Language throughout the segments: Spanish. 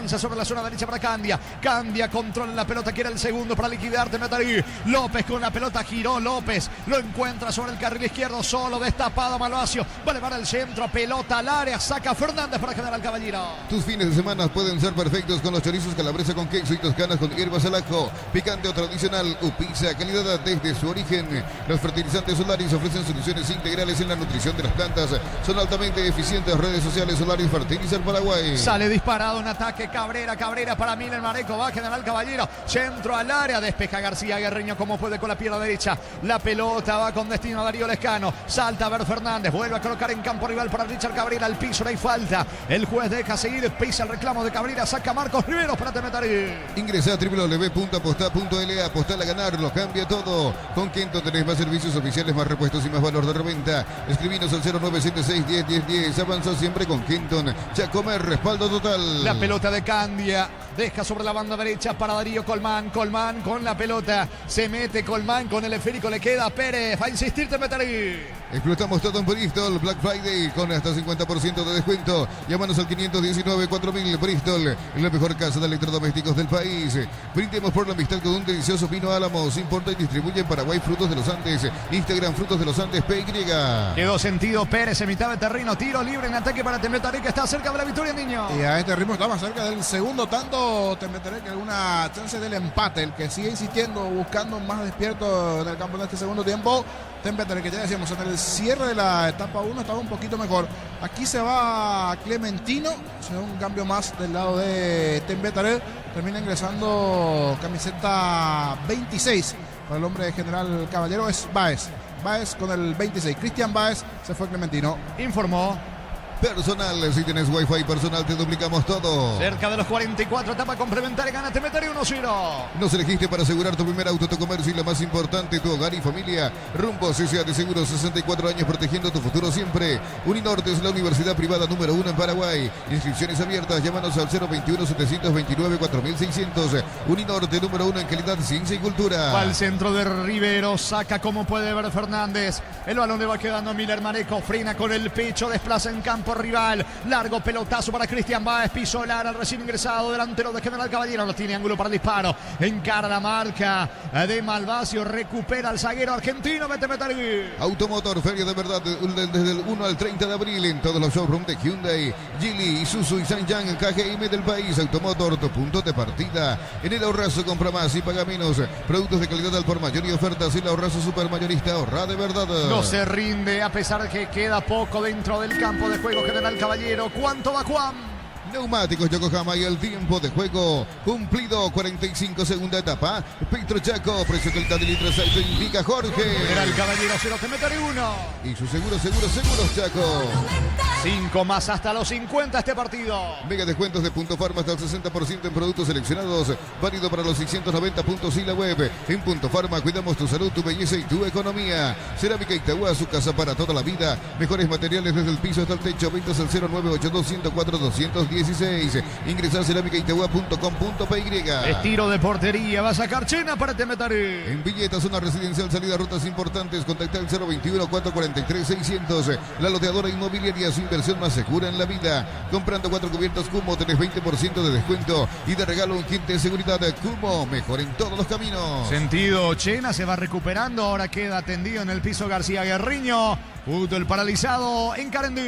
avanza sobre la zona derecha para Candia. Candia controla la pelota, quiere el segundo para liquidar Temetari. López con la pelota, giró López, lo encuentra sobre el carril izquierdo, solo destapado Malvacio. Va a elevar el centro, pelota al área, saca Fernández para General Caballero. Tus fines de semana pueden ser perfectos con los chorizos calabresa con queso y toscanas con hierbas al ajo, picante o tradicional o pizza, calidad desde su origen. Los fertilizantes Solaris ofrecen soluciones integrales en la nutrición de las plantas. Son altamente eficientes. Redes sociales Solaris Fertilizar Paraguay. Sale disparado un ataque Cabrera para Milen Mareco, va General Caballero, centro al área, despeja García Guerreño como puede con la pierna derecha. La pelota va con destino a Darío Lescano, salta a ver Fernández, vuelve a colocar en campo rival para Richard Cabrera, al piso, no hay falta. El juez deja seguir, pisa el reclamo de Cabrera, saca Marcos Riveros para Temetari. Ingresa a www.aposta.la, apostar a ganar, lo cambia todo. Con Kenton tenés más servicios oficiales, más repuestos y más valor de reventa. Escribinos al 0976101010. Avanza siempre con Kenton. Chacomer, respaldo total. La pelota de Candia, deja sobre la banda derecha para Darío Colmán. Colmán con la pelota, se mete Colmán con el esférico, le queda Pérez. Va a insistir Temetari. Explotamos todo en Bristol, Black Friday con hasta 50% de descuento. Llámanos al 519-4000 Bristol, la mejor casa de electrodomésticos del país. Brindemos por la amistad con un delicioso vino Álamos. Importa y distribuye en Paraguay Frutos de los Andes. Instagram Frutos de los Andes PY. Quedó sentido Pérez en mitad de terreno, tiro libre en ataque para Temetari, que está cerca de la victoria, niño. Y a este ritmo está más cerca del segundo tanto. Temetari que alguna chance del empate. El que sigue insistiendo, buscando más despierto en el campo en este segundo tiempo. Temetari, que ya decíamos, en el cierre de la etapa 1 estaba un poquito mejor. Aquí se va Clementino, se da un cambio más del lado de Temetari. Termina ingresando camiseta 26 para el hombre de General Caballero, es Báez. Báez con el 26, Cristian Báez, se fue Clementino. Informó. Personal, si tienes Wi-Fi personal te duplicamos todo. Cerca de los 44, etapa complementaria, gana Temetari 1-0. Nos elegiste para asegurar tu primer auto, tu comercio y la más importante, tu hogar y familia. Rumbo CCA de Seguros, 64 años protegiendo tu futuro siempre. Uninorte es la universidad privada número 1 en Paraguay. Inscripciones abiertas, llámanos al 021-729-4600. Uninorte número 1 en calidad, ciencia y cultura. Va al centro de Rivero, saca como puede ver Fernández. El balón le va quedando a Miller Mareco, frena con el pecho, desplaza en campo rival, largo pelotazo para Cristian Báez, piso el área, recién ingresado, delantero de General Caballero, no tiene ángulo para el disparo, encara la marca de Malvacio, recupera al zaguero argentino, Temetari. Automotor, feria de verdad, desde el 1 al 30 de abril en todos los showrooms de Hyundai, Geely, Isuzu y Sanyang, KGM del país. Automotor, tu punto de partida. En el Ahorrazo compra más y paga menos, productos de calidad al por mayor y ofertas. El Ahorrazo supermayorista, ahorra de verdad. No se rinde a pesar de que queda poco dentro del campo de juego. General Caballero, ¿cuánto va Juan? Neumáticos Yokohama y el tiempo de juego cumplido, 45 segunda etapa. Petro Chaco, precio calidad de litro aceite indica Jorge. General Caballero 0, Temetari 1. Y su seguros Chaco. 5 más hasta los 50 este partido. Mega descuentos de Punto Farma hasta el 60% en productos seleccionados. Válido para los 690 puntos y la web. En Punto Farma cuidamos tu salud, tu belleza y tu economía. Cerámica Itagua, su casa para toda la vida. Mejores materiales desde el piso hasta el techo. Ventas al 0982-104-216. Ingresa a cerámicaitagua.com.py. Estiro de portería, va a sacar Chena para Temetari. En Villeta, zona residencial, salida a rutas importantes. Contacta al 021-443-600. La loteadora inmobiliaria, su inversión más segura en la vida. Comprando 4 cubiertos Cumo tenés 20% de descuento y de regalo un kit de seguridad. Cumo, mejor en todos los caminos. Sentido, Chena se va recuperando, ahora queda tendido en el piso García Guerriño. Fútbol paralizado en Carendú.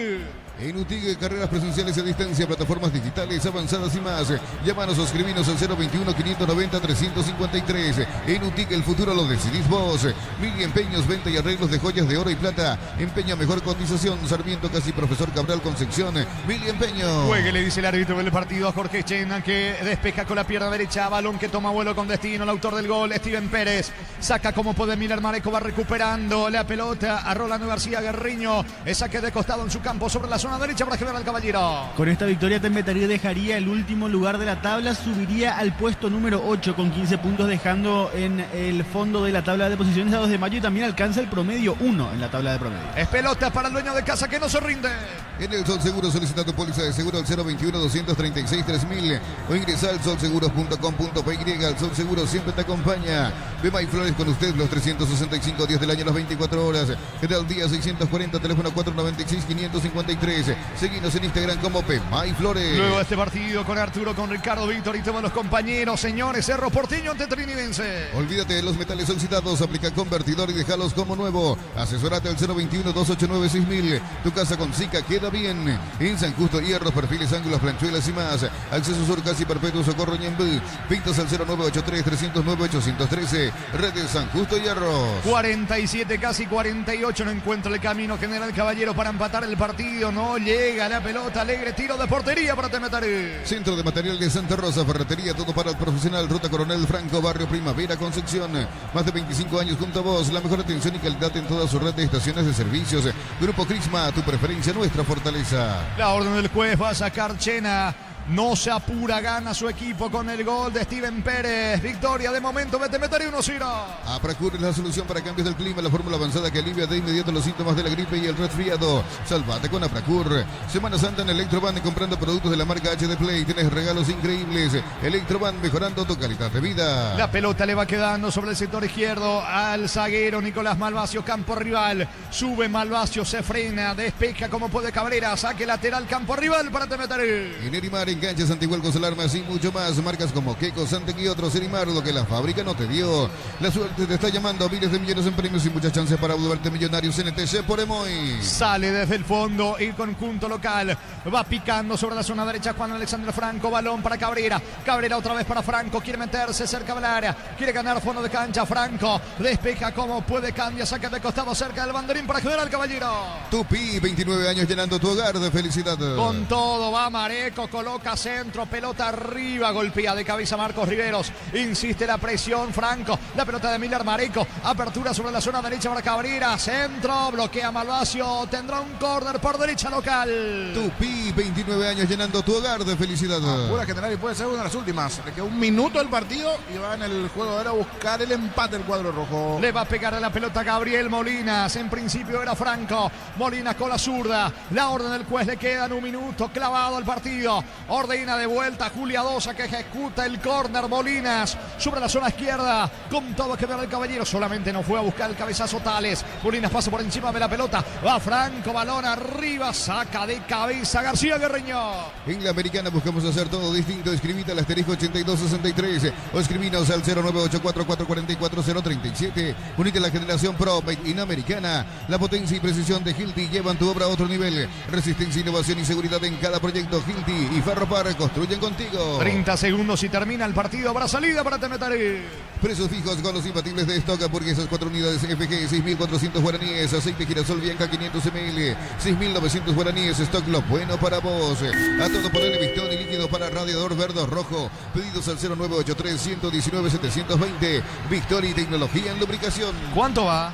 En UTIG, carreras presenciales a distancia, plataformas digitales avanzadas y más. Llámanos o escribinos al 021-590-353. En UTIG, el futuro lo decidís vos. Mili Empeños, venta y arreglos de joyas de oro y plata. Empeña mejor cotización. Sarmiento, casi Profesor Cabral, Concepción. Mili Empeños. Juegue, le dice el árbitro del partido a Jorge Chena, que despeja con la pierna derecha. Balón que toma vuelo con destino. El autor del gol, Steven Pérez. Saca como puede Miller Mareco, va recuperando la pelota a Rolando García Guerriño. El saque de costado en su campo sobre la zona derecha para General Caballero. Con esta victoria Temetari dejaría el último lugar de la tabla, subiría al puesto número 8 con 15 puntos, dejando en el fondo de la tabla de posiciones a 2 de mayo y también alcanza el promedio 1 en la tabla de promedio. Es pelota para el dueño de casa que no se rinde. En el Sol Seguro solicita tu póliza de seguro al 021-236-3000 o ingresa al solseguros.com.py. El Sol Seguro siempre te acompaña. Bema y Flores con usted los 365 días del año, las 24 horas. General Día 640, teléfono 496-553. Flores. Seguinos en Instagram como Pemay Flores. Luego de este partido con Arturo, con Ricardo, Víctor y todos los compañeros, señores, Cerro Porteño ante Trinidense. Olvídate de los metales oxidados, aplica convertidor y déjalos como nuevo. Asesorate al 021-289-6000. Tu casa con Zika queda bien. En San Justo, hierros, perfiles, ángulos, planchuelas y más. Acceso Sur, casi perpetuo, Socorro, Ñembú. Pintos al 0983-309-813. Redes San Justo, hierros. 47, casi 48, no encuentra el camino General Caballero para empatar el partido. No llega la pelota, alegre tiro de portería para Temetari. Centro de material de Santa Rosa, ferretería, todo para el profesional. Ruta Coronel Franco, Barrio Primavera, Concepción. Más de 25 años junto a vos. La mejor atención y calidad en toda su red de estaciones de servicios. Grupo Crisma, tu preferencia, nuestra fortaleza. La orden del juez va a sacar Chena. No se apura, gana su equipo con el gol de Steven Pérez. Victoria de momento de Temetari 1-0. Apracur es la solución para cambios del clima, la fórmula avanzada que alivia de inmediato los síntomas de la gripe y el resfriado. Salvate con Apracur. Semana Santa en Electroban, comprando productos de la marca HD Play. Tienes regalos increíbles. Electroban, mejorando tu calidad de vida. La pelota le va quedando sobre el sector izquierdo al zaguero Nicolás Malvacio, campo rival. Sube Malvacio, se frena, despeja como puede Cabrera. Saque lateral, campo rival para Temetari. En Erimar, enganches, antihuelcos, alarmas y mucho más. Marcas como Keco, Santec y otros. Erimar, lo que la fábrica no te dio. La suerte te está llamando. Miles de millones en premios y muchas chances para volverte millonario. CNTC por Emoy. Sale desde el fondo el conjunto local. Va picando sobre la zona derecha Juan Alexander Franco. Balón para Cabrera. Cabrera otra vez para Franco. Quiere meterse cerca del área. Quiere ganar fondo de cancha. Franco despeja como puede. Cambia. Saca de costado cerca del banderín para General Caballero. Tupi, 29 años llenando tu hogar de felicidad. Con todo va Mareco. Coloca centro, pelota arriba, golpea de cabeza Marcos Riveros, insiste la presión Franco, la pelota de Miller Mareco, apertura sobre la zona derecha para Cabrera, centro, bloquea Malvacio, tendrá un córner por derecha local. Tupi, 29 años llenando tu hogar de felicidad. Apura General y puede ser una de las últimas. Le queda un minuto del partido y va en el juego ahora a buscar el empate el cuadro rojo. Le va a pegar a la pelota Gabriel Molinas, en principio era Franco, Molinas con la zurda, la orden del juez, le quedan un minuto clavado al partido. Ordena de vuelta Julia Dosa que ejecuta el córner. Molinas sobre la zona izquierda. Con todo que ver el Caballero. Solamente no fue a buscar el cabezazo Tales. Molinas pasa por encima de la pelota. Va Franco, balón arriba. Saca de cabeza García Guerreño. En la Americana buscamos hacer todo distinto. Escribite al asterisco 8263 o escribinos al 0984444037. Unite a la generación Pro Made in Americana. La potencia y precisión de Hilti llevan tu obra a otro nivel. Resistencia, innovación y seguridad en cada proyecto. Hilti y Ferropar construyen contigo. 30 segundos y termina el partido. Habrá salida para Temetari. Precios fijos con los imbatibles de stock. Hamburguesas 4 unidades FG, 6.400 guaraníes. Aceite girasol Bianca 500 ml, 6.900 guaraníes. Stock lo bueno para vos. A todo ponerle Victor y líquido para radiador verde o rojo. Pedidos al 0983-119-720. Victor y tecnología en lubricación. ¿Cuánto va?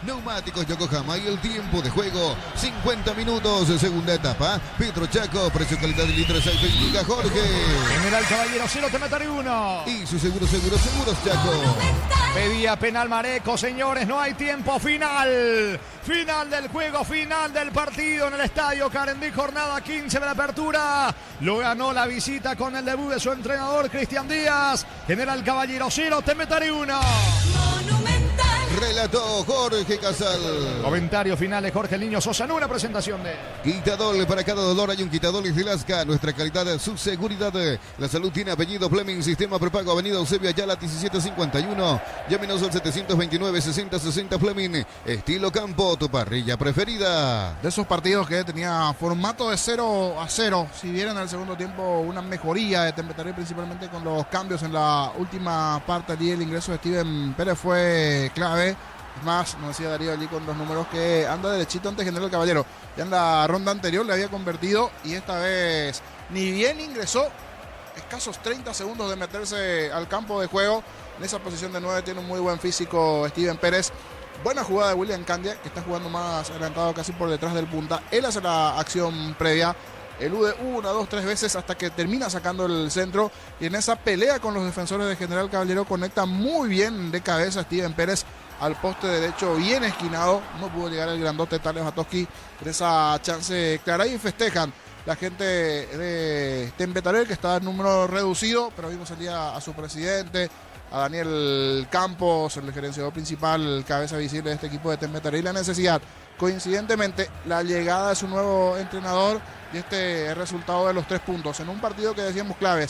Neumáticos Yokohama y el tiempo de juego 50 minutos, segunda etapa. Petro Chaco, precio, calidad de litro, aceite indica Jorge. General Caballero 0, Temetari 1. Y su seguros Chaco. Pedía penal Mareco, señores, no hay tiempo. Final del juego, final del partido en el estadio Carendí, jornada 15 de la apertura. Lo ganó la visita con el debut de su entrenador Cristian Díaz. General Caballero 0, Temetari 1. Relató Jorge Casal. Comentarios finales Jorge El Niño Sosa, en una presentación de Quitadol, para cada dolor hay un Quitadol y Lasca. Nuestra calidad, su seguridad. La salud tiene apellido Fleming, sistema prepago, avenida Eusebio Ayala 1751. Llámenos al 729-6060 Fleming. Estilo campo, tu parrilla preferida. De esos partidos que tenía formato de 0-0, si bien en el segundo tiempo una mejoría de Temetari, principalmente con los cambios en la última parte allí. El ingreso de Steven Pérez fue clave. Es más, nos decía Darío allí con los números que anda derechito ante General Caballero. Ya en la ronda anterior le había convertido y esta vez ni bien ingresó. Escasos 30 segundos de meterse al campo de juego. En esa posición de 9 tiene un muy buen físico Steven Pérez. Buena jugada de William Candia, que está jugando más adelantado casi por detrás del punta. Él hace la acción previa. Elude 1, 2, 3 veces hasta que termina sacando el centro. Y en esa pelea con los defensores de General Caballero conecta muy bien de cabeza Steven Pérez al poste derecho bien esquinado. No pudo llegar el grandote Tales Batowski en esa chance clara. Y festejan la gente de Temetari, que está en número reducido, pero vimos el día a su presidente, a Daniel Campos, el gerenciador principal, cabeza visible de este equipo de Tembetaré, y la necesidad, coincidentemente, la llegada de su nuevo entrenador y este resultado de los 3 puntos en un partido que decíamos clave,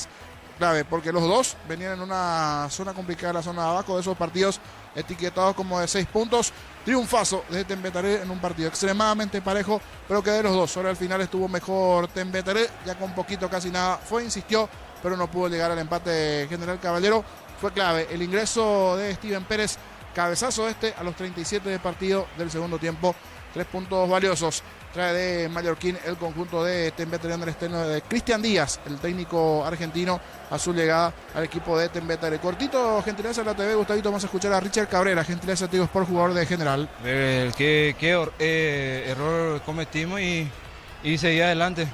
porque los dos venían en una zona complicada, la zona de abajo, de esos partidos etiquetados como de 6 puntos. Triunfazo de Tembetaré en un partido extremadamente parejo, pero que de los dos, solo al final estuvo mejor Tembetaré, ya con poquito, casi nada, insistió, pero no pudo llegar al empate General Caballero. Fue clave el ingreso de Steven Pérez, cabezazo a los 37 de partido del segundo tiempo. 3 puntos valiosos trae de Mallorquín el conjunto de Tembetaré en el estreno de Cristian Díaz, el técnico argentino, a su llegada al equipo de Tembetaré. Cortito, gentileza de la TV, Gustavito, vamos a escuchar a Richard Cabrera, gentileza de Tigo Sport, jugador de General. ¿Qué error cometimos y seguir adelante?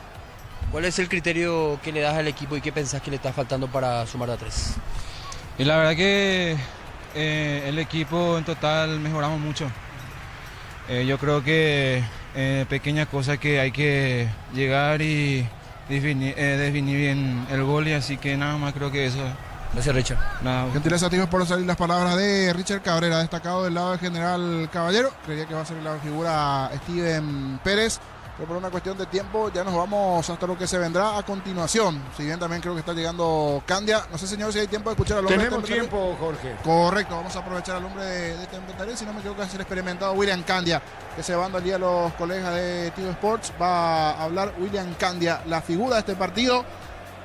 ¿Cuál es el criterio que le das al equipo y qué pensás que le está faltando para sumar a 3? Y la verdad que el equipo en total mejoramos mucho. Yo creo que pequeñas cosas que hay que llegar y definir bien el gol, y así que nada más creo que eso. Gracias, Richard. Nada. Gentileza, Tigo, por salir las palabras de Richard Cabrera, destacado del lado del General Caballero. Creía que va a ser la figura Steven Pérez, pero por una cuestión de tiempo ya nos vamos hasta lo que se vendrá a continuación. Si bien también creo que está llegando Candia. No sé, señor, si hay tiempo de escuchar al hombre. Tenemos tiempo, Jorge. Correcto, vamos a aprovechar al hombre de Tembetaré. Si no me equivoco, es el experimentado William Candia, que se va dando al día a los colegas de Tigo Sports. Va a hablar William Candia, la figura de este partido.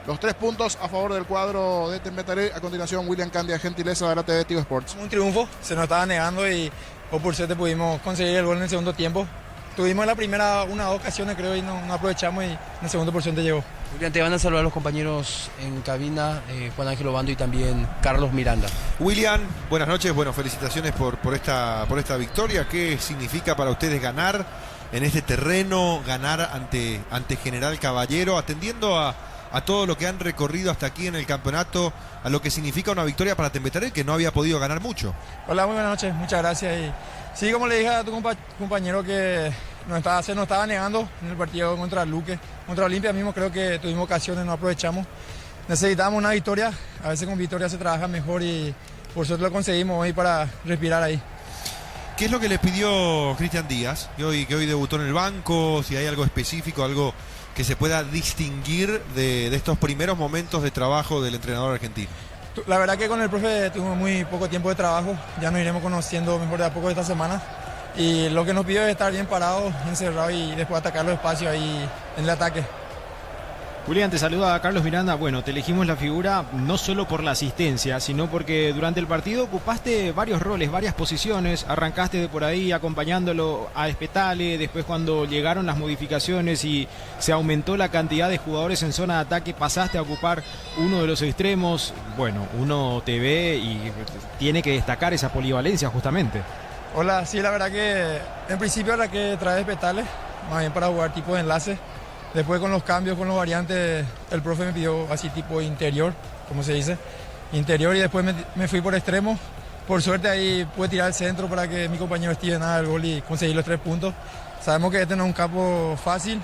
Los 3 puntos a favor del cuadro de Tembetaré. A continuación, William Candia, gentileza de la TV de Tigo Sports. Un triunfo, se nos estaba negando y por suerte pudimos conseguir el gol en el segundo tiempo. Tuvimos en la primera 1 o 2 ocasiones, creo, y no aprovechamos, y en el segundo por ciento llegó. William, te van a saludar los compañeros en cabina, Juan Ángel Obando y también Carlos Miranda. William, buenas noches, bueno, felicitaciones por esta victoria. ¿Qué significa para ustedes ganar en este terreno, ganar ante General Caballero, atendiendo a todo lo que han recorrido hasta aquí en el campeonato, a lo que significa una victoria para Tembetaré, que no había podido ganar mucho? Hola, muy buenas noches, muchas gracias. Y sí, como le dije a tu compañero, que se nos estaba negando en el partido contra Luque. Contra Olimpia mismo creo que tuvimos ocasiones, no aprovechamos. Necesitábamos una victoria, a veces con victoria se trabaja mejor y por suerte lo conseguimos hoy para respirar ahí. ¿Qué es lo que le pidió Cristian Díaz, que hoy debutó en el banco? Si hay algo específico, algo que se pueda distinguir de estos primeros momentos de trabajo del entrenador argentino. La verdad que con el profe tuvimos muy poco tiempo de trabajo, ya nos iremos conociendo mejor de a poco esta semana, y lo que nos pidió es estar bien parados, encerrados y después atacar los espacios ahí en el ataque. Julián, te saluda Carlos Miranda. Bueno, te elegimos la figura no solo por la asistencia, sino porque durante el partido ocupaste varios roles, varias posiciones. Arrancaste de por ahí acompañándolo a Espetale, después cuando llegaron las modificaciones y se aumentó la cantidad de jugadores en zona de ataque, pasaste a ocupar uno de los extremos. Bueno, uno te ve y tiene que destacar esa polivalencia justamente. Hola, sí, la verdad que en principio era que trae Espetale, más bien para jugar tipo de enlace. Después con los cambios, con los variantes, el profe me pidió así tipo interior, como se dice, interior, y después me fui por extremo. Por suerte ahí pude tirar el centro para que mi compañero Steven haga el gol y conseguir los 3 puntos. Sabemos que este no es un campo fácil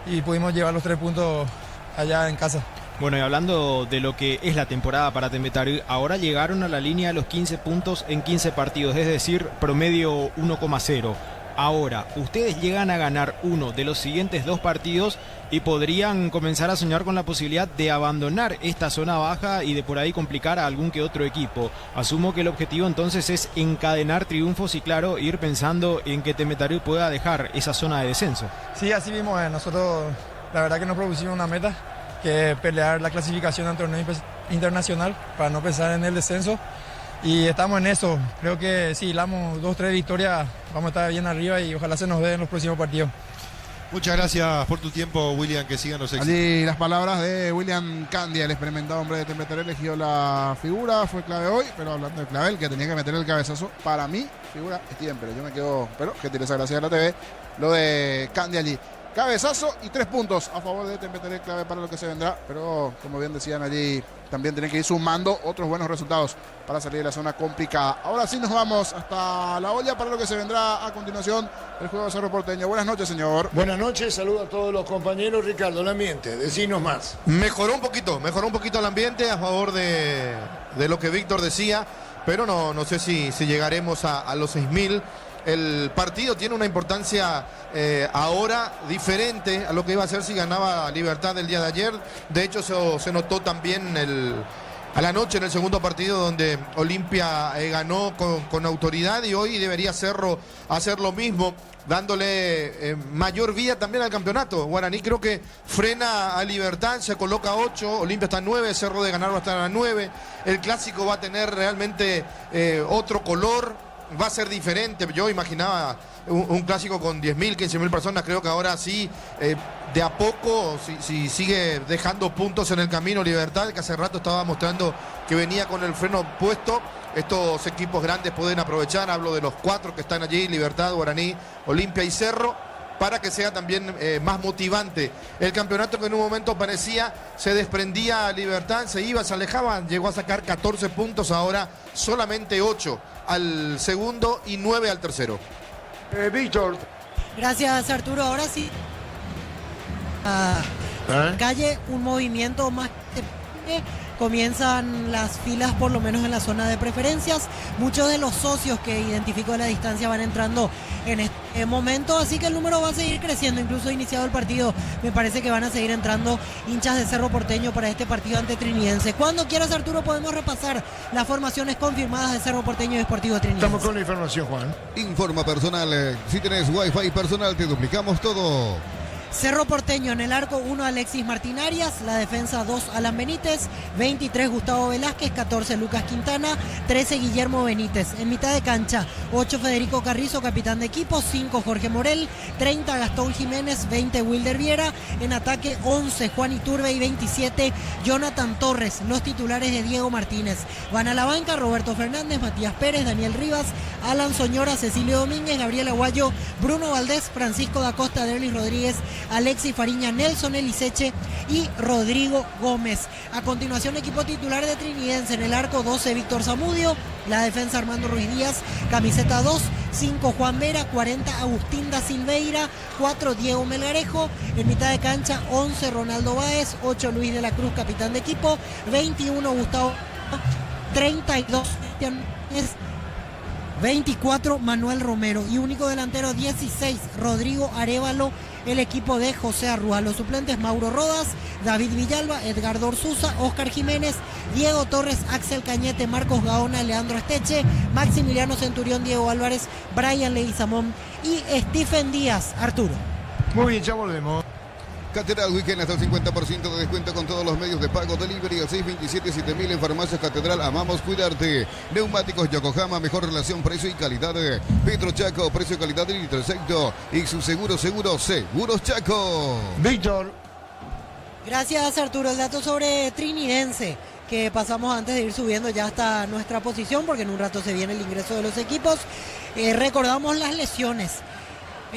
y pudimos llevar los 3 puntos allá en casa. Bueno, y hablando de lo que es la temporada para Tembetaré, ahora llegaron a la línea de los 15 puntos en 15 partidos, es decir, promedio 1,0. Ahora, ustedes llegan a ganar uno de los siguientes 2 partidos y podrían comenzar a soñar con la posibilidad de abandonar esta zona baja y de por ahí complicar a algún que otro equipo. Asumo que el objetivo entonces es encadenar triunfos y, claro, ir pensando en que Tembetaré pueda dejar esa zona de descenso. Sí, así mismo. Nosotros la verdad que nos propusimos una meta, que es pelear la clasificación al torneo internacional para no pensar en el descenso. Y estamos en eso. Creo que si hilamos 2-3 victorias vamos a estar bien arriba y ojalá se nos dé en los próximos partidos. Muchas gracias por tu tiempo, William, que sigan los éxitos. Allí las palabras de William Candia, el experimentado hombre de Tembetaré, eligió la figura, fue clave hoy, pero hablando de clave, el que tenía que meter el cabezazo, para mí, figura Steven Pérez. Yo me quedo, pero que tienes gracias a la TV, lo de Candia allí. Cabezazo y 3 puntos a favor de Tembetaré, clave para lo que se vendrá, pero como bien decían allí, también tienen que ir sumando otros buenos resultados para salir de la zona complicada. Ahora sí nos vamos hasta La Olla para lo que se vendrá a continuación, el juego de Cerro Porteño. Buenas noches, señor. Buenas noches, saludo a todos los compañeros. Ricardo, el ambiente, decinos más. Mejoró un poquito el ambiente a favor de de lo que Víctor decía, pero no sé si llegaremos a los 6.000. El partido tiene una importancia ahora diferente a lo que iba a ser si ganaba Libertad el día de ayer. De hecho, se notó también a la noche en el segundo partido, donde Olimpia ganó con autoridad, y hoy debería Cerro hacer lo mismo, dándole mayor vida también al campeonato. Guaraní creo que frena a Libertad, se coloca 8, Olimpia está a 9, Cerro de ganar va a estar a 9. El clásico va a tener realmente otro color, va a ser diferente. Yo imaginaba un clásico con 10.000, 15.000 personas. Creo que ahora sí, de a poco, si sigue dejando puntos en el camino Libertad, que hace rato estaba mostrando que venía con el freno puesto, estos equipos grandes pueden aprovechar. Hablo de los 4 que están allí: Libertad, Guaraní, Olimpia y Cerro, para que sea también más motivante el campeonato, que en un momento parecía se desprendía a Libertad, se iba, se alejaba, llegó a sacar 14 puntos, ahora solamente 8 al segundo y 9 al tercero. Víctor. Gracias, Arturo. Ahora sí, calle, un movimiento más. Comienzan las filas, por lo menos en la zona de preferencias. Muchos de los socios que identifico a la distancia van entrando en este momento, así que el número va a seguir creciendo. Incluso iniciado el partido, me parece que van a seguir entrando hinchas de Cerro Porteño para este partido ante Trinidense. Cuando quieras, Arturo, podemos repasar las formaciones confirmadas de Cerro Porteño y Deportivo Trinidense. Estamos con la información, Juan. Informa personal. Si tenés Wi-Fi personal, te duplicamos todo. Cerro Porteño en el arco 1 Alexis Martín Arias, la defensa 2 Alan Benítez, 23 Gustavo Velázquez, 14 Lucas Quintana, 13 Guillermo Benítez. En mitad de cancha 8 Federico Carrizo, capitán de equipo, 5 Jorge Morel, 30 Gastón Jiménez, 20 Wilder Viera. En ataque 11 Juan Iturbe y 27 Jonathan Torres, los titulares de Diego Martínez. Van a la banca Roberto Fernández, Matías Pérez, Daniel Rivas, Alan Soñora, Cecilio Domínguez, Gabriel Aguayo, Bruno Valdés, Francisco da Costa, Derlis Rodríguez, Alexis Fariña, Nelson Eliseche y Rodrigo Gómez. A continuación, equipo titular de Trinidense. En el arco 12 Víctor Zamudio, la defensa Armando Ruiz Díaz, camiseta 2, 5 Juan Vera, 40 Agustín da Silveira, 4 Diego Melgarejo. En mitad de cancha 11 Ronaldo Báez, 8 Luis de la Cruz, capitán de equipo, 21 Gustavo, 32 24 Manuel Romero y único delantero 16 Rodrigo Arévalo, el equipo de José Arrúa. Los suplentes Mauro Rodas, David Villalba, Edgardo Orsuza, Oscar Jiménez, Diego Torres, Axel Cañete, Marcos Gaona, Leandro Esteche, Maximiliano Centurión, Diego Álvarez, Brian Leguizamón y Stephen Díaz. Arturo. Muy bien, ya volvemos. Catedral Weekend hasta el 50% de descuento con todos los medios de pago. Delivery al 627-7000 en Farmacias Catedral. Amamos cuidarte. Neumáticos Yokohama, mejor relación precio y calidad. Petro Chaco, precio y calidad del intersecto. Y su Seguros Chaco. Víctor. Gracias, Arturo. El dato sobre Trinidense que pasamos antes de ir subiendo ya hasta nuestra posición, porque en un rato se viene el ingreso de los equipos. Recordamos las lesiones.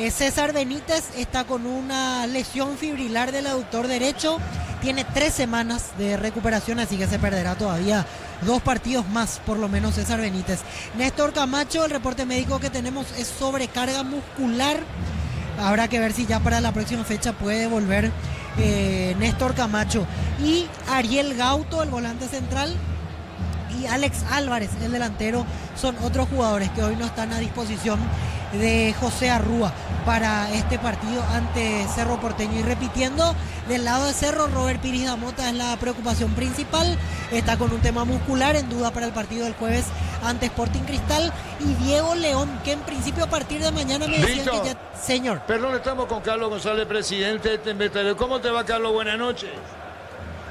César Benítez está con una lesión fibrilar del aductor derecho, tiene 3 semanas de recuperación, así que se perderá todavía 2 partidos más, por lo menos César Benítez. Néstor Camacho, el reporte médico que tenemos es sobrecarga muscular, habrá que ver si ya para la próxima fecha puede volver Néstor Camacho. Y Ariel Gauto, el volante central, y Alex Álvarez, el delantero, son otros jugadores que hoy no están a disposición de José Arrúa para este partido ante Cerro Porteño. Y repitiendo, del lado de Cerro, Robert Piris Damota es la preocupación principal, está con un tema muscular, en duda para el partido del jueves ante Sporting Cristal. Y Diego León, que en principio a partir de mañana me decían que ya... Señor. Perdón, estamos con Carlos González, presidente de Tembetal. ¿Cómo te va, Carlos? Buenas noches.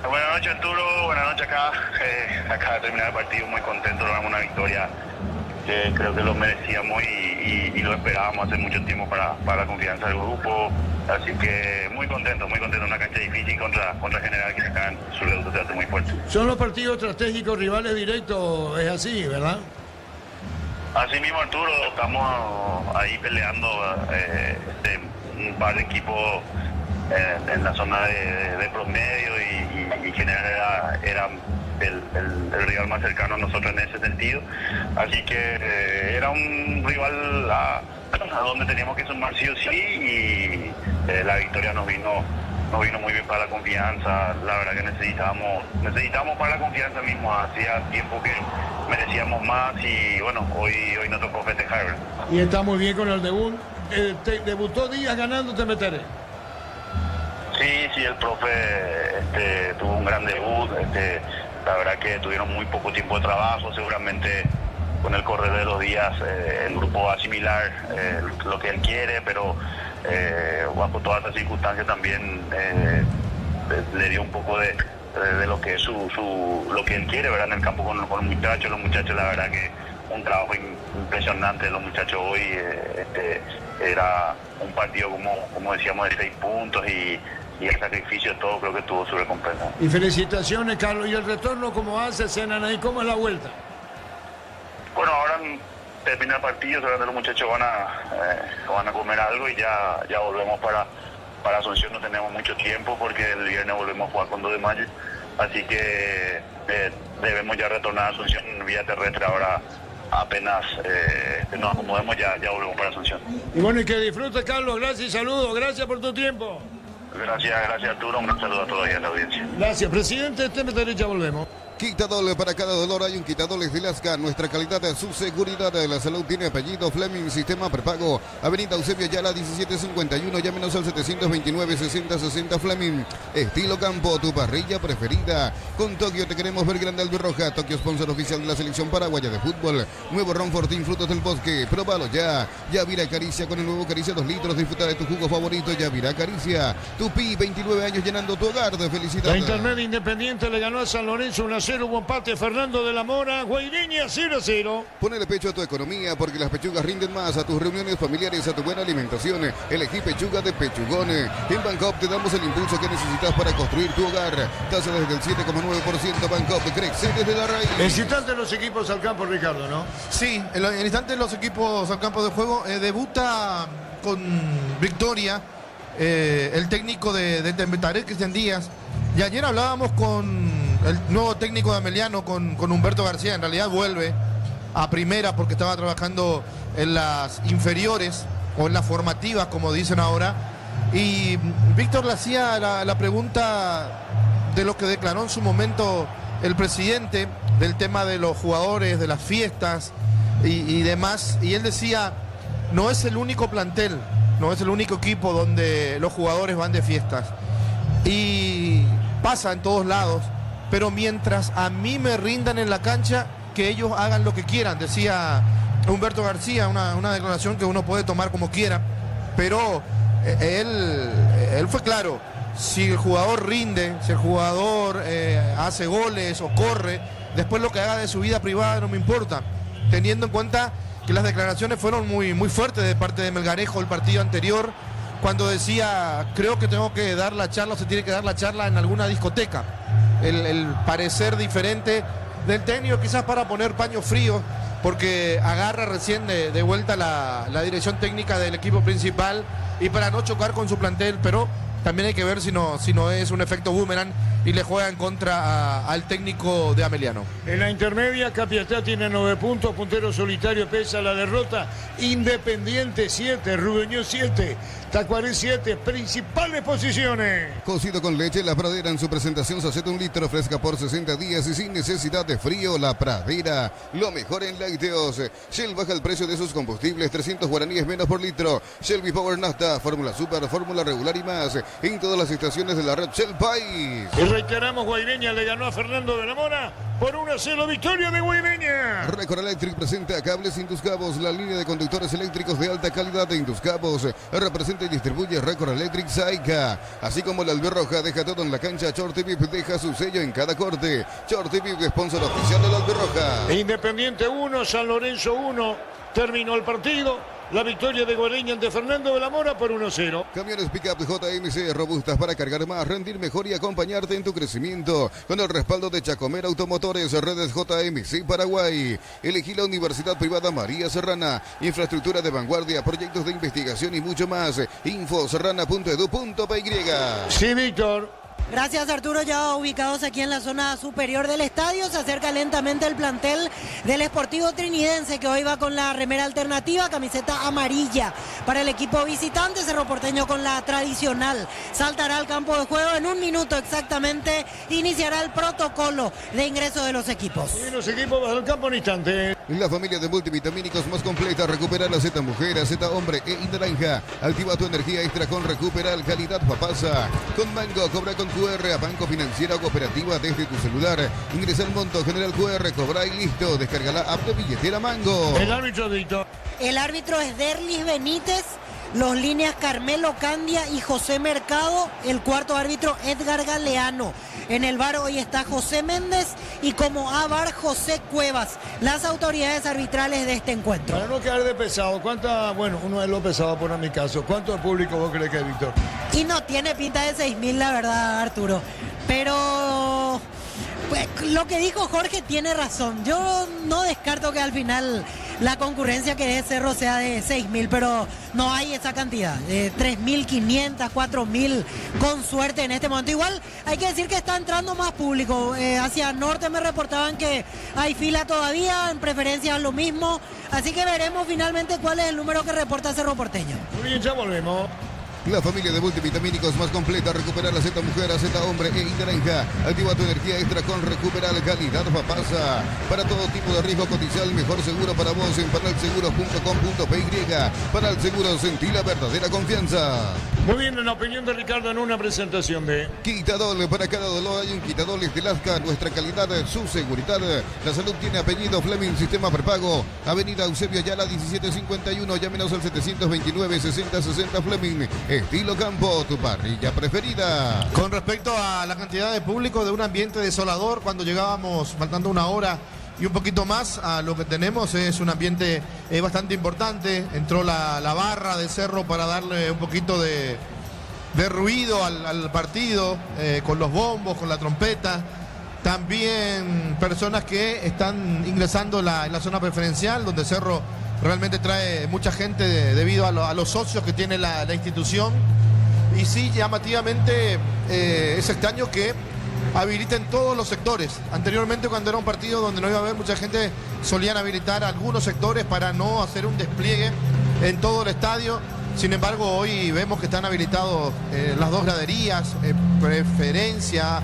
Buenas noches, Arturo. Buenas noches acá. Acaba de terminar el partido, muy contento, logramos una victoria que creo que lo merecíamos y lo esperábamos hace mucho tiempo para la confianza del grupo. Así que muy contento, una cancha difícil contra General, que acá en su reducto se hace muy fuerte. Son los partidos estratégicos, rivales directos, es así, ¿verdad? Así mismo, Arturo, estamos ahí peleando un par de equipos en la zona de promedio y General era el rival más cercano a nosotros en ese sentido, así que era un rival a donde teníamos que sumar sí o sí, y la victoria nos vino vino muy bien para la confianza. La verdad que necesitábamos para la confianza mismo. Hacía tiempo que merecíamos más y bueno, hoy nos tocó festejar, ¿verdad? Y está muy bien con el debut. Debutó Díaz ganando Temetere. Sí, el profe tuvo un gran debut. La verdad que tuvieron muy poco tiempo de trabajo. Seguramente con el correr de los días el grupo va a asimilar lo que él quiere, pero bajo todas estas circunstancias también le dio un poco de lo que es lo que él quiere, ¿verdad? En el campo con los muchachos. Los muchachos, la verdad que un trabajo impresionante de los muchachos hoy. Era un partido, como decíamos, de 6 puntos y el sacrificio de todo creo que tuvo su recompensa. Y felicitaciones, Carlos. ¿Y el retorno cómo hace? ¿Cenan ahí? ¿Cómo es la vuelta? Bueno, ahora termina el partido, seguramente los muchachos van a comer algo y ya volvemos para Asunción. No tenemos mucho tiempo porque el viernes volvemos a jugar con 2 de mayo, así que debemos ya retornar a Asunción vía terrestre. Ahora apenas nos acomodemos ya volvemos para Asunción. Y bueno, y que disfrute, Carlos. Gracias y saludos. Gracias por tu tiempo. Gracias Arturo. Un saludo a todos y a la audiencia. Gracias, presidente. Temetere, ya volvemos. Quitadol, para cada dolor hay un Quitadol de Lasca. Nuestra calidad, su seguridad, la salud tiene apellido. Fleming, sistema prepago. Avenida Eusebio Ayala 1751. Llámenos al 729-6060 Fleming. Estilo campo, tu parrilla preferida. Con Tokio te queremos ver grande albirroja. Tokio, sponsor oficial de la selección paraguaya de fútbol. Nuevo Ron Fortín, frutos del bosque. Próbalo ya. Yavira Caricia con el nuevo Caricia 2 litros. Disfruta de tu jugo favorito. Yavira Caricia. Tupi, 29 años llenando tu hogar de felicidad. La Intermedia Independiente le ganó a San Lorenzo 1-0. Hubo empate. Fernando de la Mora, Guaireña 0-0. Ponele pecho a tu economía porque las pechugas rinden más. A tus reuniones familiares, a tu buena alimentación. Elegí pechuga de Pechugón. En Bancop te damos el impulso que necesitas para construir tu hogar. Tasa desde el 7,9%. Bancop crece desde la raíz. En instante los equipos al campo, Ricardo, ¿no? Sí, en instante los equipos al campo de juego. Debuta con victoria el técnico de Temetaré, Cristian Díaz. Y ayer hablábamos con el nuevo técnico de Ameliano, con Humberto García. En realidad vuelve a primera porque estaba trabajando en las inferiores o en las formativas, como dicen ahora. Y Víctor le hacía la pregunta de lo que declaró en su momento el presidente, del tema de los jugadores, de las fiestas y demás. Y él decía, no es el único plantel, no es el único equipo donde los jugadores van de fiestas. Y pasa en todos lados, pero mientras a mí me rindan en la cancha, que ellos hagan lo que quieran, decía Humberto García, una declaración que uno puede tomar como quiera, pero él fue claro. Si el jugador rinde, si el jugador hace goles o corre, después lo que haga de su vida privada no me importa, teniendo en cuenta que las declaraciones fueron muy, muy fuertes de parte de Melgarejo el partido anterior, cuando decía, creo que tengo que dar la charla, o se tiene que dar la charla en alguna discoteca. El parecer diferente del técnico, quizás para poner paño frío, porque agarra recién de vuelta la dirección técnica del equipo principal y para no chocar con su plantel, pero también hay que ver si no es un efecto boomerang y le juega en contra al técnico de Ameliano. En la intermedia, Capiatá tiene 9 puntos, puntero solitario pese a la derrota. Independiente 7, Rubeño 7, Tacuarí 7, principales posiciones. Cocido con leche, La Pradera en su presentación, saceta 1 litro, fresca por 60 días y sin necesidad de frío. La Pradera, lo mejor en lácteos. Shell baja el precio de sus combustibles, 300 guaraníes menos por litro. Shell Power Nafta, fórmula super, fórmula regular y más, en todas las estaciones de la red Shell País. Y reiteramos, Guaireña le ganó a Fernando de la Mora por 1-0, victoria de Guaireña. Record Electric presenta Cables Induscabos, la línea de conductores eléctricos de alta calidad de Induscabos. Representa y distribuye Record Electric Saica. Así como la albirroja deja todo en la cancha, Shorty Vip deja su sello en cada corte. Shorty Vip, sponsor oficial de la albirroja. Independiente 1, San Lorenzo 1. Terminó el partido. La victoria de Guaireña ante Fernando de la Mora por 1-0. Camiones Pickup JMC robustas para cargar más, rendir mejor y acompañarte en tu crecimiento. Con el respaldo de Chacomera Automotores, redes JMC Paraguay. Elegí la Universidad Privada María Serrana. Infraestructura de vanguardia, proyectos de investigación y mucho más. Infoserrana.edu.py. Sí, Víctor. Gracias, Arturo. Ya ubicados aquí en la zona superior del estadio, se acerca lentamente el plantel del Sportivo Trinidense, que hoy va con la remera alternativa, camiseta amarilla para el equipo visitante. Cerro Porteño con la tradicional saltará al campo de juego. En un minuto exactamente iniciará el protocolo de ingreso de los equipos. Y los equipos bajo el campo en instante. La familia de multivitamínicos más completa. Recupera la Z Mujer, Z Hombre e Naranja. Activa tu energía extra con Recuperal, calidad papasa. Con Mango, cobra con QR a Banco Financiera o Cooperativa desde tu celular. Ingresa el monto, genera el QR, cobra y listo. Descarga la app de billetera Mango. El árbitro, Dito. El árbitro es Derlis Benítez. Los líneas Carmelo Candia y José Mercado. El cuarto árbitro Edgar Galeano. En el VAR hoy está José Méndez y como VAR José Cuevas. Las autoridades arbitrales de este encuentro. Para no quedar de pesado, bueno, uno es lo pesado por mi caso. ¿Cuánto público vos crees que hay, Víctor? Y no tiene pinta de 6.000, la verdad, Arturo. Pero pues, lo que dijo Jorge tiene razón. Yo no descarto que al final la concurrencia que dé Cerro sea de 6.000, pero no hay esa cantidad. 3.500, 4.000 con suerte en este momento. Igual hay que decir que está entrando más público. Hacia norte me reportaban que hay fila todavía, en preferencia lo mismo. Así que veremos finalmente cuál es el número que reporta Cerro Porteño. Muy bien, ya volvemos. La familia de multivitamínicos más completa. Recupera la Z Mujer, a Z Hombre e Naranja. Activa tu energía extra con Recuperal, calidad papasa. Para todo tipo de riesgo, cotiza el mejor seguro para vos en panalseguros.com.py. Panal Seguros, sentí la verdadera confianza. Muy bien, en la opinión de Ricardo, en una presentación de Quitadol. Para cada dolor hay un Quitadol de Lasca. Nuestra calidad, su seguridad. La salud tiene apellido Fleming, sistema prepago. Avenida Eusebio Ayala 1751. Llámenos al 729-6060 Fleming. Estilo Campo, tu parrilla preferida. Con respecto a la cantidad de público de un ambiente desolador, cuando llegábamos faltando una hora y un poquito más a lo que tenemos, es un ambiente bastante importante. Entró la barra de Cerro para darle un poquito de ruido al partido, con los bombos, con la trompeta. También personas que están ingresando en la zona preferencial, donde Cerro realmente trae mucha gente debido a los socios que tiene la institución. Y sí, llamativamente es extraño que habiliten todos los sectores. Anteriormente, cuando era un partido donde no iba a haber mucha gente, solían habilitar algunos sectores para no hacer un despliegue en todo el estadio. Sin embargo, hoy vemos que están habilitados las dos graderías, preferencia,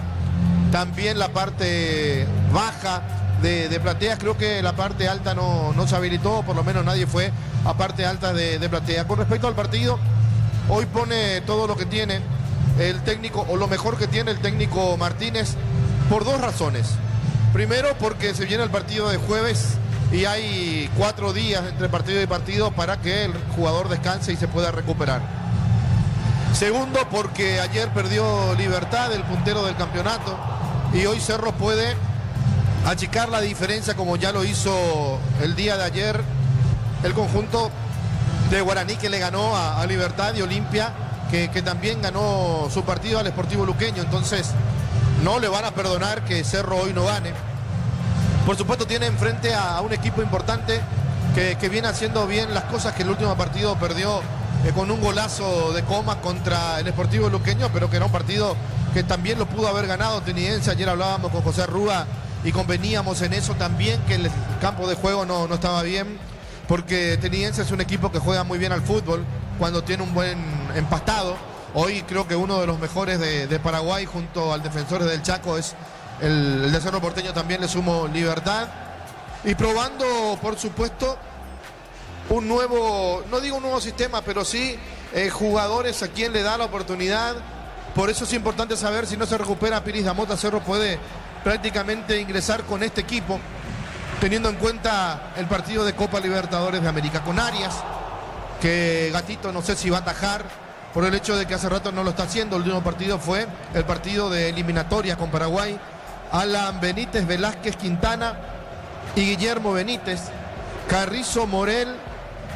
también la parte baja de plateas. Creo que la parte alta no se habilitó, por lo menos nadie fue a parte alta de platea. Con respecto al partido, hoy pone todo lo que tiene el técnico, o lo mejor que tiene el técnico Martínez, por dos razones. Primero, porque se viene el partido de jueves y hay 4 días entre partido y partido para que el jugador descanse y se pueda recuperar. Segundo, porque ayer perdió Libertad, el puntero del campeonato, y hoy Cerro puede achicar la diferencia, como ya lo hizo el día de ayer el conjunto de Guaraní, que le ganó a Libertad, y Olimpia, que también ganó su partido al Sportivo Luqueño. Entonces no le van a perdonar que Cerro hoy no gane. Por supuesto, tiene enfrente a un equipo importante que viene haciendo bien las cosas, que el último partido perdió con un golazo de Comas contra el Sportivo Luqueño, pero que era un partido que también lo pudo haber ganado Trinidense. Ayer hablábamos con José Rúa y conveníamos en eso también, que el campo de juego no estaba bien, porque Trinidense es un equipo que juega muy bien al fútbol cuando tiene un buen empastado. Hoy creo que uno de los mejores de Paraguay, junto al Defensores del Chaco, es el de Cerro Porteño. También le sumo Libertad, y probando, por supuesto, un nuevo, no digo un nuevo sistema, pero sí jugadores a quien le da la oportunidad. Por eso es importante saber, si no se recupera Piris Damota, Cerro puede prácticamente ingresar con este equipo, teniendo en cuenta el partido de Copa Libertadores de América con Arias, que Gatito no sé si va a atajar por el hecho de que hace rato no lo está haciendo. El último partido fue el partido de eliminatoria con Paraguay. Alan Benítez, Velázquez, Quintana y Guillermo Benítez, Carrizo, Morel,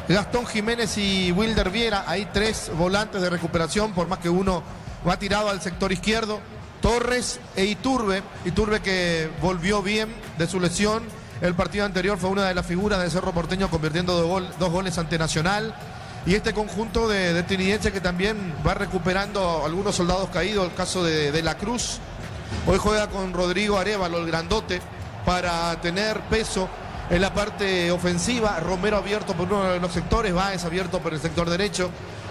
Gastón Jiménez y Wilder Viera. Hay 3 volantes de recuperación, por más que uno va tirado al sector izquierdo. Torres e Iturbe que volvió bien de su lesión. El partido anterior fue una de las figuras de Cerro Porteño, convirtiendo 2 goles ante Nacional. y este conjunto de Trinidense que también va recuperando algunos soldados caídos, el caso de La Cruz. Hoy juega con Rodrigo Arévalo, el grandote, para tener peso en la parte ofensiva. Romero abierto por uno de los sectores, Báez abierto por el sector derecho,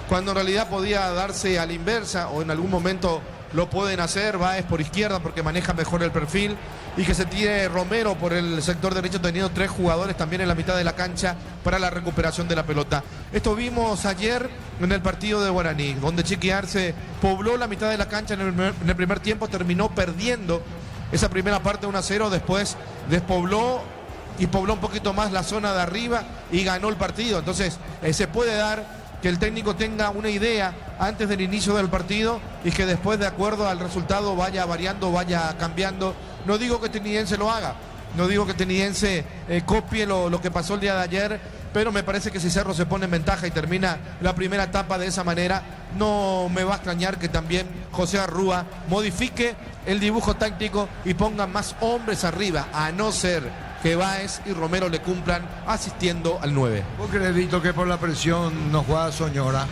cuando en realidad podía darse a la inversa, o en algún momento lo pueden hacer, Báez por izquierda porque maneja mejor el perfil, y que se tire Romero por el sector derecho, teniendo 3 jugadores también en la mitad de la cancha para la recuperación de la pelota. Esto vimos ayer en el partido de Guaraní, donde Chiqui Arce pobló la mitad de la cancha en el primer tiempo, terminó perdiendo esa primera parte 1-0, después despobló y pobló un poquito más la zona de arriba y ganó el partido. Entonces se puede dar que el técnico tenga una idea antes del inicio del partido y que después, de acuerdo al resultado, vaya variando, vaya cambiando. No digo que Trinidense lo haga, no digo que Trinidense copie lo que pasó el día de ayer, pero me parece que si Cerro se pone en ventaja y termina la primera etapa de esa manera, no me va a extrañar que también José Arrúa modifique el dibujo táctico y ponga más hombres arriba, a no ser que Báez y Romero le cumplan asistiendo al 9. ¿Vos crees, Víctor, que por la presión no juega Soñora?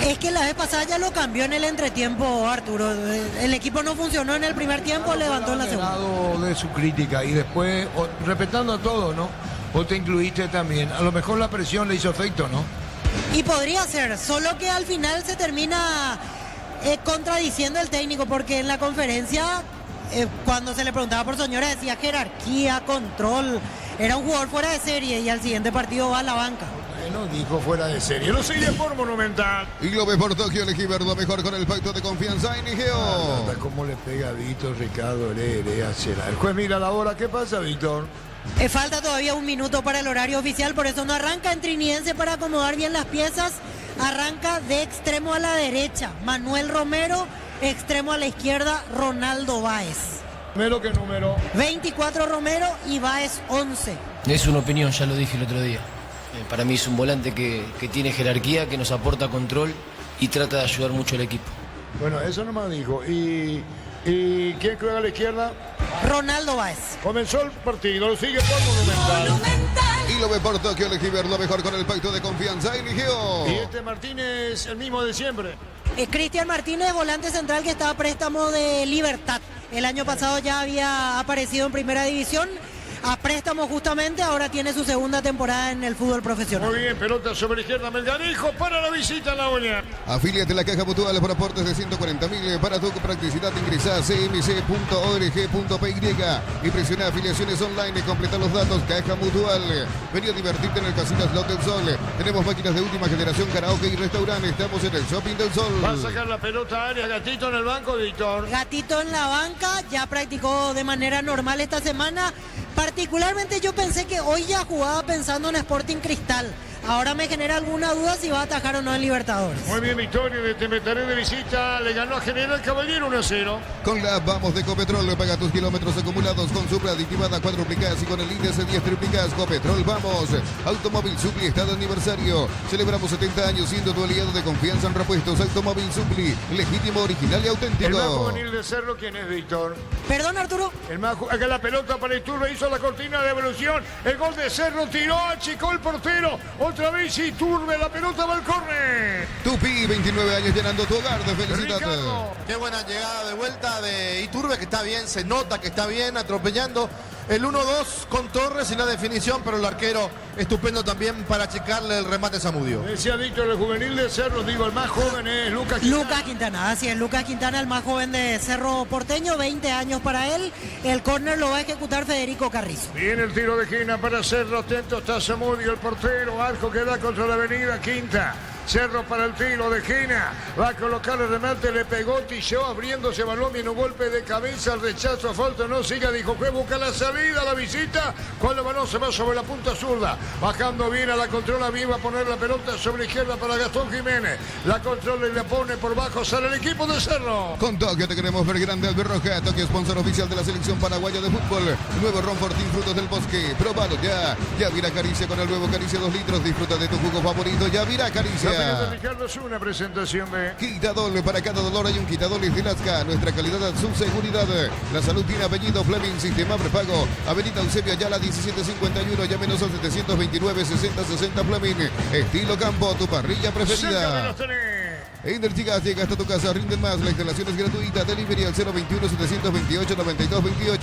Es que la vez pasada ya lo cambió en el entretiempo, Arturo. El equipo no funcionó en el primer tiempo, levantó en la segunda. De su crítica y después, respetando a todos, ¿no? Vos te incluiste también. A lo mejor la presión le hizo efecto, ¿no? Y podría ser, solo que al final se termina contradiciendo el técnico, porque en la conferencia, cuando se le preguntaba por Soñora, decía jerarquía, control, era un jugador fuera de serie, y al siguiente partido va a la banca. No dijo fuera de serie, lo sigue por Monumental. Y lo ve por Tokio, elegí verlo mejor con el pacto de confianza en Igeo. ¿Cómo le pega a Víctor, Ricardo, Heredia, Cera? El juez mira la hora, ¿qué pasa, Víctor? Falta todavía 1 minuto para el horario oficial, por eso no arranca en Trinidense para acomodar bien las piezas. Arranca de extremo a la derecha Manuel Romero, extremo a la izquierda Ronaldo Báez. ¿Romero qué número? 24 Romero y Báez 11. Es una opinión, ya lo dije el otro día. Para mí es un volante que tiene jerarquía, que nos aporta control y trata de ayudar mucho al equipo. Bueno, eso nomás dijo. ¿Y quién juega a la izquierda? Ronaldo Báez. Comenzó el partido, lo sigue por Monumental. Y lo ve por Tokio, elegí verlo mejor con el pacto de confianza en Igeo. Y este Martínez, el mismo de siempre. Cristian Martínez, volante central que está a préstamo de Libertad. El año pasado ya había aparecido en primera división, a préstamo justamente, ahora tiene su segunda temporada en el fútbol profesional. Muy bien, pelota sobre la izquierda, Melganijo para la visita a La Oña. Afíliate a la Caja Mutual por aportes de 140.000. Para tu practicidad ingresá a cmc.org.py y presiona afiliaciones online y completa los datos. Caja Mutual. Vení a divertirte en el Casino Slot del Sol. Tenemos máquinas de última generación, karaoke y restaurante. Estamos en el Shopping del Sol. Va a sacar la pelota a área, Gatito en el banco, Víctor. Gatito en la banca, ya practicó de manera normal esta semana. Particularmente yo pensé que hoy ya jugaba pensando en Sporting Cristal. Ahora me genera alguna duda si va a atajar o no en Libertadores. Muy bien, victoria de Temetaré de visita. Le ganó a General Caballero 1-0. Con la Vamos de Copetrol, paga tus kilómetros acumulados con Supra aditivada 4+ y con el índice 10 Copetrol, vamos. Automóvil Supli está de aniversario. Celebramos 70 años siendo tu aliado de confianza en repuestos. Automóvil Supli, legítimo, original y auténtico. El más juvenil de Cerro, ¿quién es, Víctor? Perdón, Arturo. Acá la pelota para Iturbe, hizo la cortina de evolución. El gol de Cerro, tiró, achicó el portero. Otra vez Iturbe, la pelota va al córner. Tupi, 29 años llenando tu hogar de felicidad. Qué buena llegada de vuelta de Iturbe, que está bien, se nota que está bien, atropellando el 1-2 con Torres y la definición, pero el arquero estupendo también para checarle el remate a Zamudio. Decía Víctor, el juvenil de Cerro, digo, el más joven es Lucas Quintana. Lucas Quintana, así es, Lucas Quintana, el más joven de Cerro Porteño, 20 años para él. El córner lo va a ejecutar Federico Carrizo. Viene el tiro de esquina para Cerro, atento está Zamudio, el portero, arco que da contra la avenida Quinta. Cerro para el tiro de esquina, va a colocar el remate, le pegó Tilló, abriéndose balón, viene un golpe de cabeza, el rechazo, falta, no siga, dijo que busca la salida, la visita, cuando el balón se va sobre la punta zurda, bajando bien a la controla, bien va a poner la pelota sobre la izquierda para Gastón Jiménez, la controla y la pone por bajo, sale el equipo de Cerro. Con Tokio te queremos ver grande, Alberroja, Tokio sponsor oficial de la selección paraguaya de fútbol, nuevo Ron Fortín, frutos del bosque, probalo ya, Yavira Caricia con el nuevo Caricia 2 litros, disfruta de tu jugo favorito, Yavira Caricia. sea. De Ricardo es una presentación de Quitadol, para cada dolor hay un Quitadol y Ginasca. Nuestra calidad, su seguridad. La salud tiene apellido Fleming, sistema prepago. Avenida Eusebio Ayala 1751, llámenos al 729-6060 Fleming. Estilo campo, tu parrilla preferida. Energy Gas llega hasta tu casa, rinden más. La instalación es gratuita. Delivery al 021-728-9228.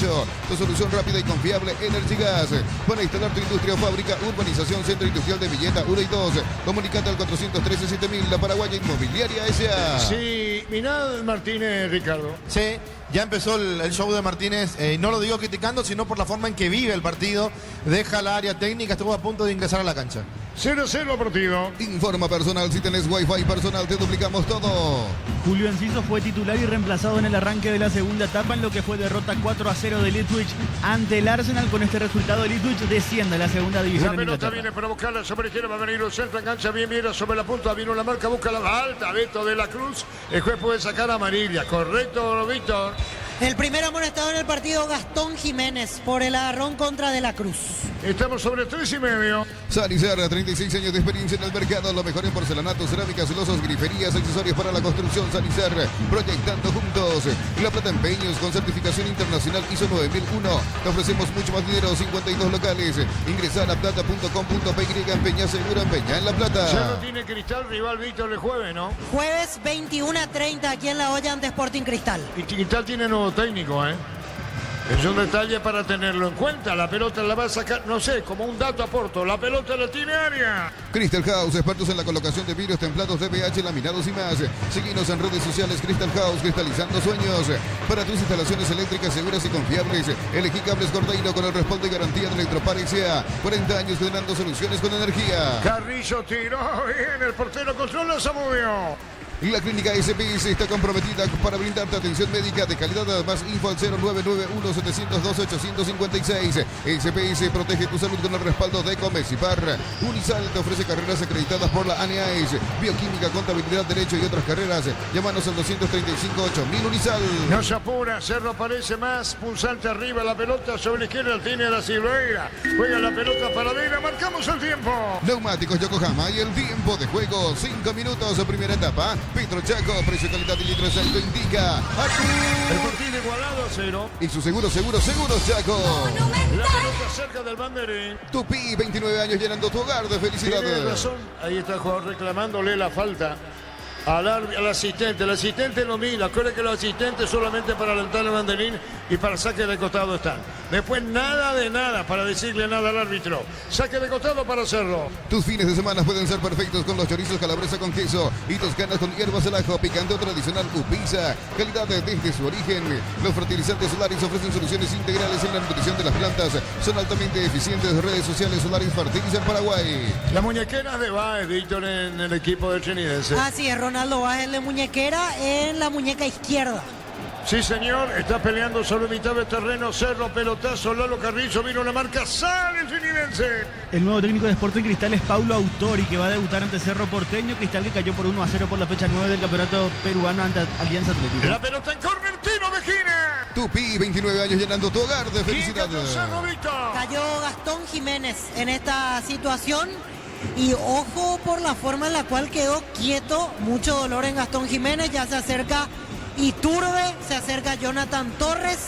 Tu solución rápida y confiable, Energy Gas. Para instalar tu industria o fábrica, urbanización, centro industrial de Villeta 1 y 2. Comunicate al 413-7000, La Paraguaya Inmobiliaria S.A. Sí, mirá Martínez, Ricardo. Sí, ya empezó el show de Martínez. No lo digo criticando, sino por la forma en que vive el partido. Deja la área técnica, estuvo a punto de ingresar a la cancha. 0-0 partido. Informa personal, si tenés Wi-Fi personal, te duplicamos todo. Julio Enciso fue titular y reemplazado en el arranque de la segunda etapa en lo que fue derrota 4-0 del Ipswich ante el Arsenal. Con este resultado el Ipswich desciende a la segunda división. La pelota viene para buscarla sobre izquierda, va a venir el centro, engancha bien, mira sobre la punta, vino la marca, busca la alta, Beto de la Cruz. El juez puede sacar amarilla, correcto, Víctor. El primer amonestado en el partido, Gastón Jiménez, por el agarrón contra De la Cruz. Estamos sobre 3,5. Sarizar, 36 años de experiencia en el mercado, lo mejor en porcelanato, cerámicas, celosas, griferías, accesorios para la construcción. Sarizar, proyectando juntos. La Plata Empeños con certificación internacional ISO 9001. Te ofrecemos mucho más dinero, 52 locales. Ingresa a laplata.com.py, empeña segura, empeña en La Plata. Ya no tiene Cristal, rival Víctor el jueves, ¿no? Jueves 21:30 aquí en La Olla ante Sporting Cristal. Y Cristal tiene nuevo técnico, ¿eh? Es un detalle para tenerlo en cuenta. La pelota la va a sacar, no sé, como un dato aporto. La pelota la tiene área. Crystal House, expertos en la colocación de vidrios templados, DBH, laminados y más. Seguinos en redes sociales, Crystal House, cristalizando sueños. Para tus instalaciones eléctricas seguras y confiables, elegí cables Cordeiro con el respaldo y garantía de Electropar S.A. 40 años generando soluciones con energía. Carrillo tiró bien, el portero controla Zamudio. La clínica SPS está comprometida para brindarte atención médica de calidad. Más info al 0991-702-856. SPS protege tu salud con el respaldo de Comesipar. Unisal te ofrece carreras acreditadas por la ANEAES, bioquímica, contabilidad, derecho y otras carreras. Llámanos al 235-8000 Unisal. No se apura, Cerro aparece más, pulsante arriba, la pelota sobre la izquierda, tiene la Silveira. Juega la pelota para Vera, marcamos el tiempo. Neumáticos Yokohama y el tiempo de juego, 5 minutos, primera etapa. Petro Chaco, precio, calidad y litros alto indica. El partido igualado a 0. Y su seguro Chaco. La pelota cerca del banderín. Tupi, 29 años llenando tu hogar de felicidad. Tiene razón, ahí está el jugador reclamándole la falta al asistente. El asistente no mira, acuérdense que los asistentes solamente para alentar el banderín y para saque de costado están. Después nada de nada para decirle nada al árbitro. Saque de costado para hacerlo. Tus fines de semana pueden ser perfectos con los chorizos calabresa con queso y toscanas con hierbas al ajo, picante o tradicional Upisa. Calidad desde su origen. Los fertilizantes Solaris ofrecen soluciones integrales en la nutrición de las plantas. Son altamente eficientes. Redes sociales Solaris Fertilizan Paraguay. La muñequera de Baez, Víctor, en el equipo del Trinidense. Así es, Ronaldo Baez de muñequera en la muñeca izquierda. Sí, señor, está peleando sobre mitad de terreno, Cerro, pelotazo, Lalo Carrillo, vino la marca, sale el Trinidense. El nuevo técnico de Sporting Cristal es Paulo Autori, que va a debutar ante Cerro Porteño. Cristal que cayó por 1-0 por la fecha 9 del campeonato peruano ante Alianza Atlético. La pelota en córner, tiro de Gina. Tupi, 29 años llenando tu hogar de felicidad. Cayó Gastón Jiménez en esta situación. Y ojo por la forma en la cual quedó quieto, mucho dolor en Gastón Jiménez, ya se acerca Iturbe, se acerca Jonathan Torres.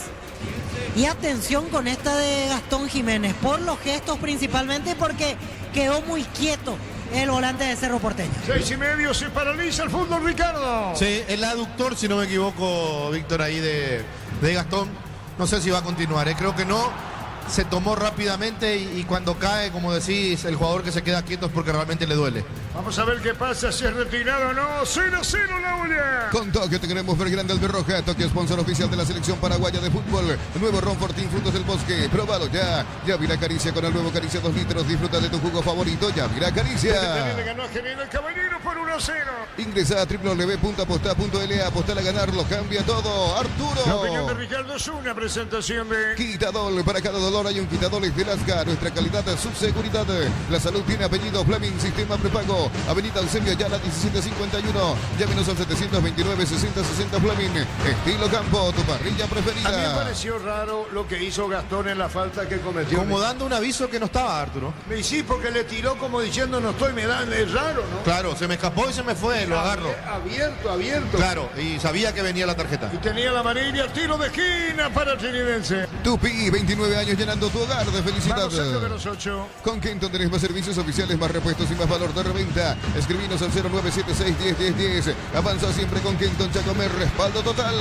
Y atención con esta de Gastón Jiménez, por los gestos principalmente, porque quedó muy quieto el volante de Cerro Porteño. 6:30, se paraliza el fútbol, Ricardo. Sí, el aductor, si no me equivoco, Víctor, ahí de Gastón. No sé si va a continuar, creo que no. Se tomó rápidamente y cuando cae, como decís, el jugador que se queda quieto es porque realmente le duele. Vamos a ver qué pasa, si es retirado o no. 0-0 la olla. Con Tokio te queremos ver grande Alberroja. Tokio, sponsor oficial de la selección paraguaya de fútbol. Nuevo Ron Fortín, frutos del bosque. Próbalo ya. Yavira Caricia con el nuevo Caricia 2 litros. Disfruta de tu jugo favorito. Yavira Caricia. Le ganó a General Caballero por 1-0. Ingresa a www.aposta.la. Apostar a ganar lo cambia todo. Arturo. La opinión de Ricardo es una presentación de Quitadol, para cada dolor ahora hay un quitadores de Lasca. Nuestra calidad de su seguridad. La salud tiene apellido Fleming, sistema prepago. Avenida Eusebio Ayala 1751. Llámenos al 729-6060 Fleming. Estilo campo, tu parrilla preferida. A mí me pareció raro lo que hizo Gastón en la falta que cometió. Como dando un aviso que no estaba, Arturo. Y sí, porque le tiró como diciendo no estoy, me dan, es raro, ¿no? Claro, se me escapó y se me fue, lo agarro. Abierto. Claro, y sabía que venía la tarjeta. Y tenía la amarilla, tiro de esquina para el trinidense. Tupi, 29 años llenando tu hogar de felicidad. Vamos, Sergio de los 8. Con Kenton tenés más servicios oficiales, más repuestos y más valor de reventa. Escribinos al 0976-101010. Avanza siempre con Kenton Chacomer, respaldo total.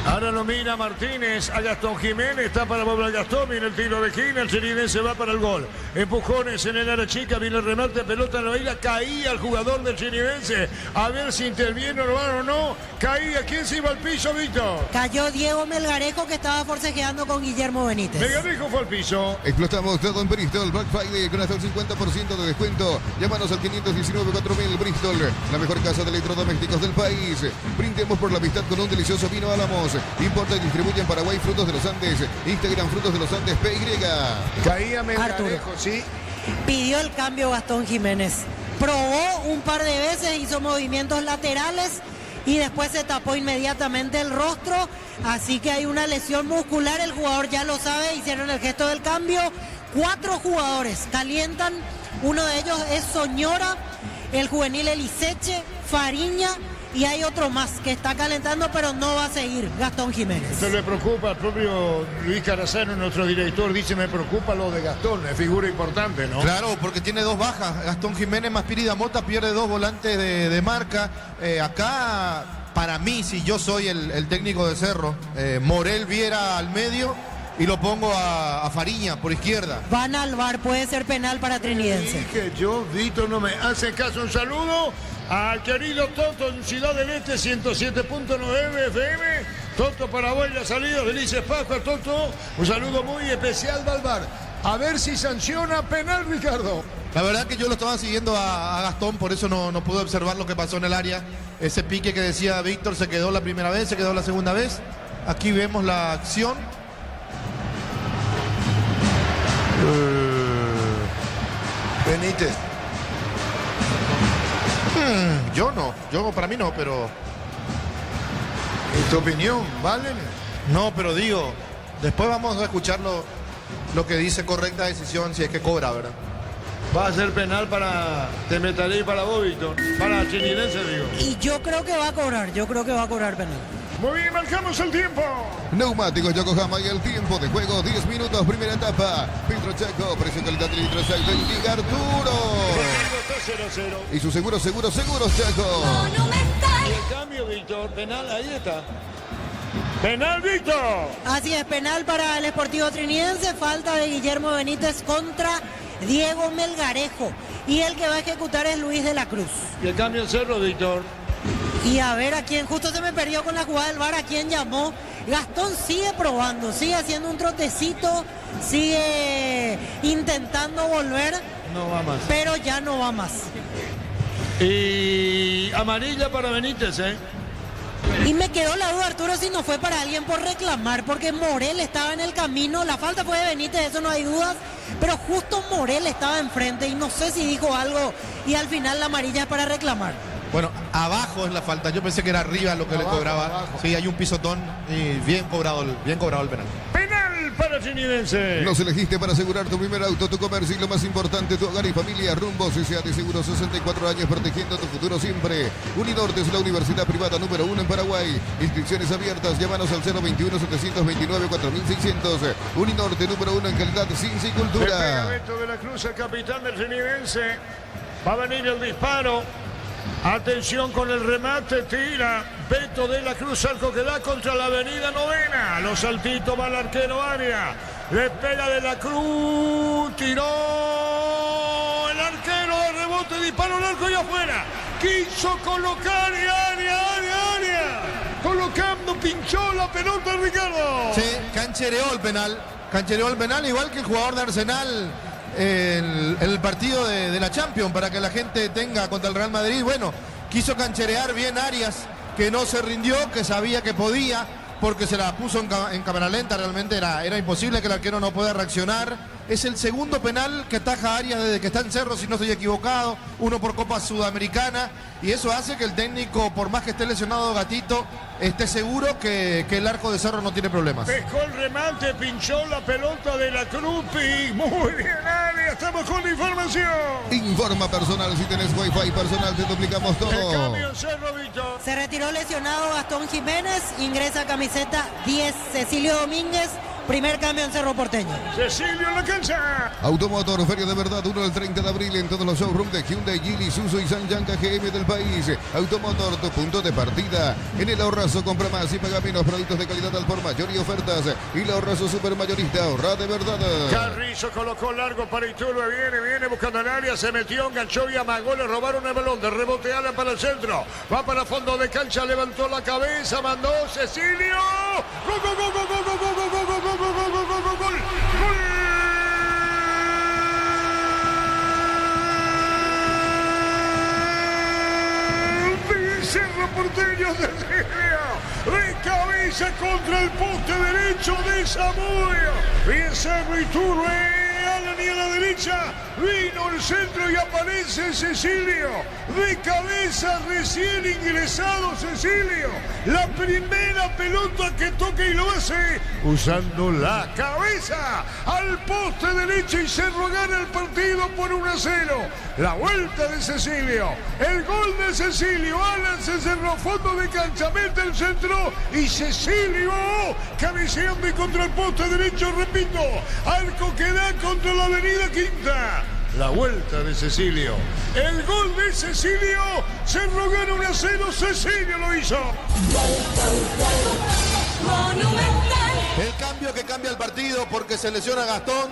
Ahora lo mira Martínez, a Gastón Jiménez, está para Bobla Gastón, viene el tiro de esquina, el trinidense va para el gol. Empujones en el área chica, viene el remate, pelota en la isla, caía el jugador del trinidense. A ver si interviene o no. Caía, ¿quién se iba al piso, Víctor? Cayó Diego Melgarejo, que estaba forcejeando con Guillermo Benítez. Melgarejo fue al piso. Explotamos todo en Bristol, Black Friday con hasta el 50% de descuento. Llámanos al 519-4000 Bristol, la mejor casa de electrodomésticos del país. Brindemos por la amistad con un delicioso vino Álamos. Importa y distribuye en Paraguay Frutos de los Andes. Instagram Frutos de los Andes PY. Caía Melgarejo, Arturo. sí. Pidió el cambio Gastón Jiménez. Probó un par de veces, hizo movimientos laterales y después se tapó inmediatamente el rostro. Así que hay una lesión muscular, el jugador ya lo sabe, hicieron el gesto del cambio. 4 jugadores calientan, uno de ellos es Soñora, el juvenil Eliseche, Fariña, y hay otro más que está calentando, pero no va a seguir, Gastón Jiménez. Esto le preocupa al propio Luis Carazano, nuestro director, dice me preocupa lo de Gastón, es figura importante, ¿no? Claro, porque tiene 2 bajas. Gastón Jiménez más Pirida Mota pierde 2 volantes de marca. Acá, para mí, si yo soy el técnico de Cerro, Morel Viera al medio y lo pongo a Fariña por izquierda. Van al VAR, puede ser penal para Trinidense. Dije yo, Víctor, no me hace caso. Un saludo al querido Toto en Ciudad del Este, 107.9 FM. Toto para vos, la salida, felices Pascuas, Toto. Un saludo muy especial del VAR. A ver si sanciona penal, Ricardo. La verdad que yo lo estaba siguiendo a Gastón, por eso no pude observar lo que pasó en el área. Ese pique que decía Víctor se quedó la primera vez, se quedó la segunda vez. Aquí vemos la acción. Benítez. Yo para mí no, pero... ¿En tu opinión, vale? No, pero digo, después vamos a escuchar lo que dice correcta decisión, si es que cobra, ¿verdad? Va a ser penal para Temetalí y para vos, Víctor. Para Trinidense, digo. Y yo creo que va a cobrar penal. Muy bien, marcamos el tiempo. Neumáticos Yokohama y el tiempo de juego 10 minutos, primera etapa. Pedro Chaco, precio calidad de litros de Liga Arturo. 0-0. Y su seguros Chaco. Y el cambio, Víctor, penal, ahí está. Penal, Víctor. Así es, penal para el Sportivo Trinidense, falta de Guillermo Benítez contra Diego Melgarejo. Y el que va a ejecutar es Luis de la Cruz. Y el cambio en Cerro, Víctor. Y a ver a quién, justo se me perdió con la jugada del VAR, a quién llamó. Gastón sigue probando, sigue haciendo un trotecito, sigue intentando volver. No va más. Pero ya no va más. Y amarilla para Benítez, ¿eh? Y me quedó la duda, Arturo, si no fue para alguien por reclamar, porque Morel estaba en el camino, la falta fue de Benítez, eso no hay dudas, pero justo Morel estaba enfrente y no sé si dijo algo y al final la amarilla es para reclamar. Bueno, abajo es la falta, yo pensé que era arriba lo que le cobraba. Abajo. Sí, hay un pisotón y bien cobrado el penal. Penal para Trinidense. Nos elegiste para asegurar tu primer auto, tu comercio y lo más importante, tu hogar y familia. Rumbos S.A. de Seguro, 64 años protegiendo tu futuro siempre. Uninorte es la universidad privada número 1 en Paraguay. Inscripciones abiertas, llámanos al 021-729-4600. Uninorte número 1 en calidad, ciencia y cultura. Beto de la Cruz, el capitán del Trinidense. Va a venir el disparo. Atención con el remate, tira Beto de la Cruz, arco que da contra la avenida Novena. Los saltitos va el arquero área. Le pega de la Cruz, tiró el arquero, rebote, disparo al arco y afuera. Quiso colocar y área. Colocando, pinchó la pelota, Ricardo. Sí, canchereó el penal, igual que el jugador de Arsenal. El partido de la Champions, para que la gente tenga contra el Real Madrid. Bueno, quiso cancherear bien Arias, que no se rindió, que sabía que podía, porque se la puso en cámara lenta, realmente era imposible que el arquero no pueda reaccionar. Es el segundo penal que ataja Arias desde que está en Cerro, si no estoy equivocado, uno por Copa Sudamericana, y eso hace que el técnico, por más que esté lesionado Gatito, esté seguro que el arco de Cerro no tiene problemas. Pescó el remate, pinchó la pelota de la Cruz y muy bien, Arias, estamos con la información. Informa personal, si tenés wifi personal te duplicamos El todo. cambio en Cerro, Víctor. Se retiró lesionado Gastón Jiménez, ingresa camiseta 10 Cecilio Domínguez, primer cambio en Cerro Porteño. Cecilio en la cancha. Automotor, feria de verdad, 1 al 30 de abril en todos los showrooms de Hyundai, Geely, Suzuki y Sanyang GM del país. Automotor, tu punto de partida. En el Ahorrazo compra más y paga menos, productos de calidad al por mayor y ofertas. Y el Ahorrazo supermayorista, ahorra de verdad. Carrizo colocó largo para Iturbe, viene buscando el área, se metió, enganchó y amagó, le robaron el balón, de rebote Alan para el centro, va para fondo de cancha, levantó la cabeza, mandó Cecilio. ¡Gol, gol, gol, gol, gol, gol, gol, gol, gol, gol, gol, gol, gol, gol, gol! Cerro Porteño de cabeza contra el poste derecho de Zamudio. Bien Cerro Iturbe. A la derecha vino el centro y aparece Cecilio. De cabeza recién ingresado Cecilio. La primera pelota que toca y lo hace usando la cabeza al poste derecho y Cerro gana el partido por 1-0. La vuelta de Cecilio. El gol de Cecilio. Alan se cerró fondo de cancha, mete el centro y Cecilio cabeceando y contra el poste derecho, repito. Arco que da contra la Avenida Quinta. La vuelta de Cecilio. El gol de Cecilio. Cerro gana 1-0. Cecilio lo hizo. El cambio que cambia el partido porque se lesiona Gastón,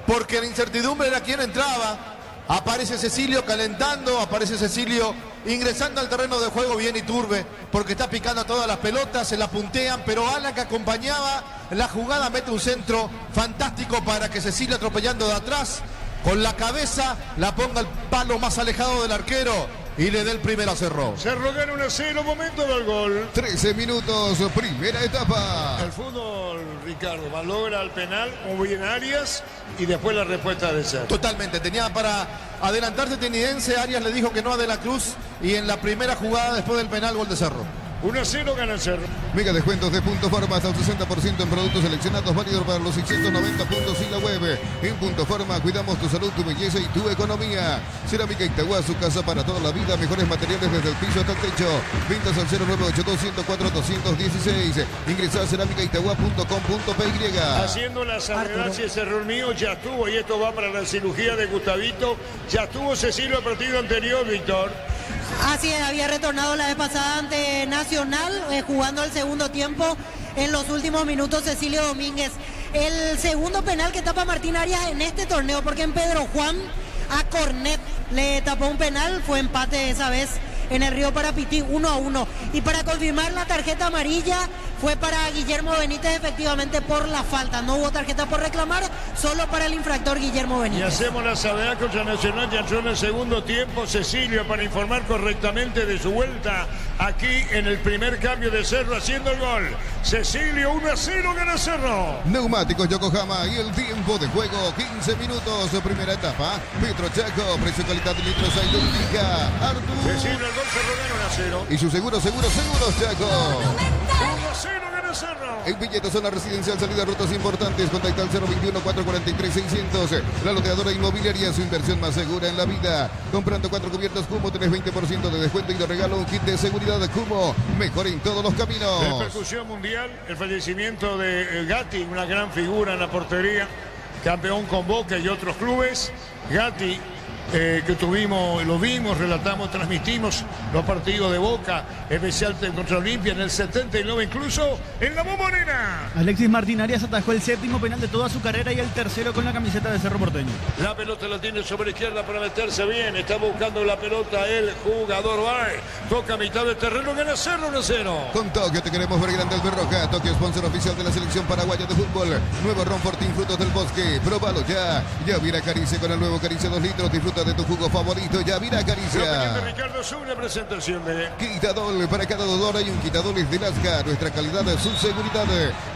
porque la incertidumbre era quién entraba. Aparece Cecilio calentando, aparece Cecilio ingresando al terreno de juego bien Iturbe, porque está picando todas las pelotas, se la puntean, pero Alan, que acompañaba la jugada, mete un centro fantástico para que Cecilio, atropellando de atrás, con la cabeza la ponga al palo más alejado del arquero y le dé el primero a Cerro. Cerro gana 1-0, momento del gol. 13 minutos, primera etapa. El fútbol, Ricardo, valora el penal o bien Arias y después la respuesta de Cerro. Totalmente, tenía para adelantarse Trinidense, Arias le dijo que no a De la Cruz y en la primera jugada después del penal, gol de Cerro. 1-0 gana el Cerro. Mega descuentos de Punto Forma hasta un 60% en productos seleccionados, válidos para los 690 puntos y la web. En Punto Forma cuidamos tu salud, tu belleza y tu economía. Cerámica Itagua, su casa para toda la vida. Mejores materiales desde el piso hasta el techo. Ventas al 098-204-216. Ingresa a cerámicaitagua.com.py. Haciendo la salvedad, si ese error mío ya estuvo, y esto va para la cirugía de Gustavito. Ya estuvo Cecilio el partido anterior, Víctor. Así es, había retornado la vez pasada ante Nacional, jugando el segundo tiempo. En los últimos minutos Cecilio Domínguez. El segundo penal que tapa Martín Arias en este torneo, porque en Pedro Juan a Cornet le tapó un penal, fue empate esa vez en el Río Parapití, 1-1. Y para confirmar la tarjeta amarilla fue para Guillermo Benítez, efectivamente, por la falta. No hubo tarjeta por reclamar, solo para el infractor Guillermo Benítez. Y hacemos la salvedad contra Nacional, ya entró en el segundo tiempo Cecilio para informar correctamente de su vuelta aquí en el primer cambio de Cerro, haciendo el gol. Cecilio, 1-0, gana Cerro. Neumáticos Yokohama y el tiempo de juego, 15 minutos, primera etapa. Petro Chaco, precio, calidad, litros, ahí indica Artur. Cecilio, el gol, Cerro gana 1-0. Y su seguros Chaco. 1-0 gana Cerro. En Villeta, zona residencial, salida, rutas importantes. Contacta al 021-443-600. La loteadora inmobiliaria, su inversión más segura en la vida. Comprando 4 cubiertos Cumo, tenés 20% de descuento y te regalo un kit de seguridad de Cumo. Mejor en todos los caminos. Repercusión mundial, el fallecimiento de Gatti, una gran figura en la portería, campeón con Boca y otros clubes. Gatti, que tuvimos, lo vimos, relatamos, transmitimos los partidos de Boca, especial contra Olimpia en el 79, incluso en la Bombonera. Alexis Martín Arias atajó el séptimo penal de toda su carrera y el tercero con la camiseta de Cerro Porteño. La pelota la tiene sobre la izquierda para meterse bien, está buscando la pelota el jugador Bar, toca a mitad del terreno, gana Cerro 1-0. Con Tokio te queremos ver grande Albert Roja. Tokio, sponsor oficial de la selección paraguaya de fútbol. Nuevo Ron Fortín, frutos del bosque, próbalo ya. Ya viene Carice con el nuevo Carice 2 litros, disfruta Disfruta de tu jugo favorito, Yamira Acaricia. Ricardo es una presentación de Quitadol, para cada dolor hay un Quitadol es de Nazca. Nuestra calidad es su seguridad.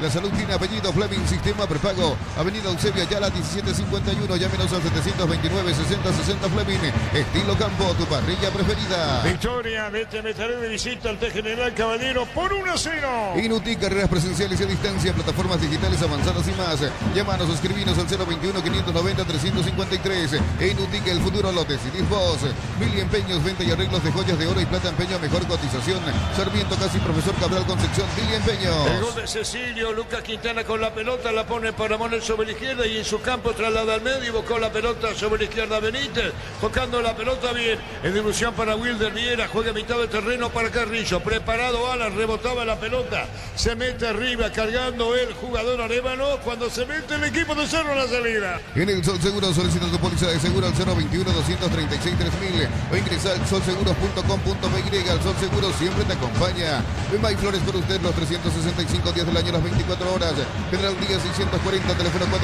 La salud tiene apellido Fleming, sistema prepago. Avenida Eusebio Ayala 1751, llámenos al 729-6060 Fleming. Estilo Campo, tu parrilla preferida. Victoria, vete, meteré de visita al T General Caballero por 1-0. Inuti, carreras presenciales y a distancia, plataformas digitales avanzadas y más. Llámanos o escribinos al 021-590-353. Inuti, que el futuro lo decidís vos. Mili Empeños, venta y arreglos de joyas de oro y plata, empeño a mejor cotización. Sarmiento, casi profesor Cabral Concepción, Mili Empeños. El gol de Cecilio, Lucas Quintana con la pelota, la pone para Monel sobre la izquierda y en su campo traslada al medio y buscó la pelota sobre la izquierda Benítez, tocando la pelota bien. En devolución para Wilder Viera, juega a mitad de terreno para Carrillo, preparado Alan, rebotaba la pelota, se mete arriba cargando el jugador Arevalo cuando se mete el equipo de Cerro a la salida. En el Sol Seguro solicita tu póliza de seguro al 021-236-3000 o ingresa al solseguros.com.py. El Sol Seguro siempre te acompaña. En Mayflores por usted los 365 días del año, las 24 horas. General Díaz 640, teléfono 496-553.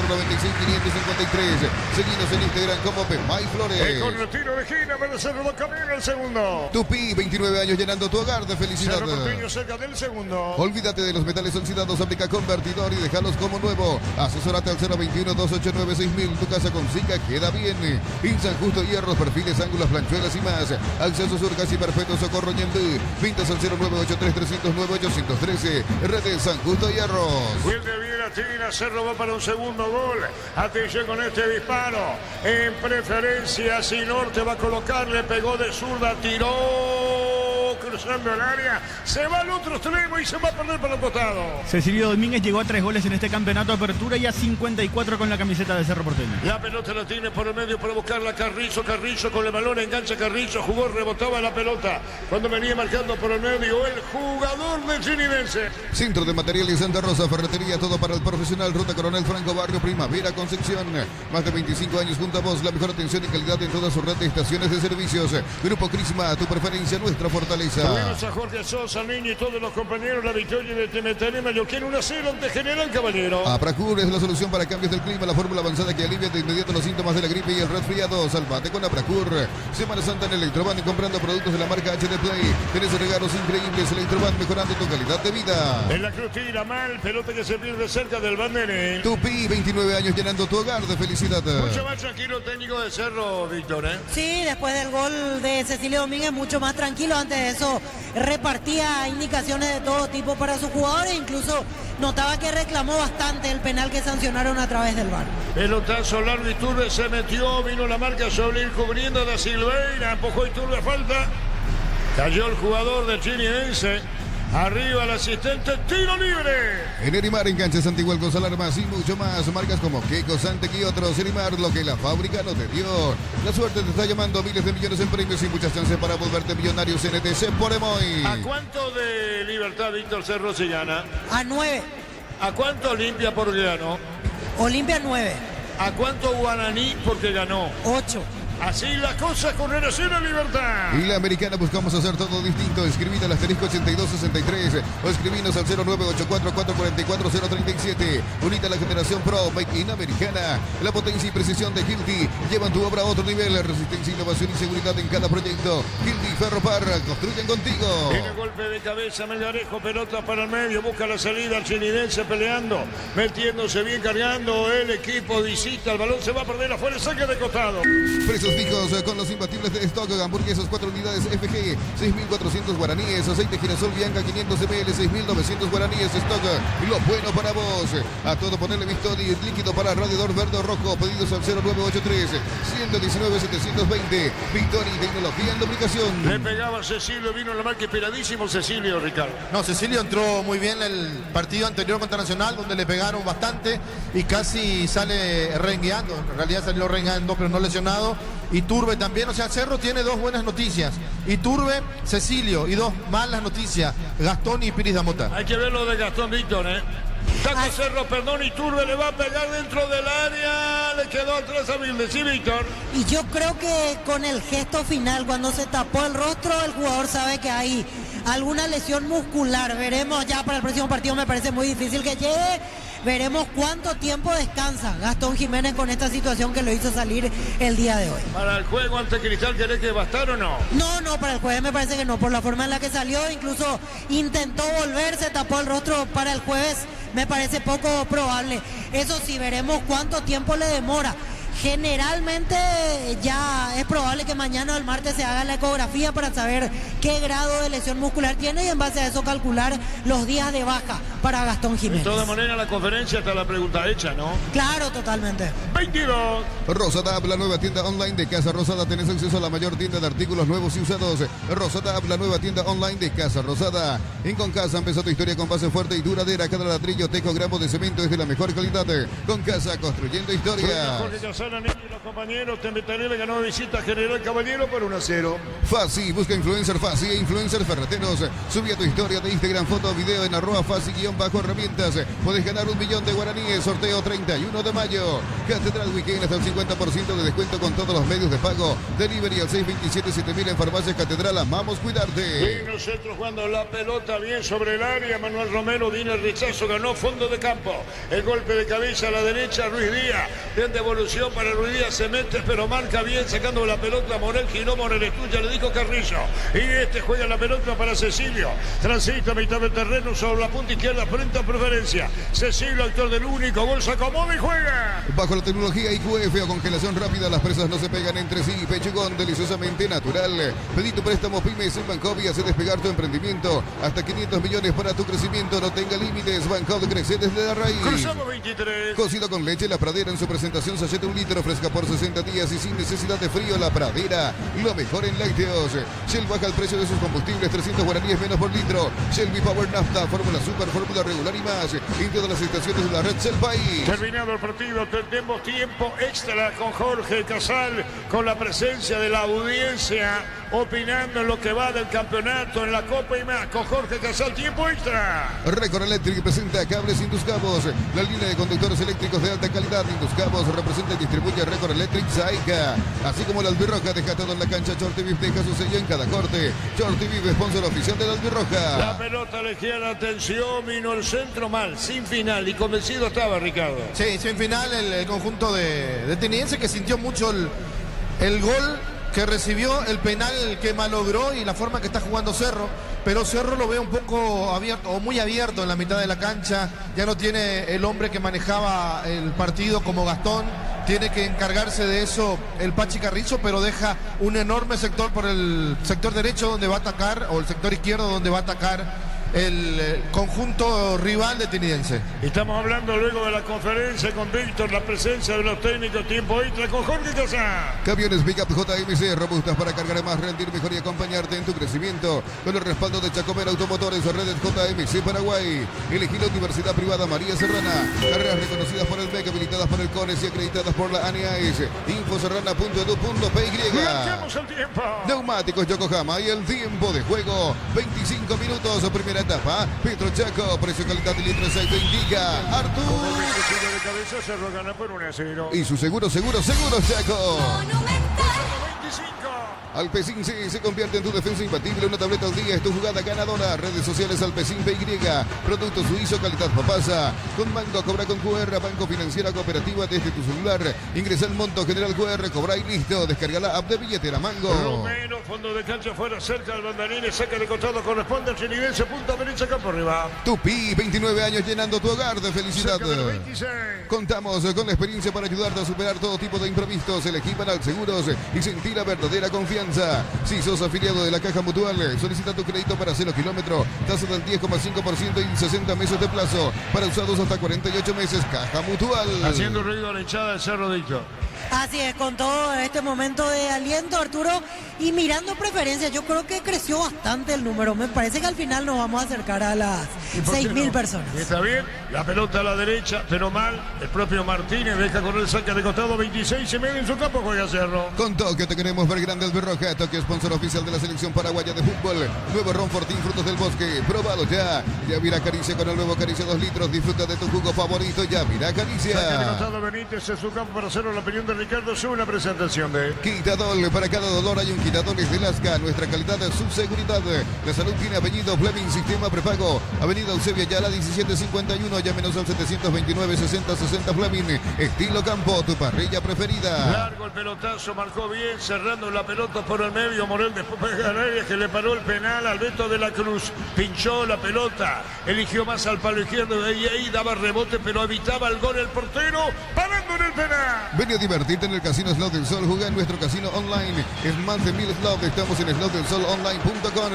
Seguinos en Instagram como Mayflores. Con el tiro de esquina para Cerro lo camina el segundo. Tupi, 29 años llenando tu hogar de felicidad. Cerro Porteño cerca del segundo. Olvídate de los metales oxidados, aplica convertidor y déjalos como nuevo. Asesorate al 021-289-6000. Tu casa con Zika queda bien. Insan Justo Hierros, perfiles, ángulos, planchuelas y más. Acceso Sur, casi perfecto, Socorro Ñembú. Pintas al 0983-309-813. Redes San Justo Hierros. Wilde Viera tira, Cerro va para un segundo gol. Atención con este disparo. En preferencia, si Norte va a colocar, le pegó de zurda, tiró cruzando el área, se va al otro extremo y se va a perder para el costado. Cecilio Domínguez llegó a 3 goles en este campeonato de apertura y a 54 con la camiseta de Cerro Porteño. La pelota la tiene por el medio para buscarla Carrizo con el balón, engancha Carrizo, jugó, rebotaba la pelota. Cuando venía marcando por el medio el jugador de Chinidense. Centro de Materiales Santa Rosa, ferretería, todo para el profesional. Ruta Coronel Franco, Barrio Primavera, Concepción. Más de 25 años junto a vos, la mejor atención y calidad en toda su red de estaciones de servicios. Grupo Crisma, tu preferencia, nuestra fortaleza. Tuvimos a Jorge Sosa, Niño y todos los compañeros. La victoria de Temetaré Mallorquín 1-0 ante General Caballero. Apracur es la solución para cambios del clima, la fórmula avanzada que alivia de inmediato los síntomas de la gripe y el resfriado. Salvate con Apracur. Semana Santa en Electroban y comprando productos de la marca HD Play. Tenés regalos increíbles. Electroban mejorando tu calidad de vida. En la cruz tira mal, pelota que se pierde cerca del banderín. Tupi, 29 años llenando tu hogar de felicidad. Mucho más tranquilo el técnico de Cerro, Víctor, ¿eh? Sí, después del gol de Cecilio Domínguez, mucho más tranquilo. Antes de eso, repartía indicaciones de todo tipo para sus jugadores. Incluso notaba que reclamó bastante el penal que sancionaron a través del VAR. Pelotazo largo, Iturbe se metió, vino la marca sobre ir cubriendo a Da Silveira, empujó Iturbe, falta. Cayó el jugador de Chinidense. Arriba el asistente, tiro libre. En Erimar, en canchas Antigual con alarmas y mucho más. Marcas como Keiko, Santec y otros. Erimar, lo que la fábrica no te dio. La suerte te está llamando, miles de millones en premios y muchas chances para volverte millonario. CNTC por Emoy. ¿A cuánto de Libertad Víctor Cerro se gana? A 9. ¿A cuánto Olimpia porque ganó? Olimpia 9. ¿A cuánto Guaraní porque ganó? 8. Así las cosas con relación a Libertad. Y la Americana buscamos hacer todo distinto. Escribite al asterisco 8263 o escribinos al 0984-444-037. Unite a la generación Pro, Make in Americana. La potencia y precisión de Hilti llevan tu obra a otro nivel. Resistencia, innovación y seguridad en cada proyecto. Hilti Ferropar, construyen contigo. Tiene golpe de cabeza, Melgarejo, pelota para el medio, busca la salida al Chinidense peleando, metiéndose bien, cargando el equipo visita, el balón se va a perder afuera, saque de costado. Precios fijos con los imbatibles de stock. Hamburguesas 4 unidades FG, 6.400 guaraníes. Aceite girasol Bianca 500 ml, 6.900 guaraníes stock. Y lo bueno para vos. A todo ponerle Victory, líquido para radiador verde o rojo. Pedidos al 0983-119-720. Victory, tecnología en lubricación. Le pegaba Cecilio, vino la marca esperadísimo Cecilio, Ricardo. No, Cecilio entró muy bien el partido anterior contra Nacional, donde le pegaron bastante y casi sale rengueando. En realidad salió rengueando, pero no lesionado. Iturbe también, o sea, Cerro tiene dos buenas noticias. Iturbe, Cecilio, y dos malas noticias, Gastón y Piris Damota. Hay que ver lo de Gastón, Víctor, ¿eh? Taco Cerro, perdón, Iturbe le va a pegar dentro del área, le quedó atrás a Vilde, sí, Víctor. Y yo creo que con el gesto final, cuando se tapó el rostro, el jugador sabe que hay alguna lesión muscular. Veremos ya para el próximo partido, me parece muy difícil que llegue. Veremos cuánto tiempo descansa Gastón Jiménez con esta situación que lo hizo salir el día de hoy. Para el juego ante Cristal, ¿querés que bastar o no? No, para el jueves me parece que no, por la forma en la que salió, incluso intentó volver, se tapó el rostro para el jueves, me parece poco probable. Eso sí, veremos cuánto tiempo le demora. Generalmente ya es probable que mañana o el martes se haga la ecografía para saber qué grado de lesión muscular tiene y en base a eso calcular los días de baja para Gastón Jiménez. De todas maneras, la conferencia está la pregunta hecha, ¿no? Claro, totalmente. 22. Rosada App, la nueva tienda online de Casa Rosada. Tenés acceso a la mayor tienda de artículos nuevos y usados. Rosada App, la nueva tienda online de Casa Rosada. En Concasa empezó tu historia con base fuerte y duradera. Cada ladrillo, tejo, gramo de cemento es de la mejor calidad. Concasa, construyendo historia. Y los compañeros, Tembetaré le ganó visita a General Caballero por 1-0. Fasi, busca influencer Fasi e influencer ferreteros. Subí a tu historia de Instagram, foto o video en @Fasi_herramientas. Puedes ganar 1 millón de guaraníes. Sorteo 31 de mayo. Catedral Weekend hasta el 50% de descuento con todos los medios de pago. Delivery al 627-7000 en Farmacias Catedral. Amamos cuidarte. Y nosotros jugando la pelota bien sobre el área. Manuel Romero viene el rechazo, ganó fondo de campo. El golpe de cabeza a la derecha, Ruiz Díaz. Bien devolución para Ruiz Díaz, se mete pero marca bien sacando la pelota. Morel giró, Morel es tuya, le dijo Carrillo. Y este juega la pelota para Cecilio. Transita a mitad del terreno sobre la punta izquierda frente a preferencia. Cecilio, actor del único gol, se acomoda y juega. Bajo la tecnología IQF o congelación rápida, las presas no se pegan entre sí. Pechugón, deliciosamente natural. Pedí tu préstamo Pymes en Bancob y hace despegar tu emprendimiento. Hasta 500 millones para tu crecimiento. No tenga límites. Bancob crece desde la raíz. Cruzamos 23. Cocido con leche, La Pradera en su presentación sachet de 1 litro, fresca por 60 días y sin necesidad de frío. La Pradera, lo mejor en lácteos. Shell baja el precio de sus combustibles, 300 guaraníes menos por litro. Shelby Power Nafta, fórmula super, fórmula regular y más. En todas las estaciones de la red Shell País. Terminado el partido, tendremos tiempo extra con Jorge Casal, con la presencia de la audiencia, opinando en lo que va del campeonato, en la Copa y más. Con Jorge Casal, tiempo extra. Record Electric presenta Cables Induscabos, la línea de conductores eléctricos de alta calidad. Induscabos representa y distribuye Record Electric Saica. Así como la Albirroja, deja todo en la cancha. Shorty Beef deja su sello en cada corte. Shorty Beef, sponsor oficial de la Albirroja. La pelota le gira, atención, vino el centro mal, sin final, y convencido estaba Ricardo. Sí, sin final el conjunto de Teniense, que sintió mucho el gol que recibió, el penal que malogró y la forma que está jugando Cerro. Pero Cerro lo ve un poco abierto o muy abierto en la mitad de la cancha. Ya no tiene el hombre que manejaba el partido como Gastón. Tiene que encargarse de eso el Pachi Carrizo, pero deja un enorme sector por el sector derecho donde va a atacar, o el sector izquierdo donde va a atacar el conjunto rival de Teniense. Estamos hablando luego de la conferencia con Víctor, la presencia de los técnicos, tiempo extra con Jorge Casal. Camiones Pickup JMC, robustas para cargar más, rendir mejor y acompañarte en tu crecimiento. Con el respaldo de Chacomer Automotores, redes JMC Paraguay. Elegí la Universidad Privada María Serrana. Carreras reconocidas por el MEC, habilitadas por el CONES y acreditadas por la ANIAES. Infoserrana.edu.py. Marcamos el tiempo. Neumáticos Yokohama y el tiempo de juego. 25 minutos, primera etapa. Petro Chaco, precio, calidad y litro aceite indica Artur. De cabeza, Cerro gana por 1-0. Y su seguro Chaco. Alpecin C se convierte en tu defensa imbatible. Una tableta al día es tu jugada ganadora. Redes sociales Alpecin PY. Producto suizo, calidad papasa. Con Mango, cobra con QR. Banco Financiera Cooperativa desde tu celular. Ingresa el monto general QR, cobra y listo. Descarga la app de billetera Mango. Romero, fondo de cancha fuera, cerca del banderín, saca de costado, corresponde al Chinidense, punta derecha, campo arriba. Tupi, 29 años llenando tu hogar de felicidad. Contamos con la experiencia para ayudarte a superar todo tipo de imprevistos. Elegí Banal Seguros y sentí la verdadera confianza. Si sos afiliado de la Caja Mutual, solicita tu crédito para 0 kilómetro, tasa del 10,5% y 60 meses de plazo. Para usados hasta 48 meses, Caja Mutual. Haciendo ruido a la hinchada del Cerro Dicto. Así es, con todo este momento de aliento, Arturo, y mirando preferencias, yo creo que creció bastante el número. Me parece que al final nos vamos a acercar a las 6.000 personas. Está bien, la pelota a la derecha, pero mal. El propio Martínez deja correr, saca de costado, 26,5 en su campo, juega Cerro. Con Toque te queremos ver grande Albirroja. Toque, sponsor oficial de la selección paraguaya de fútbol. Nuevo Ron Fortín, frutos del bosque. Probado ya. Yavira Caricia con el nuevo Caricia 2 litros. Disfruta de tu jugo favorito. Yavira Caricia. Saca de costado Benítez en su campo para Cerro, la opinión de Ricardo, es una presentación de Quitadol, para cada dolor hay un Quitadol de Lasca, nuestra calidad es su seguridad. La salud tiene apellido Fleming, sistema prepago. Avenida Eusebio Ayala 1751, llámenos al 729-6060 Fleming. Estilo campo, tu parrilla preferida. Largo el pelotazo, marcó bien, cerrando la pelota por el medio. Morel después de Garay, que le paró el penal. Alberto de la Cruz pinchó la pelota, eligió más al palo izquierdo y ahí daba rebote, pero evitaba el gol el portero, parando en el penal. Ven a divertirte en el Casino Slot del Sol. Juega en nuestro casino online. Es más de 1000 slots. Estamos en slotdelsolonline.com.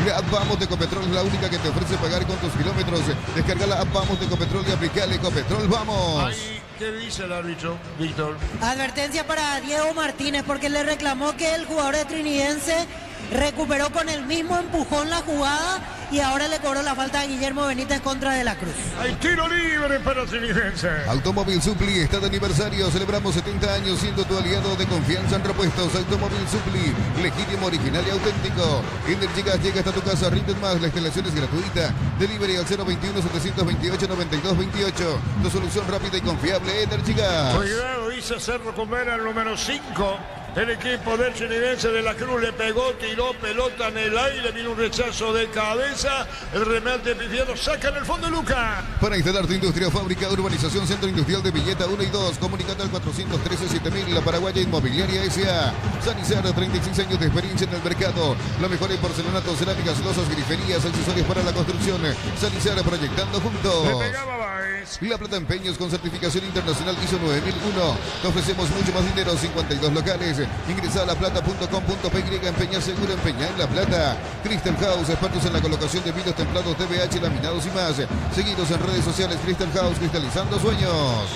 La app Vamos de Ecopetrol es la única que te ofrece pagar con tus kilómetros. Descarga la app Vamos de Ecopetrol y aplicale Ecopetrol. ¡Vamos! Ahí, ¿qué dice el árbitro, Víctor? Advertencia para Diego Martínez porque le reclamó que el jugador de Trinidense recuperó con el mismo empujón la jugada y ahora le cobró la falta a Guillermo Benítez contra De la Cruz. Hay tiro libre para Trinidense. Automóvil Supli está de aniversario. Celebramos 70 años siendo tu aliado de confianza en repuestos. Automóvil Supli, legítimo, original y auténtico. Energigas llega hasta tu casa, rinden más. La instalación es gratuita. Delivery al 021-728-9228. Tu solución rápida y confiable, Energigas. Cuidado, dice Cerro Comera, el número 5. El equipo del Trinidense. De la Cruz le pegó, tiró pelota en el aire, vino un rechazo de cabeza, el remate pifiado, saca en el fondo Luca. Para instalar tu industria o fábrica, urbanización Centro Industrial de Villeta 1 y 2, comunicate al 413-7000, la Paraguaya Inmobiliaria S.A. Sanizar, 36 años de experiencia en el mercado, la mejor en porcelanato, cerámicas, losas, griferías, accesorios para la construcción. Sanizar, proyectando juntos. Le pegaba Báez. La Plata Empeños con certificación internacional ISO 9001. Te ofrecemos mucho más dinero, 52 locales. Ingresa a laplata.com.py, empeñar seguro, empeñar en La Plata. Crystal House, expertos en la colocación de vinos templados, TBH, laminados y más. Seguidos en redes sociales, Crystal House, cristalizando sueños.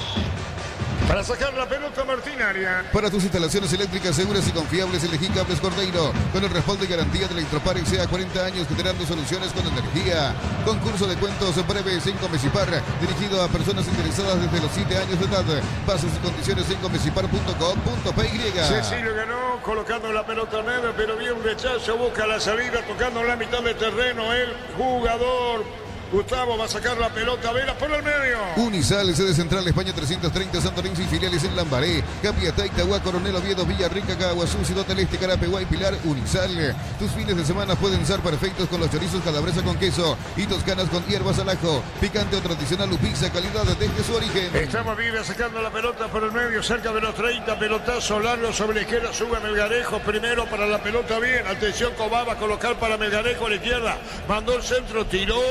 Para sacar la pelota Martinaria. Para tus instalaciones eléctricas seguras y confiables, elegí Cables Cordeiro, con el respaldo y garantía de Electropar sea 40 años generando soluciones con energía. Concurso de cuentos breves en Comecipar, dirigido a personas interesadas desde los 7 años de edad. Bases y condiciones en comecipar.com.py. Cecilio ganó colocando la pelota en medio, pero bien un rechazo, busca la salida, tocando en la mitad del terreno el jugador. Gustavo va a sacar la pelota, Vela por el medio. Unisal, sede central, España 330, Santorín y filiales en Lambaré, Capiatá, Itagua, Coronel Oviedo, Villarrica, Caguazú, Ciudad del Este, Carapeguá, Pilar. Unisal. Tus fines de semana pueden ser perfectos con los chorizos calabresa con queso y toscanas con hierbas al ajo, picante o tradicional o pizza, calidad desde su origen. Estamos Vive sacando la pelota por el medio, cerca de los 30, pelotazo largo sobre la izquierda, sube Melgarejo, primero para la pelota, bien, atención, Cobá va a colocar para Melgarejo a la izquierda, mandó el centro, tiró.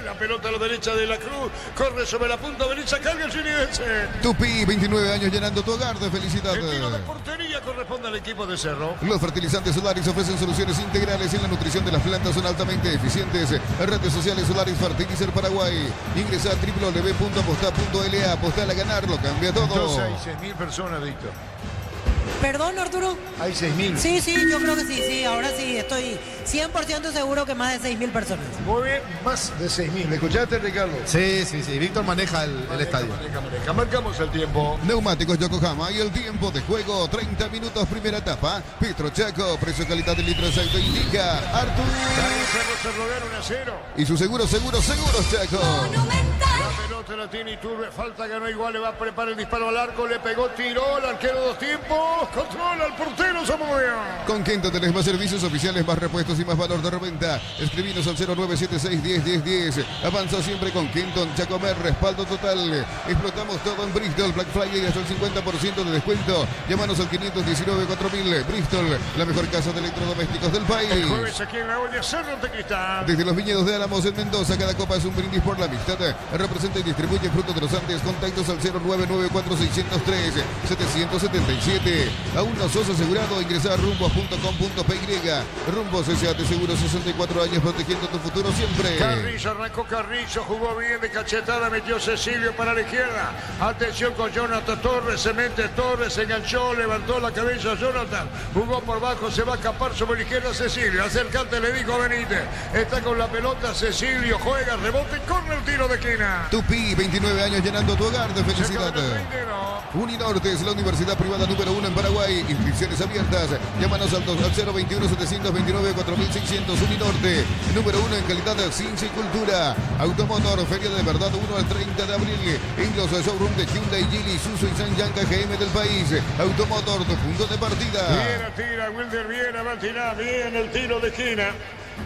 La pelota a la derecha de la Cruz, corre sobre la punta derecha, carga el Trinidense. Tupi, 29 años llenando tu hogar de felicidad. El tiro de portería corresponde al equipo de Cerro. Los fertilizantes Solaris ofrecen soluciones integrales en la nutrición de las plantas, son altamente eficientes. Redes sociales Solaris Fertilizer Paraguay. Ingresa a www.apostá.la. Apostar a ganar, lo cambia todo. Entonces hay 6.000 personas, Víctor. ¿Perdón, Arturo? Hay 6.000. Sí, yo creo que sí, ahora sí, estoy 100% seguro que más de 6.000 personas. Muy bien, más de 6.000. ¿Le escuchaste, Ricardo? Sí, Víctor maneja el estadio. Maneja. Marcamos el tiempo. Neumáticos Yokohama y el tiempo de juego, 30 minutos, primera etapa. Petro Chaco, precio calidad de litro de aceite indica Artur. Cerro gana 1-0. Y su seguros Chaco. La pelota la tiene Iturbe, falta, ganó igual, le va a preparar el disparo al arco, le pegó, tiró, el arquero 2 tiempos, controla al portero Zamudio. Con Kento tenés más servicios oficiales, más repuestos y más valor de reventa. Escribinos al 0976-101010. Avanza siempre con Kenton, Chacomer, respaldo total. Explotamos todo en Bristol, Black Friday hasta el 50% de descuento. Llámanos al 519-4000. Bristol, la mejor casa de electrodomésticos del país. El jueves aquí en la olla, Cerro de Cristal. Desde los viñedos de Álamos en Mendoza, cada copa es un brindis por la amistad. Representa y distribuye Frutos de los Andes. Contactos al 0994-603-777. Aún no sos asegurado, ingresa a rumbos.com.py. Rumbos S.A. de Seguro, 64 años protegiendo tu futuro siempre. Carrillo, arrancó Carrillo, jugó bien de cachetada, metió Cecilio para la izquierda. Atención con Jonathan Torres, se mete Torres, se enganchó, levantó la cabeza Jonathan. Jugó por bajo, se va a escapar sobre la izquierda Cecilio. Acercante le dijo Benítez. Está con la pelota Cecilio, juega, rebote, corre el tiro de esquina. Tupi, Sí, 29 años llenando tu hogar de felicidad. Uninorte es la universidad privada número 1 en Paraguay. Inscripciones abiertas. Llámanos al 021-729-4600. Uninorte, número 1 en calidad de ciencia y cultura. Automotor, Feria de Verdad 1 al 30 de abril. En los showrooms de Hyundai, Geely, Isuzu y Sanyanga GM del país. Automotor, tu punto de partida. Bien, tira Wilder, bien, va a tirar bien el tiro de esquina.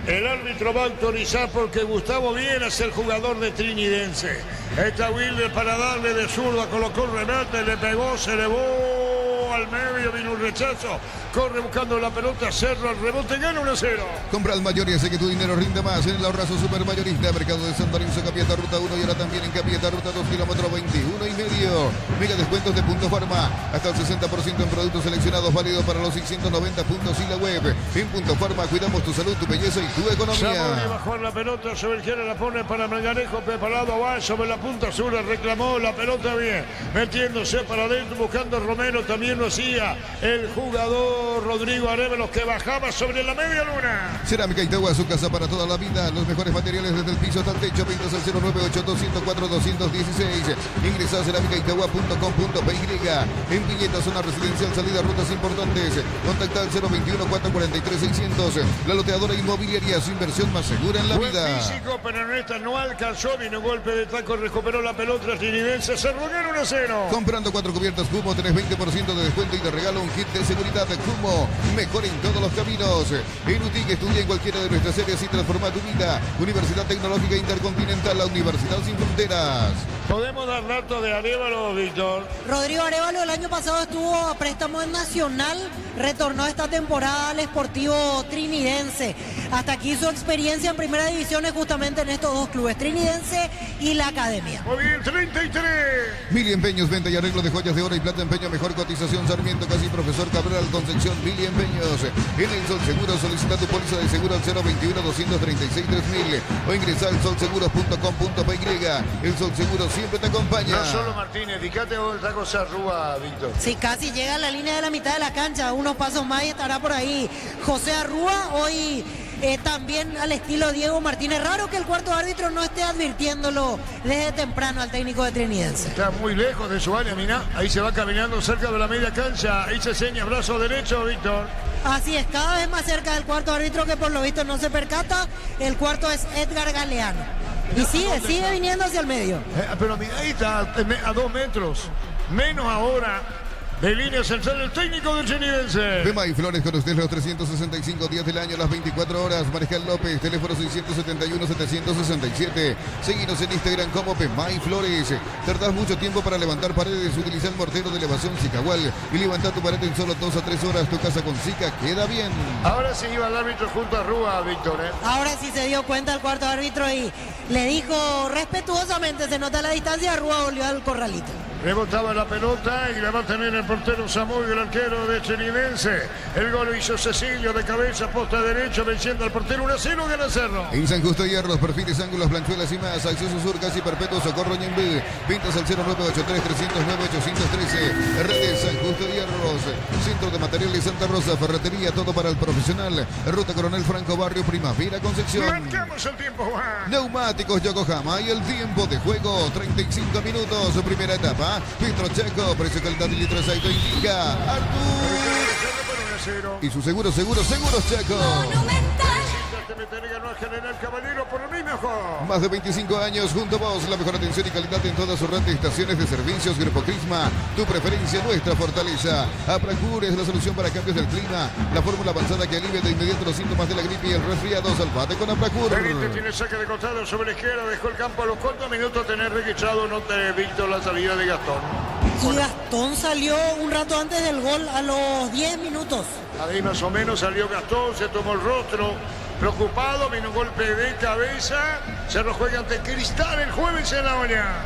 El árbitro va a autorizar porque Gustavo Viera es el jugador de Trinidense. Está Wilder para darle de zurda, colocó un remate, le pegó, se elevó al medio, vino un rechazo. Corre buscando la pelota, Cerro al rebote, gana 1-0. Compra al mayor y hace que tu dinero rinda más en el ahorrazo supermayorista. Mercado de San Lorenzo, Capieta, ruta 1 y ahora también en Capieta, ruta 2, kilómetro 21 y medio. Mega descuentos de Punto Farma. Hasta el 60% en productos seleccionados, válido para los 690 puntos y la web. En Punto Farma cuidamos tu salud, tu belleza y tu economía. Zamoni bajó la pelota sobre el izquierda, la pone para Melgarejo, preparado va sobre la punta sur, reclamó la pelota bien, metiéndose para adentro, buscando a Romero, también lo hacía el jugador Rodrigo Arévalos que bajaba sobre la media luna. Cerámica Itagua, su casa para toda la vida. Los mejores materiales desde el piso hasta el techo. Ventas al 098-204-216. Ingresa a cerámicaitagua.com.py. En Piñeta, zona residencial, salida, rutas importantes. Contacta al 021-443-600. La loteadora inmobiliaria, su inversión más segura en la Buen vida. físico, pero en esta no alcanzó. Vino golpe de taco, recuperó la pelota Trinidense. Se rogaron 1-0. Comprando 4 cubiertas Kumo, tenés 20% de descuento y te regalo un kit de seguridad de Kumo. Mejor en todos los caminos. En UTIC estudia en cualquiera de nuestras series y transforma tu vida. Universidad Tecnológica Intercontinental, la Universidad Sin Fronteras. ¿Podemos dar datos de Arévalo, Víctor? Rodrigo Arévalo el año pasado estuvo a préstamo en Nacional, retornó esta temporada al Sportivo Trinidense. Hasta aquí su experiencia en primera división es justamente en estos dos clubes, Trinidense y la Academia. Muy bien, 33. Mili Empeños, venta y arreglo de joyas de oro y plata, empeño, mejor cotización, Sarmiento, casi Profesor Cabral, Concepción. Mili Empeños. En el Sol Seguro solicita tu póliza de seguro al 021-236-3000 o ingresa al solseguros.com.py. El Sol Seguro siempre te acompaña. No solo Martínez, fíjate otra cosa, Rúa, Víctor. Sí, casi llega a la línea de la mitad de la cancha, unos pasos más y estará por ahí José Arrúa. Hoy también al estilo Diego Martínez. Raro que el cuarto árbitro no esté advirtiéndolo desde temprano al técnico de Trinidense. Está muy lejos de su área, mira. Ahí se va caminando cerca de la media cancha. Ahí se seña brazo derecho, Víctor. Así es, cada vez más cerca del cuarto árbitro que por lo visto no se percata. El cuarto es Edgar Galeano. Y sigue viniendo hacia el medio. Pero mira, ahí está a 2 metros. Menos ahora. De línea central el técnico de Trinidense. Bema y Flores con usted los 365 días del año, las 24 horas. Marejal López, teléfono 671-767. Seguinos en Instagram como Bema y Flores. Tardás mucho tiempo para levantar paredes. Utiliza el mortero de elevación Sicahual y levanta tu pared en solo 2 a 3 horas. Tu casa con Sica queda bien. Ahora sí iba el árbitro junto a Rúa, Víctor. Ahora sí se dio cuenta el cuarto árbitro y le dijo respetuosamente, se nota la distancia, Rúa volvió al corralito. Rebotaba la pelota y la va a tener el portero Zamudio, el arquero de Trinidense. El gol lo hizo Cecilio de cabeza, posta derecha, venciendo al portero 1-0, gana Cerro. En San Justo Hierros, perfiles, ángulos, blanchuelas y más. Acceso Sur, casi perpetuo, Socorro Ñembé. Pintas al 0983-309-813. Redes San Justo Hierros. Centro de Materiales Santa Rosa, ferretería, todo para el profesional. Ruta Coronel Franco, Barrio Primavera, Concepción. Marcamos el tiempo, Juan. Neumáticos Yokohama y el tiempo de juego, 35 minutos, primera etapa. Petro Checo, precio, calidad y litro de aceite indica Artur. Y su seguro Checo. General Caballero por el mismo juego. Más de 25 años junto a vos, la mejor atención y calidad en todas sus red de estaciones de servicios. Grupo Crisma, tu preferencia, nuestra fortaleza. Apracur es la solución para cambios del clima, la fórmula avanzada que alivia de inmediato los síntomas de la gripe y el resfriado. Salvate con Apracur. Benítez tiene saque de costado sobre la izquierda, dejó el campo a los cuantos minutos tener registrado, no te he visto la salida de Gastón. Y Gastón salió un rato antes del gol, a los 10 minutos. Ahí más o menos salió Gastón, se tomó el rostro. Preocupado, vino un golpe de cabeza. Cerro juega ante Cristal el jueves en la mañana.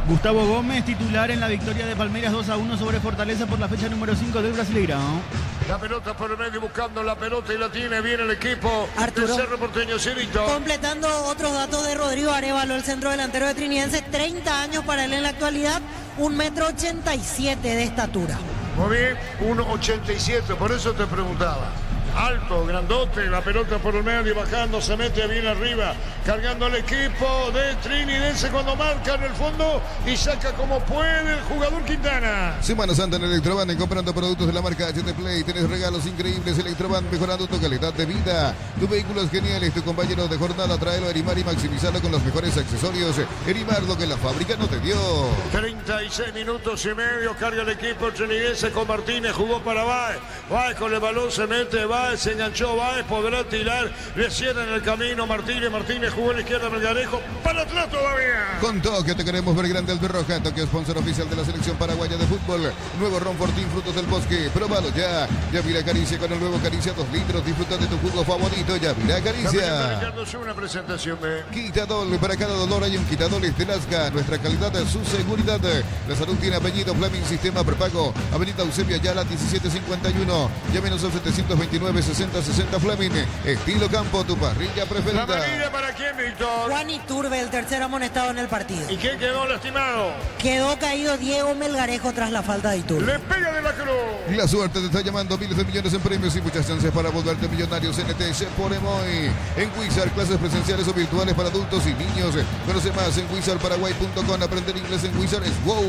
Gustavo Gómez, titular en la victoria de Palmeiras 2-1 sobre Fortaleza por la fecha número 5 del Brasileirão. La pelota por el medio, buscando la pelota y la tiene bien el equipo Arturo, del Cerro Porteño, Cirito. Completando otros datos de Rodrigo Arévalo, el centro delantero de Trinidense, 30 años para él en la actualidad, 1,87 m de estatura. Muy bien, 1,87, por eso te preguntaba. alto, grandote, la pelota por el medio, bajando, se mete bien arriba, cargando al equipo de Trinidense cuando marca en el fondo y saca como puede el jugador Quintana. Semana Santa en Electroban, comprando productos de la marca HT Play, tenés regalos increíbles. Electroban, mejorando tu calidad de vida. Tu vehículo es genial, es tu compañero de jornada. Tráelo a Erimar y maximizarlo con los mejores accesorios. Erimar, lo que la fábrica no te dio. 36 minutos y medio, carga el equipo trinidense con Martínez, jugó para Báez. Báez con el balón se mete, Báez se enganchó, Báez podrá tirar, le cierran el camino Martínez jugó a la izquierda, Melgarejo, para atrás todavía. Con Tokio te queremos ver grande Albirroja. Tokio, sponsor oficial de la selección paraguaya de fútbol. Nuevo Ron Fortín, frutos del bosque, probalo ya. Yavira Caricia con el nuevo Caricia 2 litros, disfruta de tu jugo favorito, Yavira Caricia. Ricardo, es una presentación de Quitadol, para cada dolor hay un Quitadol Estelasca. Nuestra calidad es su seguridad. La salud tiene apellido Fleming, sistema prepago. Avenida Eusebio Ayala 1751. Llámenos al 729-6060 Fleming. Estilo campo, tu parrilla preferida. ¿La amarilla para quién, Víctor? Juan Iturbe, el tercer amonestado en el partido. ¿Y quién quedó lastimado? Quedó caído Diego Melgarejo tras la falta de Iturbe. Le pega de la cruz. La suerte te está llamando, miles de millones en premios y muchas chances para volverte millonario. CNT por Emoy. En Wizard, clases presenciales o virtuales para adultos y niños. Conoce más en wizardparaguay.com. Aprender inglés en Wizard es wow.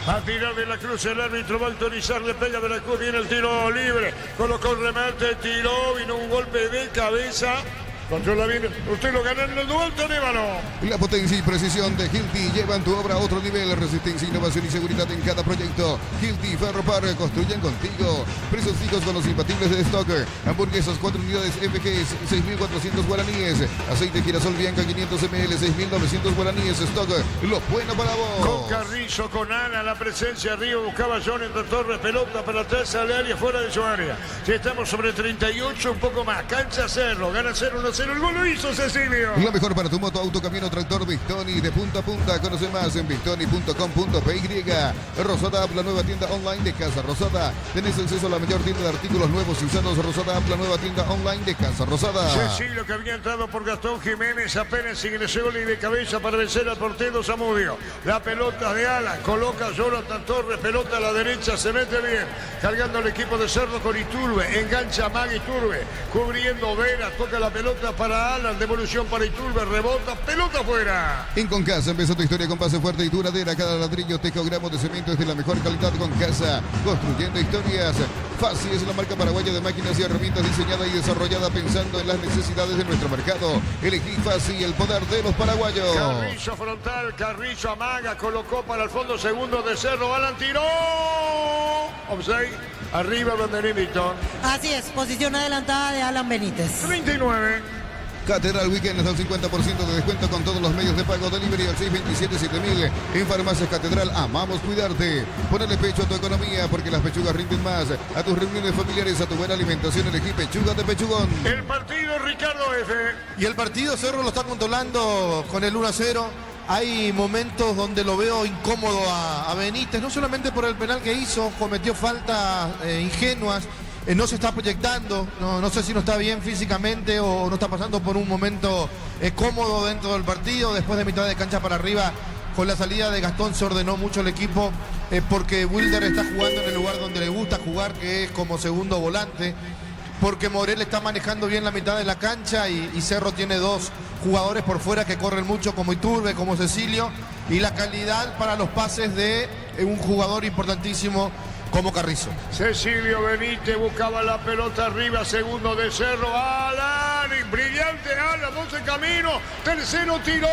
A tirar de la cruz, el árbitro va a autorizar, le pega de la cruz, viene el tiro libre. Colocó el remate, tiró, vino un golpe de cabeza. Controla bien, usted lo gana en el duelo, Arévalo. La potencia y precisión de Hilti llevan tu obra a otro nivel. Resistencia, innovación y seguridad en cada proyecto. Hilti Ferropar, construyen contigo. Precios fijos con los imbatibles de stock. Hamburguesas 4 unidades FG, 6.400 guaraníes. Aceite girasol Bianca 500 ml, 6.900 guaraníes. Stock, lo bueno para vos. Con Carrizo, con Ana, la presencia arriba, buscaba John entre Torres, pelota para atrás, al área, fuera de su área. Si estamos sobre 38, un poco más. Cancha Cerro, gana 0-1. El gol lo hizo Cecilio. Lo mejor para tu moto, auto, camión o tractor Victoni de punta a punta. Conoce más en victoni.com.py. Rosada App, la nueva tienda online de Casa Rosada. Tenés acceso a la mayor tienda de artículos nuevos y usados. Rosada App, la nueva tienda online de Casa Rosada. Cecilio, que había entrado por Gastón Jiménez, apenas ingresó gol y de cabeza para vencer al portero Zamudio. La pelota de ala, coloca Jonathan Torres, pelota a la derecha, se mete bien. Cargando el equipo de Cerro con Iturbe, engancha Mag Iturbe, cubriendo Vera, toca la pelota para Alan, devolución para Iturbe, rebota, pelota afuera. En Concasa empieza tu historia con base fuerte y duradera. Cada ladrillo, teja o gramo de cemento es de la mejor calidad. Concasa, construyendo historias. Fácil es la marca paraguaya de máquinas y herramientas diseñada y desarrollada pensando en las necesidades de nuestro mercado. Elegí Fácil, el poder de los paraguayos. Carrizo frontal, Carrizo amaga, colocó para el fondo segundo de Cerro, Alan tiró. Offside, arriba Banderín Víctor. Así es, posición adelantada de Alan Benítez. 39. Catedral Weekend hasta el 50% de descuento con todos los medios de pago. Delivery al 627-7000. En Farmacias Catedral amamos cuidarte. Ponele pecho a tu economía porque las pechugas rinden más. A tus reuniones familiares, a tu buena alimentación, elegí pechuga de pechugón. El partido Ricardo F. Y el partido Cerro lo está controlando con el 1-0. Hay momentos donde lo veo incómodo a Benítez, no solamente por el penal que hizo, cometió faltas ingenuas. No se está proyectando, no sé si no está bien físicamente o no está pasando por un momento cómodo dentro del partido. Después de mitad de cancha para arriba, con la salida de Gastón se ordenó mucho el equipo porque Wilder está jugando en el lugar donde le gusta jugar, que es como segundo volante, porque Morel está manejando bien la mitad de la cancha y Cerro tiene dos jugadores por fuera que corren mucho, como Iturbe, como Cecilio, y la calidad para los pases de un jugador importantísimo como Carrizo. Cecilio Benítez buscaba la pelota arriba, segundo de Cerro, Alan, brillante Alan, 12 camino, tercero tiró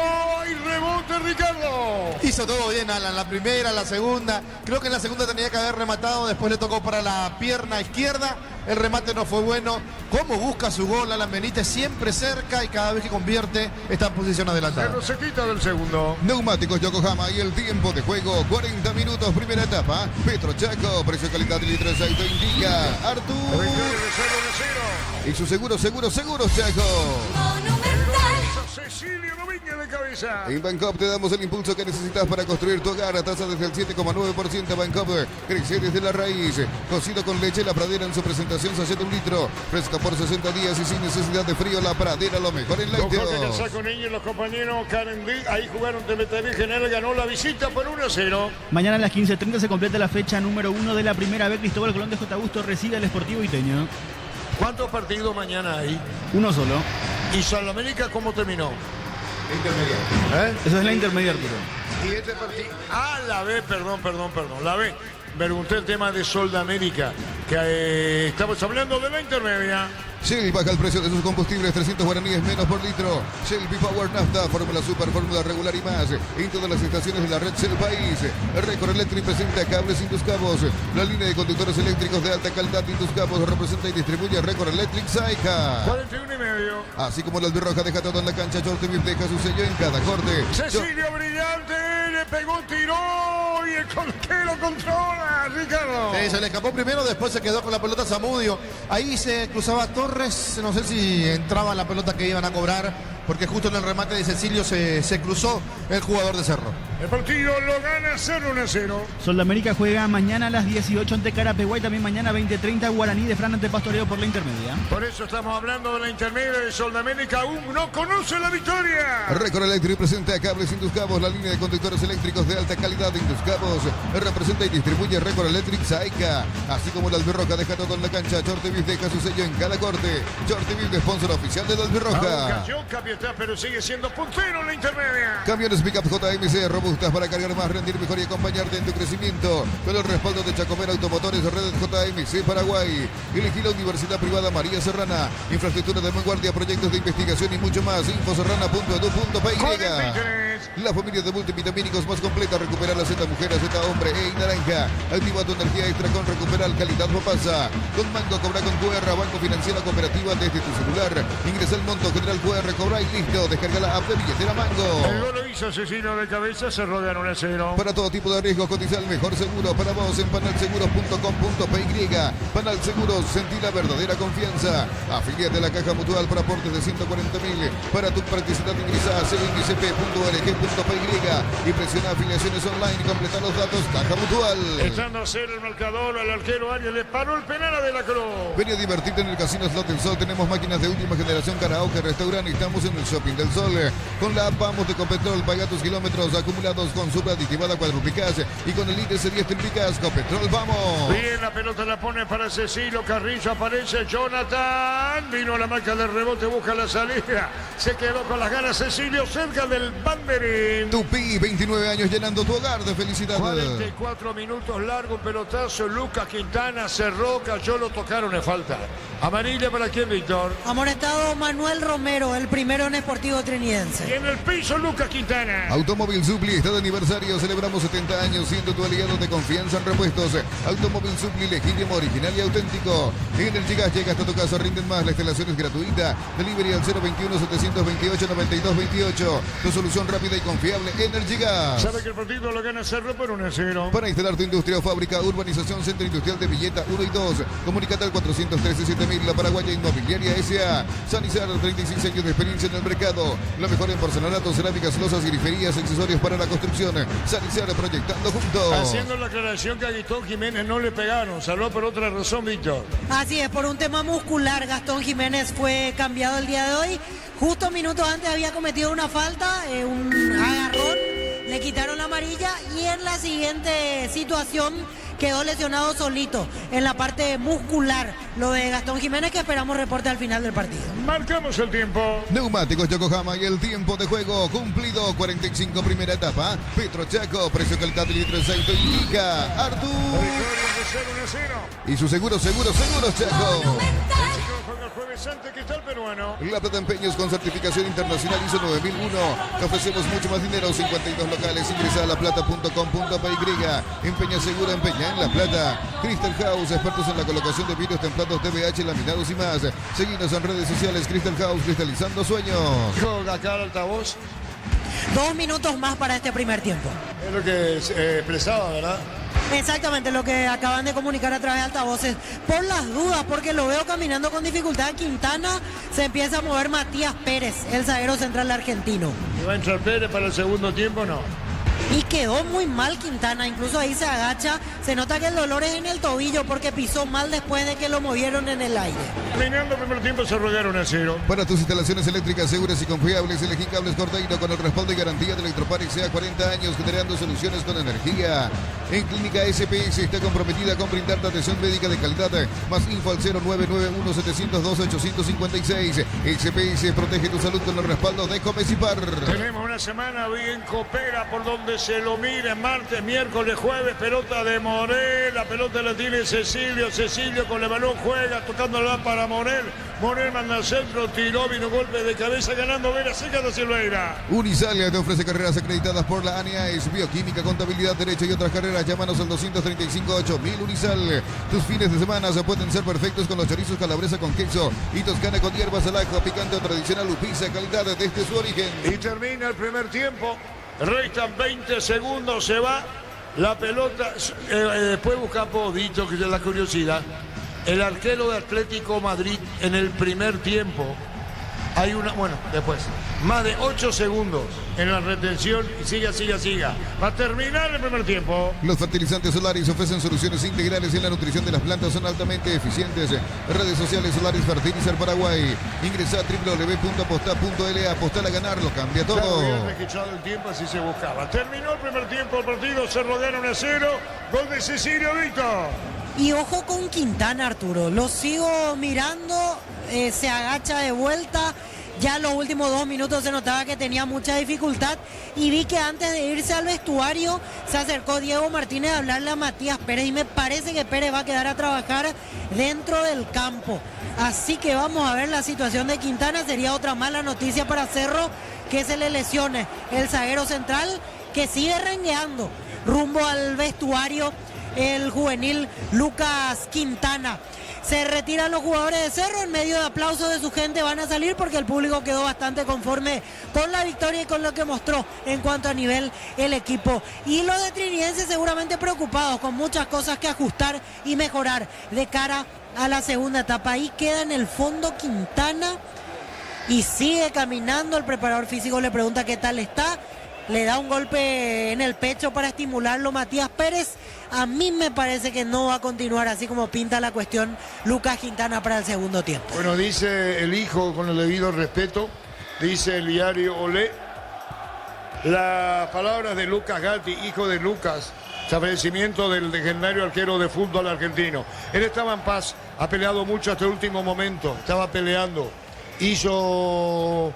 y rebote Ricardo. Hizo todo bien Alan, la primera, la segunda, creo que en la segunda tenía que haber rematado, después le tocó para la pierna izquierda, el remate no fue bueno. Cómo busca su gol Alan Benítez, siempre cerca y cada vez que convierte está en posición adelantada. Pero se quita del segundo. Neumáticos Yokohama y el tiempo de juego, 40 minutos, primera etapa. Petro Chaco, precio calidad de litro de aceite indica Artur. Y su seguro Chaco. Cecilio Domínguez de cabeza. En Bancop te damos el impulso que necesitas para construir tu hogar. Tasa desde el 7,9%. Bancop crece desde la raíz. Cocido con leche, la pradera en su presentación sachet de 1 litro. Fresca por 60 días y sin necesidad de frío. La pradera, lo mejor en lácteos. Con ellos los compañeros Karen Lee. Ahí jugaron Temetabí General, ganó la visita por 1-0. Mañana a las 15:30 se completa la fecha número 1 de la primera B. Cristóbal Colón de J. Augusto recibe al Sportivo Iteño. ¿Cuántos partidos mañana hay? Uno solo. ¿Y Sudamérica cómo terminó? Intermedia. Eso es la intermedia, Arturo. Y este partido. Ah, la B, perdón. La B. Pregunté el tema de Sudamérica, que estamos hablando de la intermedia. Shell baja el precio de sus combustibles, 300 guaraníes menos por litro. Shell B-Power Nafta, fórmula super, fórmula regular y más. En todas las estaciones de la red Shell País. Record Electric presenta cables Induscabos. La línea de conductores eléctricos de alta calidad Induscabos representa y distribuye Record Electric Saika. 41,5. Así como la albirroja deja todo en la cancha, Jordi deja su sello en cada corte. Cecilio Brillante le pegó un tirón y el colquero controla, Ricardo. Sí, se le escapó primero, después se quedó con la pelota Zamudio. Ahí se cruzaba Torres, no sé si entraba la pelota que iban a cobrar, porque justo en el remate de Cecilio se cruzó el jugador de Cerro. El partido lo gana 0-1. Sudamérica juega mañana a las 18 ante Carapeguay, también mañana 20:30 Guaraní de Fran ante Pastoreo por la intermedia. Por eso estamos hablando de la intermedia de Sudamérica, aún no conoce la victoria. Record Electric presenta cables Induscabos, la línea de conductores eléctricos de alta calidad de Induscabos. Representa y distribuye Record Electric Saika. Así como la albirroja deja todo en la cancha, Jordi deja su sello en cada corte. Jordi, sponsor oficial de la albirroja. Pero sigue siendo puntero en la intermedia. Camiones Pickup JMC, robustas para cargar más, rendir mejor y acompañarte en tu crecimiento. Con el respaldo de Chacomera Automotores, Red JMC Paraguay. Elegí la Universidad Privada María Serrana. Infraestructura de vanguardia, proyectos de investigación y mucho más. Infoserrana.edu.py. La familia de multivitamínicos más completa. Recupera la Z Mujer, Z Hombre e Naranja. Activa tu energía extra con Recuperal Calidad Papasa. Con Mango, cobra con QR, Banco Financiera Cooperativa desde tu celular. Ingresa el monto General QR, cobra y listo. Descarga la app de Billetera Mango. El gol lo hizo Cecilio de cabeza, se rodean 1-0. Para todo tipo de riesgos, cotiza el mejor seguro para vos en panalseguros.com.py. Panal Seguros, sentí la verdadera confianza. Afiliate a la Caja Mutual por aportes de 140.000. Para tu practicidad ingresa a cncp.org.py y presiona afiliaciones online y completa los datos Caja Mutual. Estando a cero el marcador, al arquero Arias le paró el penal a De la Cruz. Vení a divertirte en el Casino Slot del Sol. Tenemos máquinas de última generación, karaoke, restaurante. Estamos en el Shopping del Sol. Con la app Vamos de Copetrol, paga tus kilómetros acumulados con super aditivada cuadruplicás y con el ITC10 triplicás. Copetrol, vamos. Bien, la pelota la pone para Cecilio Carrillo, aparece Jonathan. Vino la marca del rebote, busca la salida. Se quedó con las ganas Cecilio cerca del banderín. Tupi, 29 años llenando tu hogar de felicidad. 44 minutos largo, un pelotazo. Lucas Quintana cerró, cayó, lo tocaron, es falta. Amarilla para quién, Víctor. Amonestado Manuel Romero, el primero en Sportivo Trinidense. Y en el piso Lucas Quintana. Automóvil Supli está de aniversario, celebramos 70 años siendo tu aliado de confianza en repuestos. Automóvil Supli, legítimo, original y auténtico. Energy Gas llega hasta tu casa, rinden más, la instalación es gratuita. Delivery al 021-728-9228. Tu solución rápida y confiable, Energy Gas. Sabe que el partido lo gana Cerro por 1-0. Para instalar tu industria o fábrica, urbanización Centro Industrial de Villeta 1 y 2. Comunicate al 413-7000, la Paraguaya Inmobiliaria S.A. Sanizar, 36 años de experiencia en el mercado. Lo mejor en porcelanato, cerámicas, losas, griferías, accesorios para la construcción. Sanizar, proyectando juntos. Haciendo la aclaración que a Gastón Jiménez no le pegaron, salvó por otra razón, Víctor. Así es, por un tema muscular. Gastón Jiménez fue cambiado el día de hoy. Justo minutos antes había cometido una falta, un agarrón, le quitaron la amarilla y en la siguiente situación quedó lesionado solito en la parte muscular. Lo de Gastón Jiménez, que esperamos reporte al final del partido. Marcamos el tiempo. Neumáticos Yokohama y el tiempo de juego cumplido. 45 primera etapa. Petro Chaco, precio calidad de litro de aceite indica Artur. Y su seguros Chaco. La Plata Empeños con certificación internacional ISO 9001. Te ofrecemos mucho más dinero. 52 locales. Ingresa a laplata.com.py. Empeña segura, empeña en La Plata. Crystal House, expertos en la colocación de vidrios templados, DBH, laminados y más. Seguinos en redes sociales. Crystal House, cristalizando sueños. Acá el altavoz. 2 minutos más para este primer tiempo. Es lo que expresaba, ¿verdad? Exactamente lo que acaban de comunicar a través de altavoces. Por las dudas, porque lo veo caminando con dificultad Quintana, se empieza a mover Matías Pérez, el zaguero central argentino. ¿Y va a entrar Pérez para el segundo tiempo o no? Y quedó muy mal Quintana, incluso ahí se agacha, se nota que el dolor es en el tobillo porque pisó mal después de que lo movieron en el aire. Terminando el primer tiempo se rodearon a 0. Para tus instalaciones eléctricas seguras y confiables, elegí Cables Cordeiro con el respaldo y garantía de Electroparex sea 40 años generando soluciones con energía. En Clínica SPS está comprometida con brindarte atención médica de calidad. Más info al 0991-702-856. SPS protege tu salud con el respaldo de Comecipar. Tenemos una semana bien copera por donde se lo mire. Martes, miércoles, jueves, pelota de Morel. La pelota la tiene Cecilio. Cecilio con el balón juega, tocándola para Morel. Morel manda al centro, tiró, vino golpe de cabeza, ganando Vera Seca de Silveira. Unisalia te ofrece carreras acreditadas por la ANIAES, bioquímica, contabilidad, derecho y otras carreras. Llámanos al 235-8000 Unisal. Tus fines de semana se pueden ser perfectos con los chorizos calabresa con queso y toscana con hierbas al ajo, picante o tradicional Upiza, calidad desde su origen. Y termina el primer tiempo. Restan 20 segundos, se va la pelota. Después busca Podito, que es la curiosidad. El arquero de Atlético Madrid en el primer tiempo. Hay una, bueno, después, más de 8 segundos en la retención y siga. Va a terminar el primer tiempo. Los fertilizantes Solaris ofrecen soluciones integrales en la nutrición de las plantas, son altamente eficientes. Redes sociales Solaris Fertilizar Paraguay. Ingresa a www.aposta.la. Apostar a ganar, lo cambia todo. Claro, habían registrado el tiempo, así se buscaba. Terminó el primer tiempo, el partido se rodearon a 0. Gol de Cecilio Víctor. Y ojo con Quintana, Arturo. Lo sigo mirando, se agacha de vuelta. Ya en los últimos 2 minutos se notaba que tenía mucha dificultad. Y vi que antes de irse al vestuario se acercó Diego Martínez a hablarle a Matías Pérez. Y me parece que Pérez va a quedar a trabajar dentro del campo. Así que vamos a ver la situación de Quintana. Sería otra mala noticia para Cerro, que se le lesione el zaguero central, que sigue rengueando rumbo al vestuario. El juvenil Lucas Quintana. Se retiran los jugadores de Cerro, en medio de aplausos de su gente van a salir porque el público quedó bastante conforme con la victoria y con lo que mostró en cuanto a nivel el equipo. Y los de Trinidense seguramente preocupados, con muchas cosas que ajustar y mejorar de cara a la segunda etapa. Ahí queda en el fondo Quintana y sigue caminando. El preparador físico le pregunta qué tal está. Le da un golpe en el pecho para estimularlo Matías Pérez. A mí me parece que no va a continuar así como pinta la cuestión Lucas Quintana para el segundo tiempo. Bueno, dice el hijo, con el debido respeto, dice el diario Olé, las palabras de Lucas Gatti, hijo de Lucas, establecimiento del legendario arquero de fútbol argentino. Él estaba en paz, ha peleado mucho hasta el último momento, estaba peleando, hizo...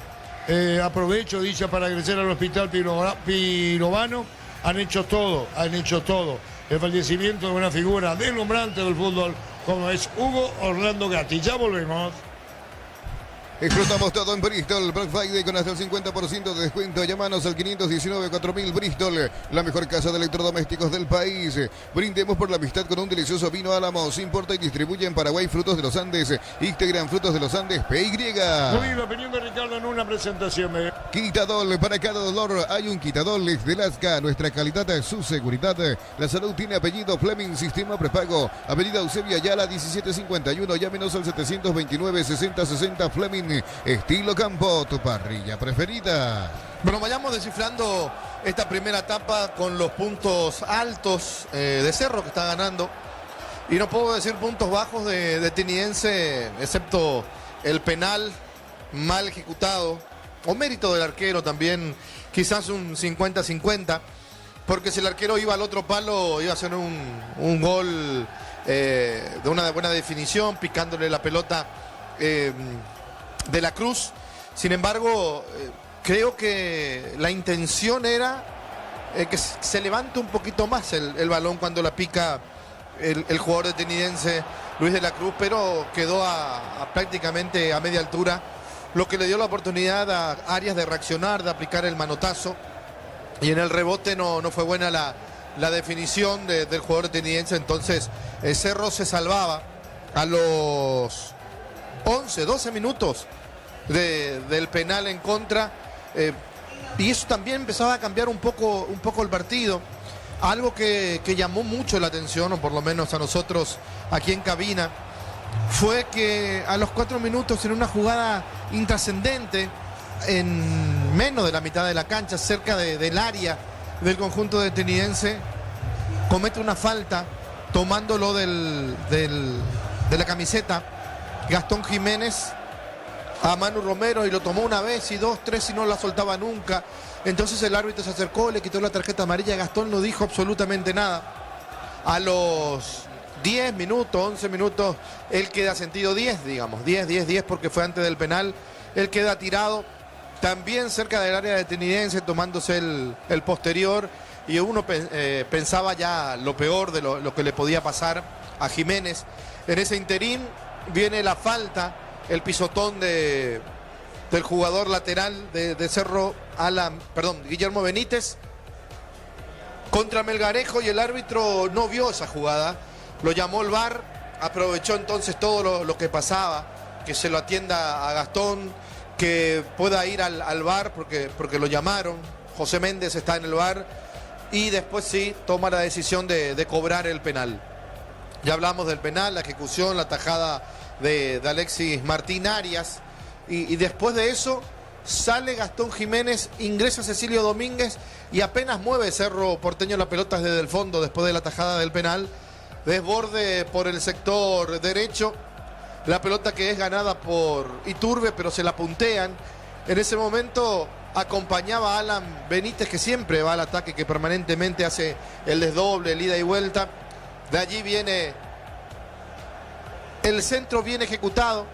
aprovecho, dice, para crecer al hospital Pirovano. Han hecho todo. El fallecimiento de una figura deslumbrante del fútbol como es Hugo Orlando Gatti. Ya volvemos. Explotamos todo en Bristol. Black Friday con hasta el 50% de descuento. Llámanos al 519-4000 Bristol, la mejor casa de electrodomésticos del país. Brindemos por la amistad con un delicioso vino Álamos. Importa y distribuye en Paraguay Frutos de los Andes. Instagram Frutos de los Andes PY. Muy la opinión de Ricardo en una presentación. Quitadol. Para cada dolor hay un Quitadol de Lasca. Nuestra calidad, su seguridad. La salud tiene apellido Fleming. Sistema prepago. Avenida Eusebio Ayala 1751. Llámenos al 729-6060 Fleming. Estilo campo, tu parrilla preferida. Bueno, vayamos descifrando esta primera etapa con los puntos altos de Cerro, que está ganando. Y no puedo decir puntos bajos de Trinidense, excepto el penal mal ejecutado, o mérito del arquero también, quizás un 50-50, porque si el arquero iba al otro palo iba a ser un gol de una buena definición, picándole la pelota de la Cruz. Sin embargo, creo que la intención era que se levante un poquito más el balón cuando la pica el jugador de Trinidense, Luis de la Cruz, pero quedó prácticamente a media altura, lo que le dio la oportunidad a Arias de reaccionar, de aplicar el manotazo, y en el rebote no fue buena la definición del jugador de Trinidense. Entonces Cerro se salvaba a los 11-12 minutos del penal en contra, y eso también empezaba a cambiar un poco el partido. Algo que llamó mucho la atención, o por lo menos a nosotros aquí en cabina, fue que a los 4 minutos, en una jugada intrascendente, en menos de la mitad de la cancha, cerca del área del conjunto de Trinidense comete una falta tomándolo de la camiseta Gastón Jiménez a Manu Romero, y lo tomó una vez y dos, tres y no la soltaba nunca. Entonces el árbitro se acercó, le quitó la tarjeta amarilla. Gastón no dijo absolutamente nada. A los 10 minutos, 11 minutos, él queda sentido 10, digamos, 10 porque fue antes del penal. Él queda tirado también cerca del área de Trinidense, tomándose el posterior, y uno pensaba ya lo peor de lo que le podía pasar a Jiménez. En ese interín viene la falta, el pisotón del jugador lateral de Cerro, Guillermo Benítez, contra Melgarejo, y el árbitro no vio esa jugada. Lo llamó el VAR, aprovechó entonces todo lo que pasaba, que se lo atienda a Gastón, que pueda ir al VAR porque lo llamaron. José Méndez está en el VAR, y después sí toma la decisión de cobrar el penal. Ya hablamos del penal, la ejecución, la tajada de Alexis Martín Arias, y después de eso sale Gastón Jiménez, ingresa Cecilio Domínguez, y apenas mueve Cerro Porteño la pelota desde el fondo después de la tajada del penal. Desborde por el sector derecho, la pelota que es ganada por Iturbe, pero se la puntean. En ese momento acompañaba a Alan Benítez, que siempre va al ataque, que permanentemente hace el desdoble, el ida y vuelta. De allí viene el centro bien ejecutado,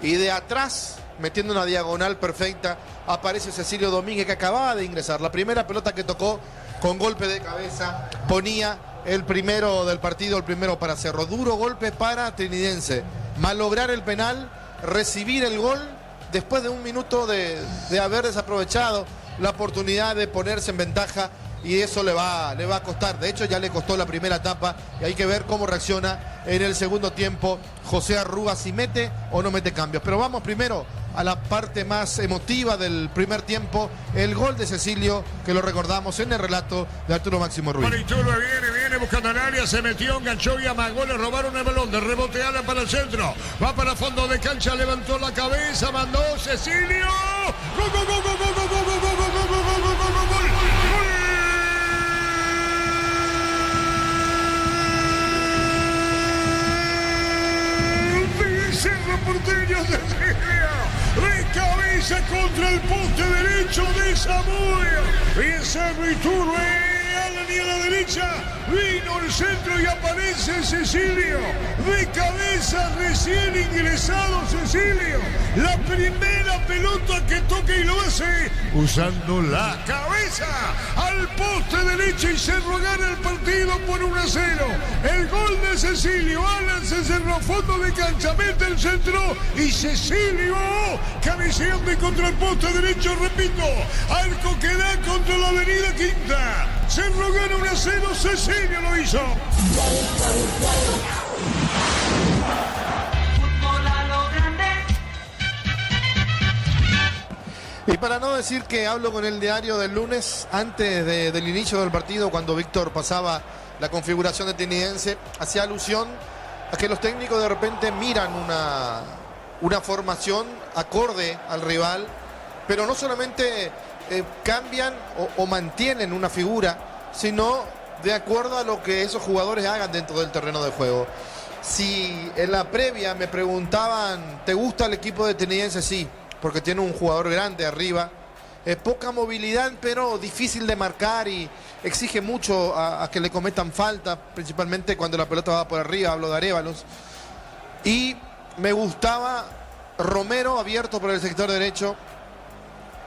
y de atrás, metiendo una diagonal perfecta, aparece Cecilio Domínguez, que acababa de ingresar. La primera pelota que tocó con golpe de cabeza ponía el primero del partido, el primero para Cerro. Duro golpe para Trinidense. Malograr el penal, recibir el gol después de un minuto de haber desaprovechado la oportunidad de ponerse en ventaja, y eso le va a costar. De hecho, ya le costó la primera etapa, y hay que ver cómo reacciona en el segundo tiempo José Arruga, si mete o no mete cambios. Pero vamos primero a la parte más emotiva del primer tiempo, el gol de Cecilio, que lo recordamos en el relato de Arturo Máximo Ruiz. Viene buscando el área, se metió, enganchó y amagó, le robaron el balón, de rebote Alan para el centro, va para fondo de cancha, levantó la cabeza, mandó Cecilio, ¡gol, gol, gol, gol, gol, gol, gol, gol, gol, gol, gol, gol, gol, gol, gol! Cerro Porteño, Cecilio, de cabeza contra el poste derecho de Zamudio, y Cerro Iturbe a la derecha, vino el centro y aparece Cecilio, de cabeza, recién ingresado Cecilio, la primera pelota que toca, y lo hace usando la cabeza al poste derecho, y Cerro gana el partido por 1-0. El gol de Cecilio, Alan se cerró a fondo de cancha, mete el centro, y Cecilio cabeceando contra el poste derecho, repito, arco que da contra la avenida Quinta. Cerro gana 1-0, Cecilio lo hizo. Y para no decir que hablo con el diario del lunes, antes del inicio del partido, cuando Víctor pasaba la configuración de Trinidense, hacía alusión a que los técnicos de repente miran una formación acorde al rival, pero no solamente cambian o mantienen una figura, sino de acuerdo a lo que esos jugadores hagan dentro del terreno de juego. Si en la previa me preguntaban, ¿te gusta el equipo de Trinidense? Sí, porque tiene un jugador grande arriba, poca movilidad, pero difícil de marcar, y exige mucho a que le cometan falta, principalmente cuando la pelota va por arriba. Hablo de Arévalos. Y me gustaba Romero abierto por el sector derecho,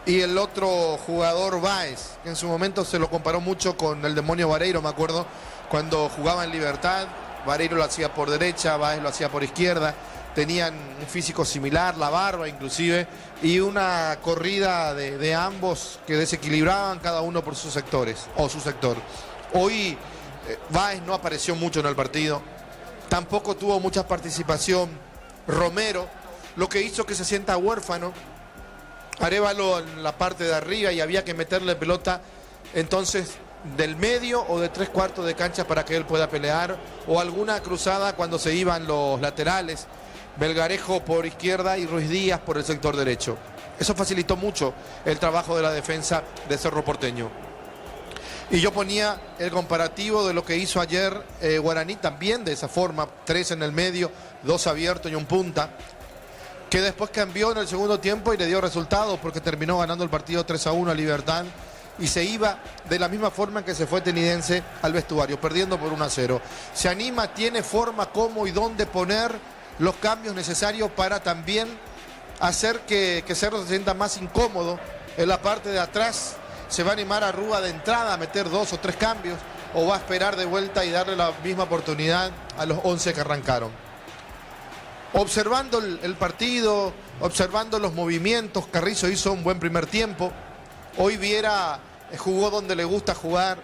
y el otro jugador Báez, que en su momento se lo comparó mucho con el demonio Vareiro, me acuerdo, cuando jugaba en Libertad. Vareiro lo hacía por derecha, Báez lo hacía por izquierda. Tenían un físico similar, la barba inclusive, y una corrida de ambos que desequilibraban cada uno por sus sectores, o su sector. Hoy Báez no apareció mucho en el partido, tampoco tuvo mucha participación Romero, lo que hizo que se sienta huérfano Arévalo en la parte de arriba, y había que meterle pelota entonces del medio o de 3/4 de cancha para que él pueda pelear, o alguna cruzada cuando se iban los laterales, Melgarejo por izquierda y Ruiz Díaz por el sector derecho. Eso facilitó mucho el trabajo de la defensa de Cerro Porteño. Y yo ponía el comparativo de lo que hizo ayer Guaraní también de esa forma, 3 en el medio, 2 abiertos y un punta, que después cambió en el segundo tiempo y le dio resultados porque terminó ganando el partido 3-1 a Libertad y se iba de la misma forma en que se fue Trinidense al vestuario, perdiendo por 1-0. Se anima, tiene forma, cómo y dónde poner los cambios necesarios para también hacer que Cerro se sienta más incómodo en la parte de atrás. Se va a animar a Rúa de entrada a meter 2 o 3 cambios o va a esperar de vuelta y darle la misma oportunidad a los 11 que arrancaron. Observando el partido, observando los movimientos, Carrizo hizo un buen primer tiempo. Hoy Viera jugó donde le gusta jugar,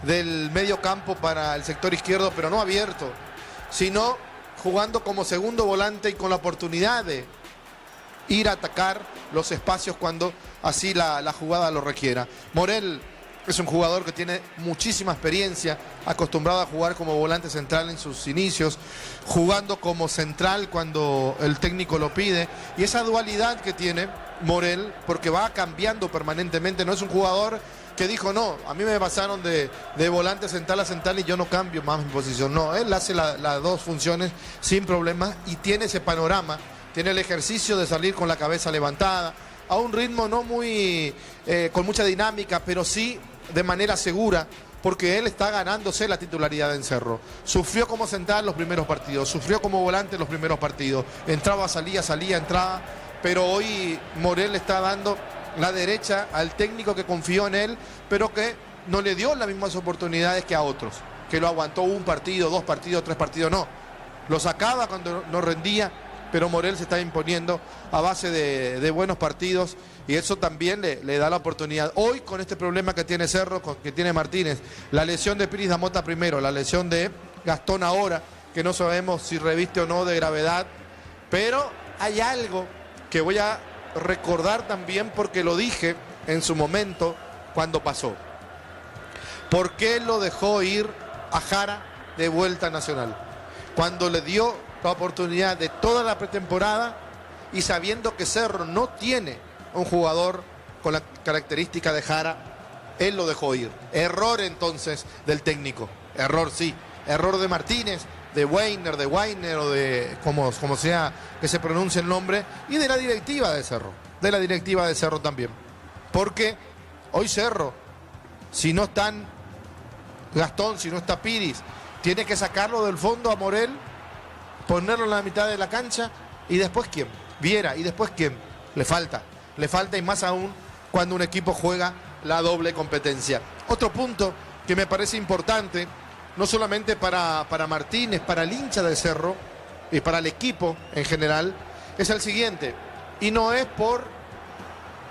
del medio campo para el sector izquierdo, pero no abierto, sino jugando como segundo volante y con la oportunidad de ir a atacar los espacios cuando así la jugada lo requiera. Morel es un jugador que tiene muchísima experiencia, acostumbrado a jugar como volante central en sus inicios, jugando como central cuando el técnico lo pide, y esa dualidad que tiene Morel, porque va cambiando permanentemente, no es un jugador que dijo, no, a mí me pasaron de volante central a central y yo no cambio más mi posición. No, él hace las dos funciones sin problemas y tiene ese panorama, tiene el ejercicio de salir con la cabeza levantada, a un ritmo no muy con mucha dinámica, pero sí de manera segura, porque él está ganándose la titularidad en Cerro. Sufrió como central los primeros partidos, sufrió como volante los primeros partidos, entraba, salía, entraba, pero hoy Morel le está dando la derecha al técnico que confió en él, pero que no le dio las mismas oportunidades que a otros, que lo aguantó un partido, 2 partidos, 3 partidos, no. Lo sacaba cuando no rendía, pero Morel se está imponiendo a base de buenos partidos y eso también le da la oportunidad. Hoy con este problema que tiene Cerro, que tiene Martínez, la lesión de Piris Damota primero, la lesión de Gastón ahora, que no sabemos si reviste o no de gravedad, pero hay algo que voy a recordar también porque lo dije en su momento cuando pasó. ¿Por qué lo dejó ir a Jara de vuelta a Nacional? Cuando le dio la oportunidad de toda la pretemporada y sabiendo que Cerro no tiene un jugador con la característica de Jara, él lo dejó ir. Error entonces del técnico, error sí, error de Martínez, de Weiner o de como sea que se pronuncie el nombre, y de la directiva de Cerro, también, porque hoy Cerro, si no están Gastón, si no está Piris, tiene que sacarlo del fondo a Morel, ponerlo en la mitad de la cancha y después ¿quién? Viera, y después ¿quién? Le falta y más aún cuando un equipo juega la doble competencia. Otro punto que me parece importante, no solamente para Martínez, para el hincha de Cerro y para el equipo en general, es el siguiente, y no es por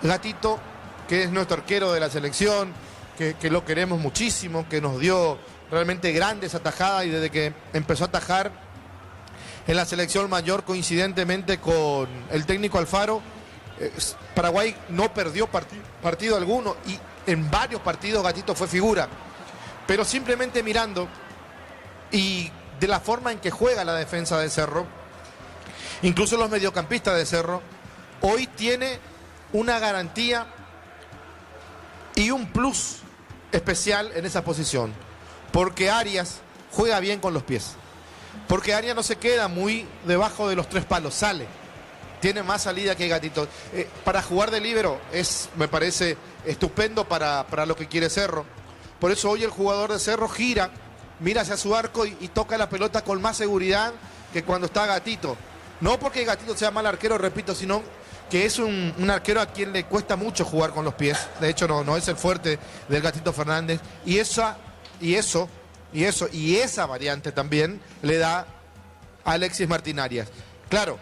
Gatito, que es nuestro arquero de la selección, que lo queremos muchísimo, que nos dio realmente grandes atajadas y desde que empezó a atajar en la selección mayor coincidentemente con el técnico Alfaro, Paraguay no perdió partido alguno y en varios partidos Gatito fue figura, pero simplemente mirando y de la forma en que juega la defensa de Cerro, incluso los mediocampistas de Cerro, hoy tiene una garantía y un plus especial en esa posición, porque Arias juega bien con los pies. Porque Arias no se queda muy debajo de los 3 palos, sale. Tiene más salida que Gatito. Para jugar de líbero me parece estupendo para lo que quiere Cerro. Por eso hoy el jugador de Cerro gira, mira hacia su arco y toca la pelota con más seguridad que cuando está Gatito. No porque Gatito sea mal arquero, repito, sino que es un arquero a quien le cuesta mucho jugar con los pies. De hecho, no es el fuerte del Gatito Fernández. Y esa variante también le da a Alexis Martín Arias. Claro,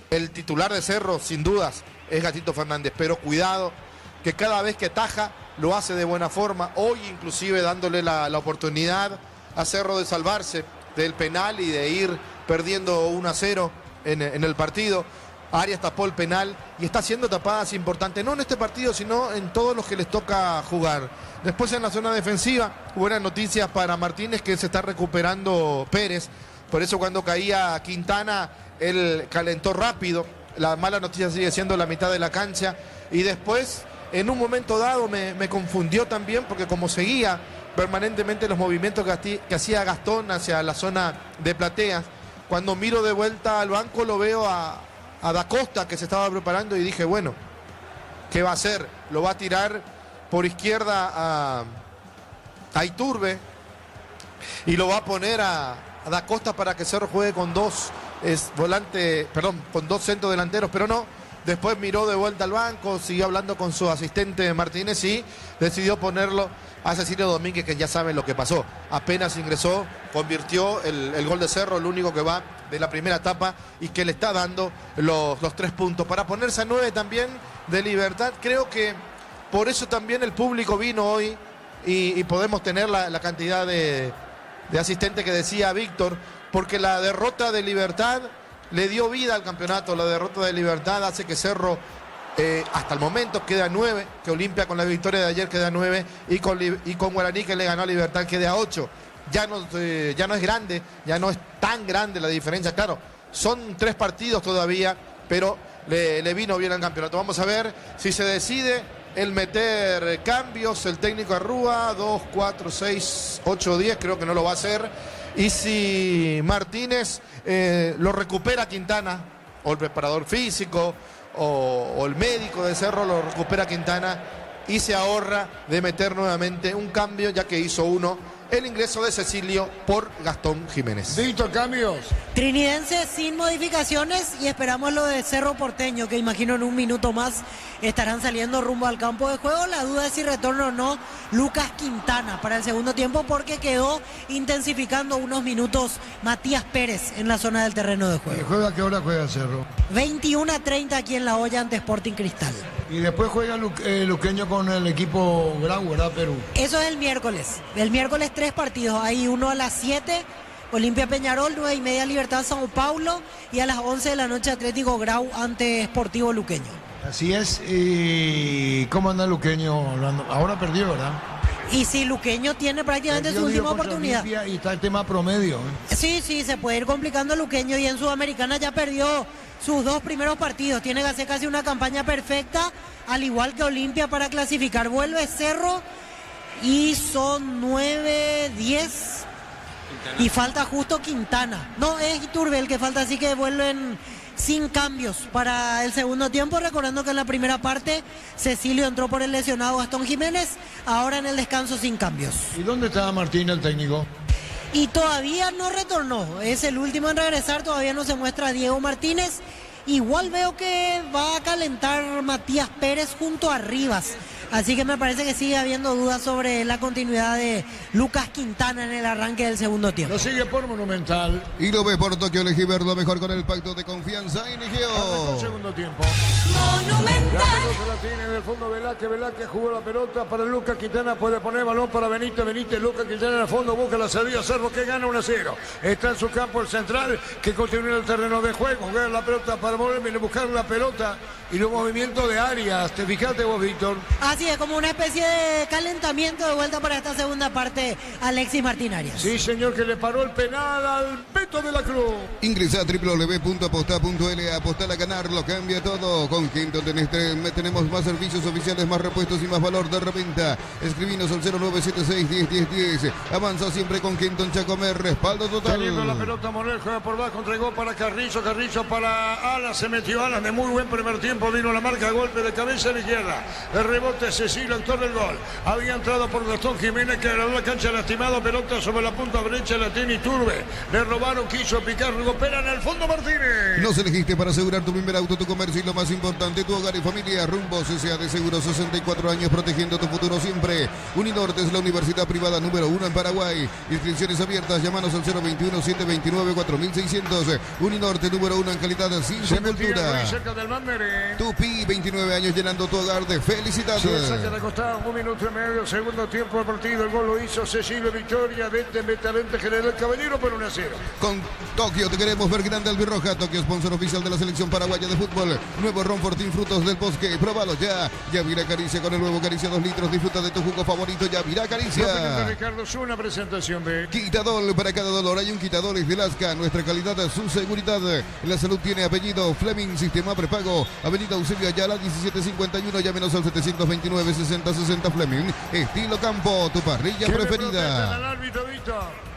el titular de Cerro, sin dudas, es Gatito Fernández, pero cuidado, que cada vez que ataja, lo hace de buena forma. Hoy inclusive dándole la oportunidad a Cerro de salvarse del penal y de ir perdiendo 1-0 en el partido. Arias tapó el penal y está haciendo tapadas importantes, no en este partido, sino en todos los que les toca jugar. Después en la zona defensiva, buenas noticias para Martínez, que se está recuperando Pérez. Por eso cuando caía Quintana, él calentó rápido. La mala noticia sigue siendo la mitad de la cancha. Y después En un momento dado me confundió también porque como seguía permanentemente los movimientos que hacía Gastón hacia la zona de plateas, cuando miro de vuelta al banco lo veo a Da Costa que se estaba preparando y dije, bueno, ¿qué va a hacer? Lo va a tirar por izquierda a Iturbe y lo va a poner a Da Costa para que Cerro juegue con dos centros delanteros, pero no. Después miró de vuelta al banco, siguió hablando con su asistente Martínez y decidió ponerlo a Cecilio Domínguez, que ya saben lo que pasó. Apenas ingresó, convirtió el gol de Cerro, el único que va de la primera etapa y que le está dando los 3 puntos. Para ponerse a 9 también de Libertad, creo que por eso también el público vino hoy y podemos tener la cantidad de asistentes que decía Víctor, porque la derrota de Libertad le dio vida al campeonato. La derrota de Libertad hace que Cerro hasta el momento queda 9, que Olimpia con la victoria de ayer queda 9 y con Guaraní, que le ganó a Libertad, queda 8. Ya no es grande, ya no es tan grande la diferencia. Claro, son 3 partidos todavía, pero le vino bien al campeonato. Vamos a ver si se decide el meter cambios el técnico Arrúa, 2, 4, 6, 8, 10, creo que no lo va a hacer. Y si Martínez lo recupera Quintana, o el preparador físico, o el médico de Cerro lo recupera Quintana y se ahorra de meter nuevamente un cambio, ya que hizo uno, el ingreso de Cecilio por Gastón Jiménez. Víctor, cambios. Trinidense sin modificaciones y esperamos lo de Cerro Porteño, que imagino en un minuto más estarán saliendo rumbo al campo de juego. La duda es si retorna o no Lucas Quintana para el segundo tiempo, porque quedó intensificando unos minutos Matías Pérez en la zona del terreno de juego. ¿Y juega qué hora juega Cerro? 21:30 aquí en La Hoya ante Sporting Cristal. Y después juega Luqueño con el equipo Grau, ¿verdad, Perú? Eso es el miércoles. El miércoles 3 partidos. Hay uno a las 7, Olimpia Peñarol, 9:30 Libertad Sao Paulo, y a las 11 de la noche Atlético Grau ante Sportivo Luqueño. Así es. ¿Y cómo anda Luqueño hablando? Ahora perdió, ¿verdad? Y si Luqueño tiene prácticamente su última oportunidad. Y está el tema promedio. Sí, se puede ir complicando Luqueño, y en Sudamericana ya perdió sus 2 primeros partidos. Tiene que hacer casi una campaña perfecta, al igual que Olimpia, para clasificar. Vuelve Cerro y son 9, 10 y falta justo Quintana. No, es Iturbe el que falta, así que vuelven sin cambios para el segundo tiempo. Recordando que en la primera parte Cecilio entró por el lesionado Gastón Jiménez, ahora en el descanso sin cambios. ¿Y dónde está Martín, el técnico? Y todavía no retornó, es el último en regresar, todavía no se muestra Diego Martínez. Igual veo que va a calentar Matías Pérez junto a Rivas. Así que me parece que sigue habiendo dudas sobre la continuidad de Lucas Quintana en el arranque del segundo tiempo. Lo sigue por Monumental. Y lo ve por Tokio Legiver, lo mejor con el pacto de confianza. Inició. Segundo tiempo. Monumental. La pelota la tiene en el fondo Velázquez jugó la pelota para Lucas Quintana, puede poner balón para Benítez, Lucas Quintana en el fondo, busca la salida, Cerro que gana 1-0. Está en su campo el central, que continúa en el terreno de juego, juega la pelota para volver a buscar la pelota y los movimientos de Arias. Te fijaste vos, Víctor. Así es, como una especie de calentamiento de vuelta para esta segunda parte, Alexis Martín Arias. Sí, señor, que le paró el penal al Beto de la Cruz. Ingresa a www.aposta.l, apostar a ganar, lo cambia todo. Con Quinto tenemos más servicios oficiales, más repuestos y más valor de reventa. Escribinos al 0976-101010. Avanza siempre con Quinton Chacomer, respaldo total. Teniendo la pelota, Morel juega por abajo, entregó para Carrizo para Alas, se metió Alas de muy buen primer tiempo, vino la marca, golpe de cabeza a la izquierda. El rebote Cecilio, autor del gol. Había entrado por Gastón Jiménez, que ganó la cancha lastimado, pelota sobre la punta derecha, la tiene Iturbe. Le robaron, quiso picar, recupera en el fondo Martínez. Nos elegiste para asegurar tu primer auto, tu comercio y lo más importante, tu hogar y familia. Rumbo CCA de Seguros, 64 años protegiendo tu futuro siempre. Uninorte es la universidad privada número 1 en Paraguay. Inscripciones abiertas, llámanos al 021-729-4600. Uninorte número 1 en calidad sin sepultura. Tupi, 29 años llenando tu hogar de felicidad. Sí, saca de costado, 1 minuto y medio, segundo tiempo del partido. El gol lo hizo Cecilio, victoria, vente, General Caballero por 1-0. Con Tokio te queremos ver grande albirroja. Tokio, sponsor oficial de la selección paraguaya de fútbol. Nuevo Ron Fortín, frutos del bosque. Próbalo ya. Yavira Caricia con el nuevo Caricia 2 litros. Disfruta de tu jugo favorito. Yavira Caricia. Ricardo, es una presentación de Quitadol. Para cada dolor hay un Quitadol. Es de Lasca. Nuestra calidad, su seguridad. La salud tiene apellido. Estilo Fleming, sistema prepago. Avenida Eusebio Ayala, 1751. Llámenos al 729-6060 Fleming. Estilo Campo, tu parrilla preferida.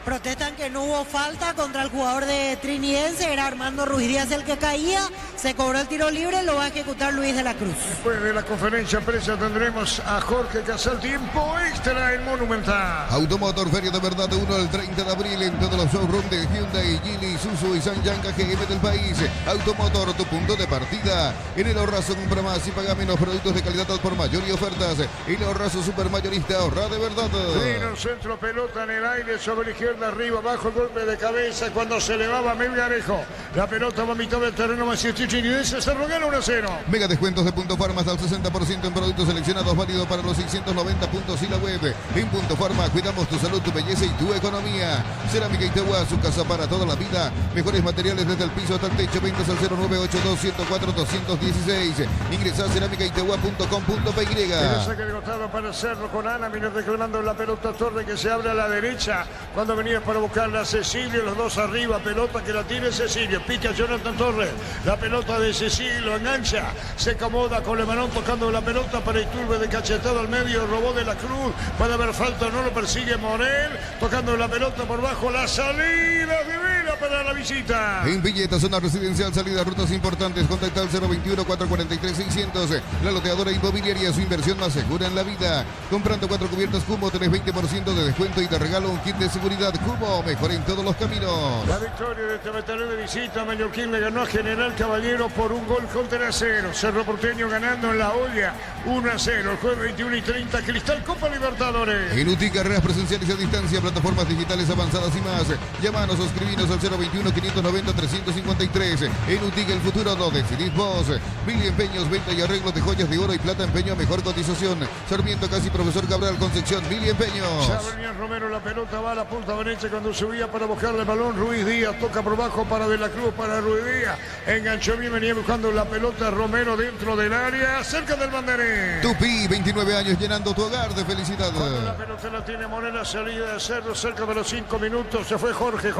Protestan que no hubo falta contra el jugador de Trinidense, era Armando Ruiz Díaz el que caía, se cobró el tiro libre, lo va a ejecutar Luis de la Cruz. Después de la conferencia de prensa tendremos a Jorge Casal, tiempo extra en Monumental. Automotor Feria de Verdad de 1 al 30 de abril en todos los showrooms de Hyundai, Geely, Isuzu y Sanyang GM del país. Automotor, tu punto de partida. En el Ahorrazo compra más y paga menos, productos de calidad al por mayor y ofertas. El Ahorrazo Supermayorista, ahorra de verdad. Vino el centro, pelota en el aire, sobre la izquierda, arriba, abajo, golpe de cabeza cuando se elevaba Melgarejo. La pelota va a mitad del terreno, Manchester Trinidense, se regala 1-0. Mega descuentos de Punto Farma hasta el 60% en productos seleccionados, válido para los 690 puntos y la web. En Punto Farma cuidamos tu salud, tu belleza y tu economía. Cerámica Itagua, su casa para toda la vida. Mejores materiales desde el piso hasta el techo. Ventas al 0982-104-216. Ingresa a cerámicaitagua.com.py. El saque de costado para Cerro con Ana, viene reclamando la pelota Torre que se abre a la derecha. Cuando venía para buscarla Cecilio, los dos arriba, pelota que la tiene Cecilio. Pica Jonathan Torres, la pelota de Cecilio, engancha, se acomoda con Lemanón tocando la pelota para Iturbe de cachetado al medio, robó de la Cruz, puede haber falta, no lo persigue Morel, tocando la pelota por bajo, la salida divina para la visita. En Villeta, zona residencial, salida, rutas importantes, contacta al 021-443-600. La loteadora inmobiliaria, su inversión más segura en la vida. Comprando 4 cubiertas Cubo, tenés 20% de descuento y te regalo un kit de seguridad. Cubo, mejor en todos los caminos. La victoria de este veterano de visita, Mallorquín le ganó a General Caballero por un gol contra 0. Cerro Porteño ganando en la olla 1-0. El jueves 21:30, Cristal Copa Libertadores. En UTI, carreras presenciales a distancia, plataformas digitales avanzadas y más. Llámanos o escribinos al 021-590-353. En UTI, el futuro lo decidís vos. Mili Empeños, venta y arreglo de joyas de oro y plata, empeño a mejor cotización. Sarmiento Casi, Profesor Cabral, Concepción, Mili Empeños. Ya venía Romero, la pelota va a la punta derecha cuando subía para buscarle el balón. Ruiz Díaz toca por bajo para De la Cruz, para Ruiz Díaz. Enganchó bien, venía buscando la pelota Romero dentro del área, cerca del banderín. Tupi, 29 años llenando tu hogar de felicidad. Cuando la pelota la tiene Morel, salida de Cerro, cerca de los 5 minutos, se fue Jorge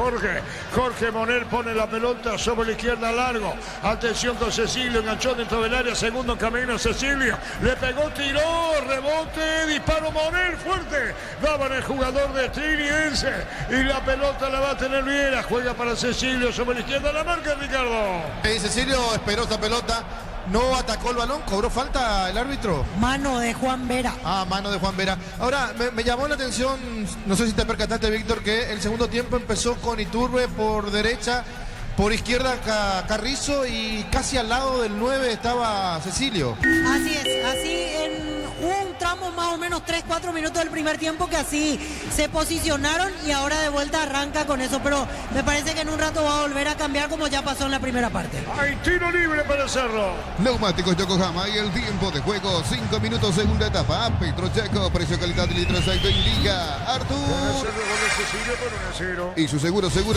Monel pone la pelota sobre la izquierda largo. Atención con Cecilio, enganchó dentro del área, segundo camino Cecilio, le pegó, tiró, rebote, disparo Monel fuerte, daba en el jugador de Trinidense y la pelota la va a tener Viera, juega para Cecilio sobre la izquierda, la marca Ricardo. Cecilio esperó esta pelota, no atacó el balón, cobró falta el árbitro. Mano de Juan Vera. Mano de Juan Vera. Ahora, me llamó la atención, no sé si te percataste, Víctor, que el segundo tiempo empezó con Iturbe por derecha, por izquierda Carrizo y casi al lado del 9 estaba Cecilio. Así es, así en un tramo más o menos 3-4 minutos del primer tiempo que así se posicionaron y ahora de vuelta arranca con eso, pero me parece que en un rato va a volver a cambiar como ya pasó en la primera parte. Hay tiro libre para Cerro. Neumáticos Yokohama y el tiempo de juego, 5 minutos, segunda etapa. Petrocheco, precio, calidad y litro exacto indica Artur. Y su seguro Checo.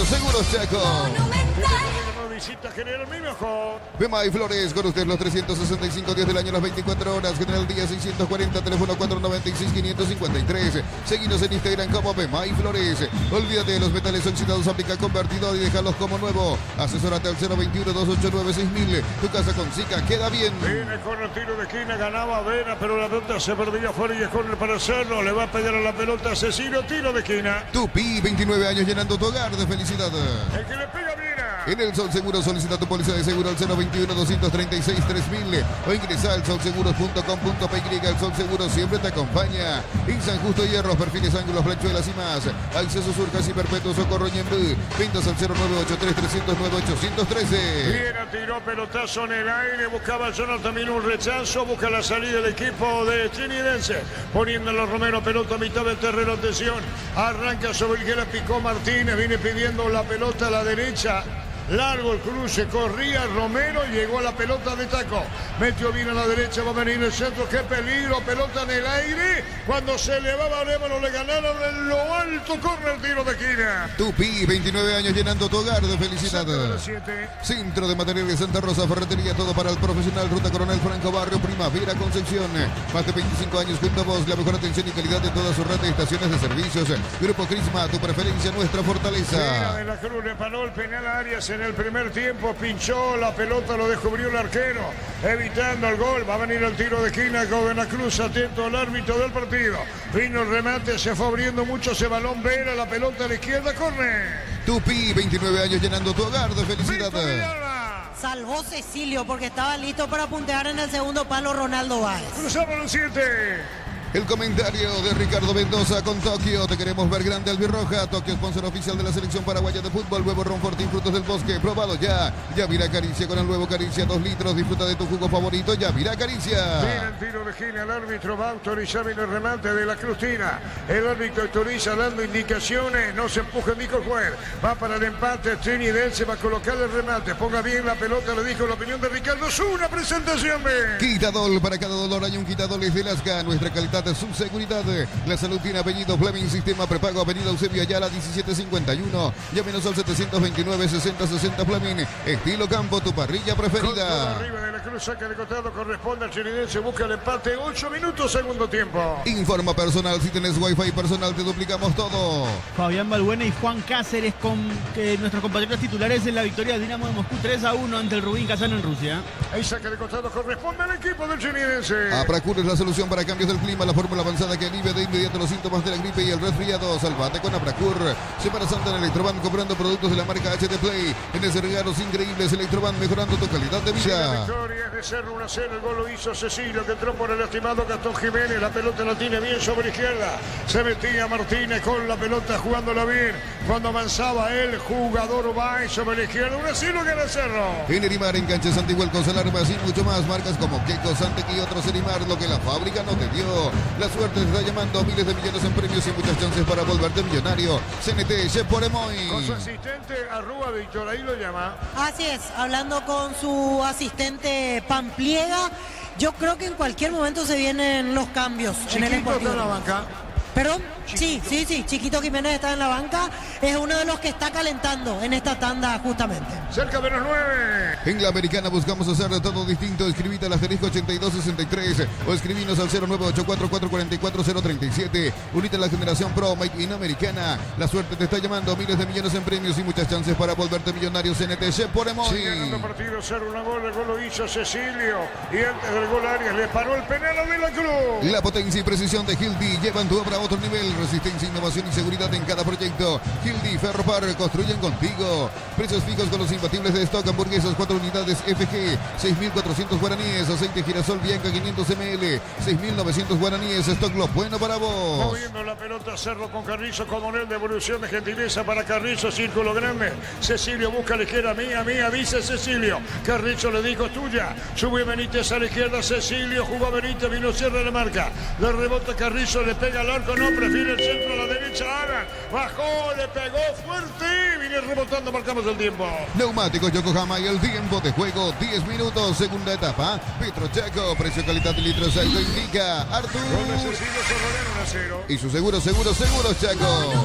Visita General Minojo. Bemay Flores, con usted los 365 días del año, las 24 horas. General Día 640, teléfono 496-553. Seguinos en Instagram como Bemay Flores. Olvídate de los metales oxidados, aplica convertidor y déjalos como nuevo. Asesórate al 021-289-6000. Tu casa con Zika queda bien. Viene con el tiro de esquina, ganaba Vera, pero la pelota se perdía fuera y es corner para Cerro. Le va a pegar a la pelota a Cecilio, tiro de esquina. Tupi, 29 años llenando tu hogar de felicidad. El que le pega Viera. En el Sol Seguro solicita tu póliza de seguro al 021-236-3000 o ingresa al solseguros.com.py. El Sol Seguro siempre te acompaña. En San Justo, Hierros, Perfiles, Ángulos, Flechuelas y más. Acceso Sur, Casi Perpetuo, Socorro, Ñemby. Ventas al 0983-309-813. Viera, tiró pelotazo en el aire, buscaba Jonathan también un rechazo, busca la salida del equipo de Trinidense, poniéndolo Romero, pelota a mitad del terreno, atención, arranca sobre el que la picó Martínez, viene pidiendo la pelota a la derecha. Largo el cruce, corría Romero, llegó a la pelota de taco, metió bien a la derecha, va a venir el centro, qué peligro, pelota en el aire, cuando se elevaba Arévalo le ganaron en lo alto, corre el tiro de esquina. Tupi, 29 años llenando tu hogar de felicidad. Centro de Materiales Santa Rosa, ferretería, todo para el profesional, Ruta Coronel Franco, Barrio Primavera, Concepción. Más de 25 años junto a vos, la mejor atención y calidad de toda su red de estaciones de servicios. Grupo Crisma, tu preferencia, nuestra fortaleza. De la Cruz le paró el penal a área, se en el primer tiempo, pinchó la pelota, lo descubrió el arquero, evitando el gol. Va a venir el tiro de esquina con De la Cruz, atento al árbitro del partido. Vino el remate, se fue abriendo mucho ese balón. Vera, la pelota a la izquierda, corre. Tupi, 29 años llenando tu hogar de felicidad. Salvó Cecilio porque estaba listo para puntear en el segundo palo Ronaldo Báez. Cruzamos los 7. El comentario de Ricardo Mendoza con Tokio. Te queremos ver grande, albirroja. Tokio, sponsor oficial de la selección paraguaya de fútbol. Huevo Ron Fortín, frutos del bosque. Probado ya. Yavira Caricia con el nuevo Caricia 2 litros. Disfruta de tu jugo favorito. Yavira Caricia. Mira el tiro de esquina. El árbitro va a autorizar el remate de la Crustina. El árbitro autoriza dando indicaciones. No se empuje, dijo el juez. Va para el empate. Trinidense va a colocar el remate. Ponga bien la pelota, le dijo la opinión de Ricardo. Es una presentación de Quitadol. Para cada dolor hay un Quitadol de Lasca. Nuestra calidad de su seguridad. La salud tiene apellido Fleming. Sistema prepago avenida Eusebio Ayala 1751. Llámenos al 729-6060 Fleming. Estilo campo, tu parrilla preferida. Arriba de la Cruz, saca de costado, corresponde al Trinidense. Busca el empate. 8 minutos, segundo tiempo. Informa personal. Si tenés wifi personal, te duplicamos todo. Fabián Balbuena y Juan Cáceres con nuestros compañeros titulares en la victoria de Dinamo de Moscú 3-1 ante el Rubin Kazán en Rusia. Ahí saca de costado, corresponde al equipo del Trinidense. Apracur es la solución para cambios del clima, la fórmula avanzada que alivia de inmediato los síntomas de la gripe y el resfriado. Salvate con Apracur. Semana Santa en Electroban, comprando productos de la marca HD Play. En ese regalos increíbles, Electroban, mejorando tu calidad de vida. La victoria es de ser 1-0. El gol lo hizo Cecilio, que entró por el estimado Gastón Jiménez. La pelota la tiene bien sobre izquierda. Se metía Martínez con la pelota, jugándola bien. Cuando avanzaba el jugador Báez sobre la izquierda. 1-0 gana Cerro. En Erimar, en canchas antiguelcos, alarmas y mucho más. Marcas como Keko, Santec y otros Erimar, lo que la fábrica no te dio. La suerte te está llamando, miles de millones en premios y muchas chances para volverte millonario. CNT, Chef Poremoy. Con su asistente Arrua Víctor, ahí lo llama. Así es, hablando con su asistente Pampliega. Yo creo que en cualquier momento se vienen los cambios. Chiquito en el Sportivo. está en la banca. ¿Perdón? Sí. Chiquito Jiménez está en la banca. Es uno de los que está calentando en esta tanda justamente. Cerca de los 9. En la Americana buscamos hacer de todo distinto. Escribite al asterisco 8263 o escribinos al 0984444037. Unite a la generación Pro Make in Americana. La suerte te está llamando, miles de millones en premios y muchas chances para volverte millonario. CNT por Emoy. Sigue ganando partido 0-1 gol. El gol lo hizo Cecilio. Y antes del gol Arias le paró el penal a De la Cruz. La potencia y precisión de Hildy llevan tu obra a otro nivel. Resistencia, innovación y seguridad en cada proyecto. Hildy Ferropar, construyen contigo. Precios fijos con los imbatibles de stock. Hamburguesas 4 unidades FG, 6.400 guaraníes. Aceite girasol Bianca 500 ml, 6.900 guaraníes. Stock lo bueno para vos. Moviendo la pelota Cerro con Carrizo. Comonel, devolución de gentileza para Carrizo. Círculo grande. Cecilio busca a la izquierda. Mía, dice Cecilio. Carrizo le dijo tuya. Sube Benítez a la izquierda. Cecilio jugó a Benítez. Vino cierra la marca. Le rebota Carrizo. Le pega al arco. No, prefiere el centro a la derecha. Alan bajó, le pegó fuerte. Viene rebotando, marcamos el tiempo. Neumáticos Yokohama y el tiempo de juego 10 minutos. Segunda etapa. Petro Chaco, precio, calidad de litros. Ahí lo indica Artur. Y su seguro Chaco.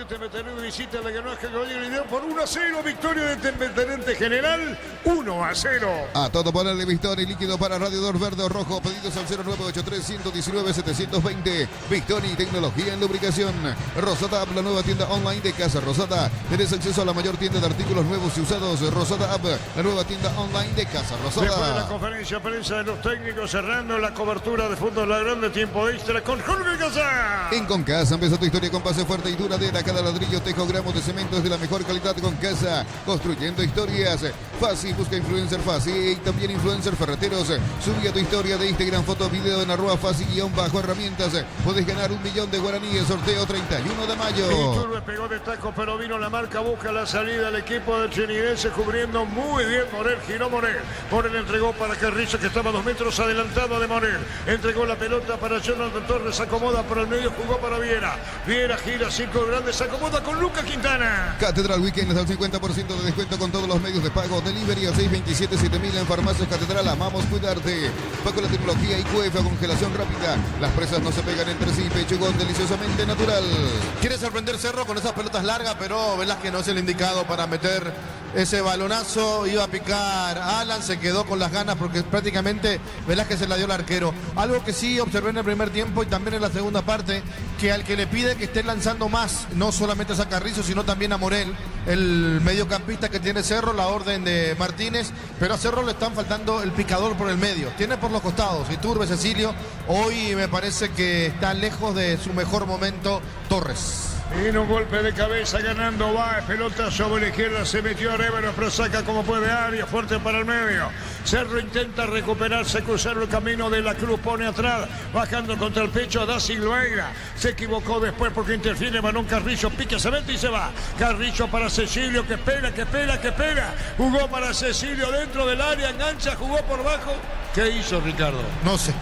Temperense visita la ganó Caballero por 1-0. Victoria de Temperense General 1-0. A todo ponerle Victoria y líquido para radiador verde o rojo. Pedidos al 0983-119-720. Victoria y tecnología en lubricación. Rosada App, la nueva tienda online de Casa Rosada. Tenés acceso a la mayor tienda de artículos nuevos y usados. Rosada App, la nueva tienda online de Casa Rosada. Después de la conferencia de prensa de los técnicos, cerrando la cobertura de fútbol la grande, tiempo extra con Jorge Casa. En Concasa empieza tu historia con base fuerte y duradera. Cada ladrillo, tejo, gramos de cemento es de la mejor calidad. con Casa, construyendo historias. Fácil, busca influencer fácil y también influencer ferreteros. Subí a tu historia de Instagram, foto, video en @fácil_herramientas. Podés ganar 1 millón de guaraníes. Sorteo 31 de mayo. Iturbe pegó de taco, pero vino la marca, busca la salida al equipo del Trinidense, cubriendo muy bien Morel, giró Morel. Morel entregó para Carrizo, que estaba 2 metros adelantado de Morel. Entregó la pelota para Jonathan Torres, acomoda por el medio, jugó para Viera. Viera gira, círculo grande, se acomoda con Lucas Quintana. Catedral Weekend al 50% de descuento con todos los medios de pago. Delivery al 627-7000 en Farmacias Catedral. Amamos cuidarte. Pago la tecnología IQF, congelación rápida. Las presas no se pegan entre sí. Pechugón deliciosamente natural. Quiere sorprender Cerro con esas pelotas largas, pero Velázquez no es el indicado para meter ese balonazo, iba a picar Alan, se quedó con las ganas porque prácticamente Velázquez se la dio al arquero. Algo que sí observé en el primer tiempo y también en la segunda parte, que al que le pide que esté lanzando más, no solamente a Carrizo, sino también a Morel, el mediocampista que tiene Cerro, la orden de Martínez, pero a Cerro le están faltando el picador por el medio, tiene por los costados, Iturbe, Cecilio, hoy me parece que está lejos de su mejor momento Torres. Vino un golpe de cabeza ganando Báez, pelota sobre la izquierda, se metió Arevalo, pero saca como puede Arias, fuerte para el medio. Cerro intenta recuperarse, cruzar el camino de la Cruz, pone atrás, bajando contra el pecho da Silveira. Se equivocó después porque interfiere Balón Carrillo, pique, se mete y se va. Carrillo para Cecilio, que espera. Jugó para Cecilio dentro del área, engancha, jugó por bajo. ¿Qué hizo Ricardo? No sé.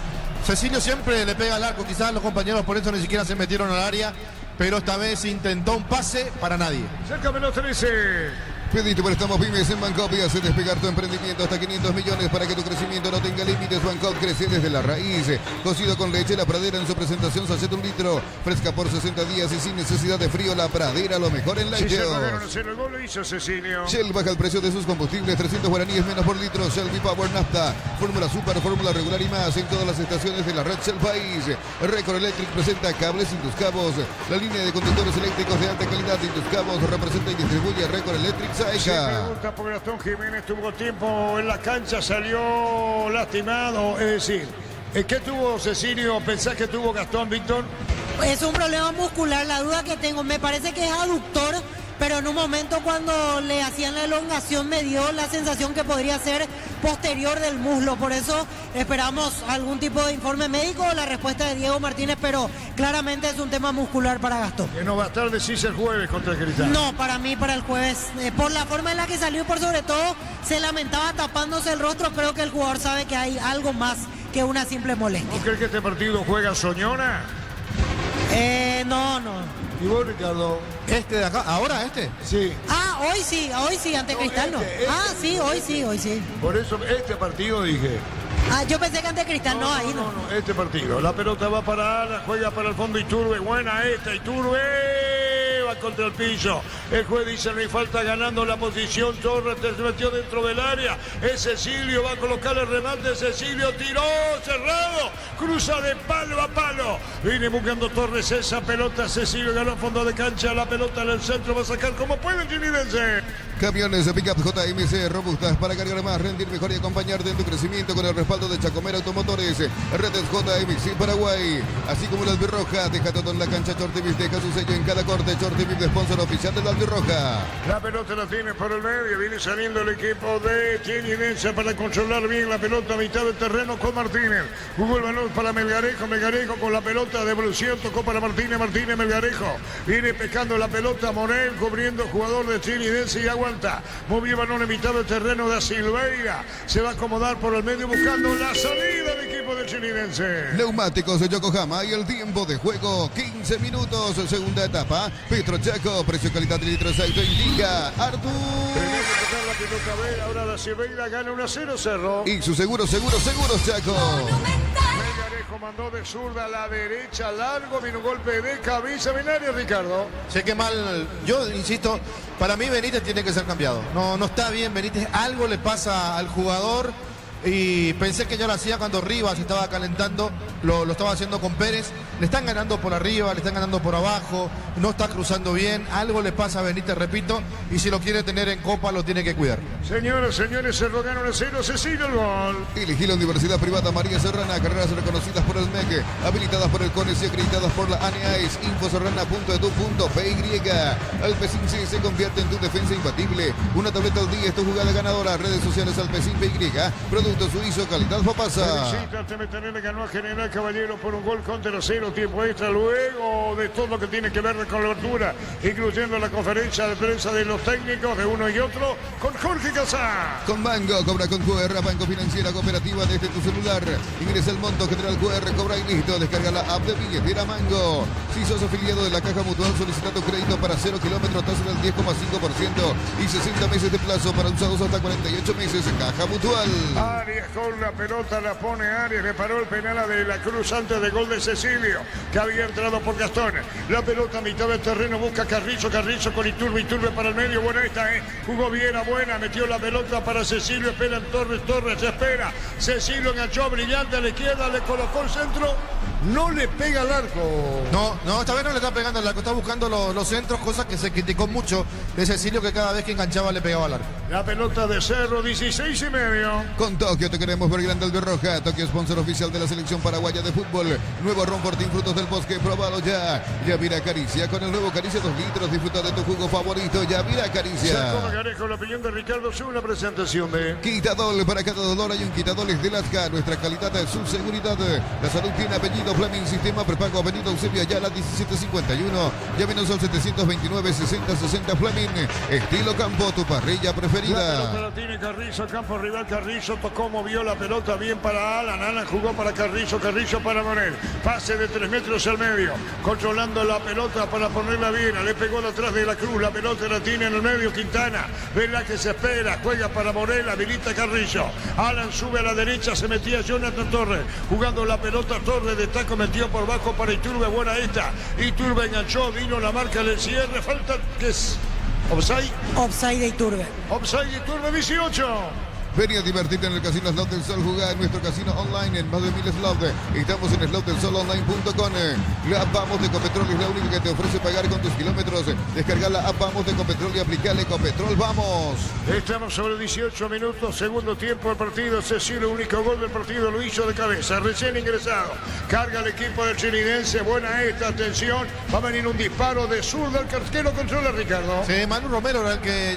Cecilio siempre le pega al arco, quizás los compañeros por eso ni siquiera se metieron al área, pero esta vez intentó un pase para nadie. Cerca menos 13. Pedite préstamos pymes en Bancop y hace despegar tu emprendimiento hasta 500 millones para que tu crecimiento no tenga límites. Bancop crece desde la raíz. Cocido con leche, La Pradera en su presentación, sachet 1 litro. Fresca por 60 días y sin necesidad de frío. La Pradera, lo mejor en Si se lácteos. pagaron a hacer el gol, lo hizo Cecilio. Shell baja el precio de sus combustibles, 300 guaraníes menos por litro. Shell V-Power Nafta, fórmula super, fórmula regular y más en todas las estaciones de la red Shell País. Record Electric presenta cables Induscabos, la línea de conductores eléctricos de alta calidad de Induscabos. Representa y distribuye Record Electric Se Saica. pregunta por Gastón Jiménez, tuvo tiempo en la cancha, salió lastimado, es decir, ¿qué tuvo Cecilio? ¿Pensás que tuvo Gastón, Víctor? Es un problema muscular, la duda que tengo, me parece que es aductor, pero en un momento cuando le hacían la elongación me dio la sensación que podría ser posterior del muslo, por eso esperamos algún tipo de informe médico o la respuesta de Diego Martínez, pero claramente es un tema muscular para Gastón. Que no va a estar, decís, el jueves contra el Cristal. No, para mí, para el jueves, por la forma en la que salió y por sobre todo se lamentaba tapándose el rostro, creo que el jugador sabe que hay algo más que una simple molestia. ¿No crees que este partido juega Soñora? No. ¿Y vos, Ricardo? ¿Este de acá? ¿Ahora este? Sí. Hoy sí, ante Cristal no. Sí, hoy sí. Por eso, este partido dije. Yo pensé que ante Cristal no, ahí no. No, este partido. La pelota va para Ala, juega para el fondo Iturbe. Buena esta, Iturbe. Va contra el piso. El juez dice no hay falta, ganando la posición. Torres se metió dentro del área. Es Cecilio, va a colocar el remate. Cecilio tiró, cerrado. Cruza de palo a palo. Viene buscando Torres esa pelota. Cecilio ganó a fondo de cancha. La pelota en el centro va a sacar como puede el Chinidense. Camiones de pickup JMC robustas para cargar más, rendir mejor y acompañarte en tu crecimiento con el respaldo de Chacomera Automotores. Redes JMC Paraguay, así como la albirroja. Deja todo en la cancha. Chortivis deja su sello en cada corte. Chortivis, sponsor oficial de la albirroja. La pelota la tiene por el medio. Viene saliendo el equipo de Chinidense para controlar bien la pelota a mitad del terreno con Martínez. Jugó el balón para Melgarejo. Melgarejo con la pelota. Devolución. Tocó para Martínez. Martínez, Melgarejo. Viene pescando la pelota. Morel cubriendo jugador de Chinidense y aguanta. Movió el balón en mitad del terreno de Silveira. Se va a acomodar por el medio buscando la salida del equipo de Chinidense. Neumáticos de Yokohama y el tiempo de juego 15 minutos, segunda etapa. Petro Chaco, precio calidad de litro aceite indica Artur. Tenía que tocar la pelota B, ahora la Silveira gana 1-0 Cerro. Y su seguros Chaco. Melgarejo mandó de zurda a la derecha, largo, vino un golpe de cabeza. Binario, Ricardo. Sé que mal, yo insisto, para mí Benítez tiene que ser cambiado. No está bien Benítez, algo le pasa al jugador y pensé que ya lo hacía cuando Rivas estaba calentando, lo estaba haciendo con Pérez. Le están ganando por arriba, le están ganando por abajo, no está cruzando bien, algo le pasa a Benítez, repito, y si lo quiere tener en copa lo tiene que cuidar. Señoras, señores, Cerro gana 1-0, Cecilio el gol. Elegí la Universidad Privada María Serrana, carreras reconocidas por el MEC, habilitadas por el CONES y acreditadas por la ANEAES. Infoserrana.edu.py. Alpecin se convierte en tu defensa imbatible. Una tableta al día es tu jugada ganadora. Redes sociales Alpecin PY. Producto suizo, calidad Fapasa. Felicita, TMTN le ganó a General Caballero por un gol contra 0, tiempo extra, luego de todo lo que tiene que ver con la abertura, incluyendo la conferencia de prensa de los técnicos de uno y otro, con Jorge Casá. Con Mango, cobra con QR, Banco Financiera Cooperativa desde tu celular. Ingresa el monto que trae el QR, cobra y listo. Descarga la app de billetera Mango. Si sos afiliado de la Caja Mutual, solicita tu crédito para 0 kilómetros, tasa del 10,5% y 60 meses de plazo para usados hasta 48 meses. Caja Mutual. Arias con la pelota, la pone Arias, le paró el penal a De la Cruz antes del gol de Cecilio, que había entrado por Gastón. La pelota a mitad del terreno, busca Carrizo con Iturbe para el medio, buena esta, jugó bien, buena, metió la pelota para Cecilio, esperan Torres, espera, Cecilio enganchó brillante a la izquierda, le colocó el centro, no le pega al arco. No, esta vez no le está pegando al arco, está buscando los centros, cosa que se criticó mucho de Cecilio, que cada vez que enganchaba le pegaba al arco. La pelota de Cerro, 16,5. Con Tokio te queremos ver grande el de Roja. Tokio, sponsor oficial de la selección paraguaya de fútbol. Nuevo ron Fortín Frutos del Bosque, probalo ya. Yavira Caricia, con el nuevo Caricia 2 litros. Disfruta de tu jugo favorito. Yavira Caricia. Con la opinión de Ricardo, es una presentación de Quitadol. Para cada dolor hay un Quitadol de Lasca. Nuestra calidad es su seguridad. La salud tiene apellido Fleming. Sistema prepago Avenida Eusebio Ayala 1751. Llámenos al 729-6060 Fleming. Estilo campo, tu parrilla preferida. La pelota la tiene Carrizo, campo rival. Carrizo tocó, movió la pelota bien para Alan. Alan jugó para Carrizo para Morel. Pase de 3 metros al medio. Controlando la pelota para ponerla bien. Le pegó de atrás de la Cruz. La pelota la tiene en el medio Quintana. Verá que se espera. Juega para Morel. Habilita Carrizo. Alan sube a la derecha. Se metía Jonathan Torres. Jugando la pelota Torres de taco. Metió por bajo para Iturbe. Buena esta. Iturbe enganchó. Vino la marca del cierre. Falta que es offside. Offside de Iturbe. Offside de Iturbe 18. Vení a divertirte en el Casino Slot del Sol. Jugá en nuestro casino online en más de 1000 slots. Estamos en slotdelsolonline.com. La app Vamos de Ecopetrol es la única que te ofrece pagar con tus kilómetros. Descarga la app Vamos de Ecopetrol y aplicale Ecopetrol. ¡Vamos! Estamos sobre 18 minutos, segundo tiempo del partido. Cecilio, único gol del partido, lo hizo de cabeza, recién ingresado. Carga el equipo del chilidense. Buena esta, atención. Va a venir un disparo de zurda. El cartero controla Ricardo. Sí, Manu Romero era el que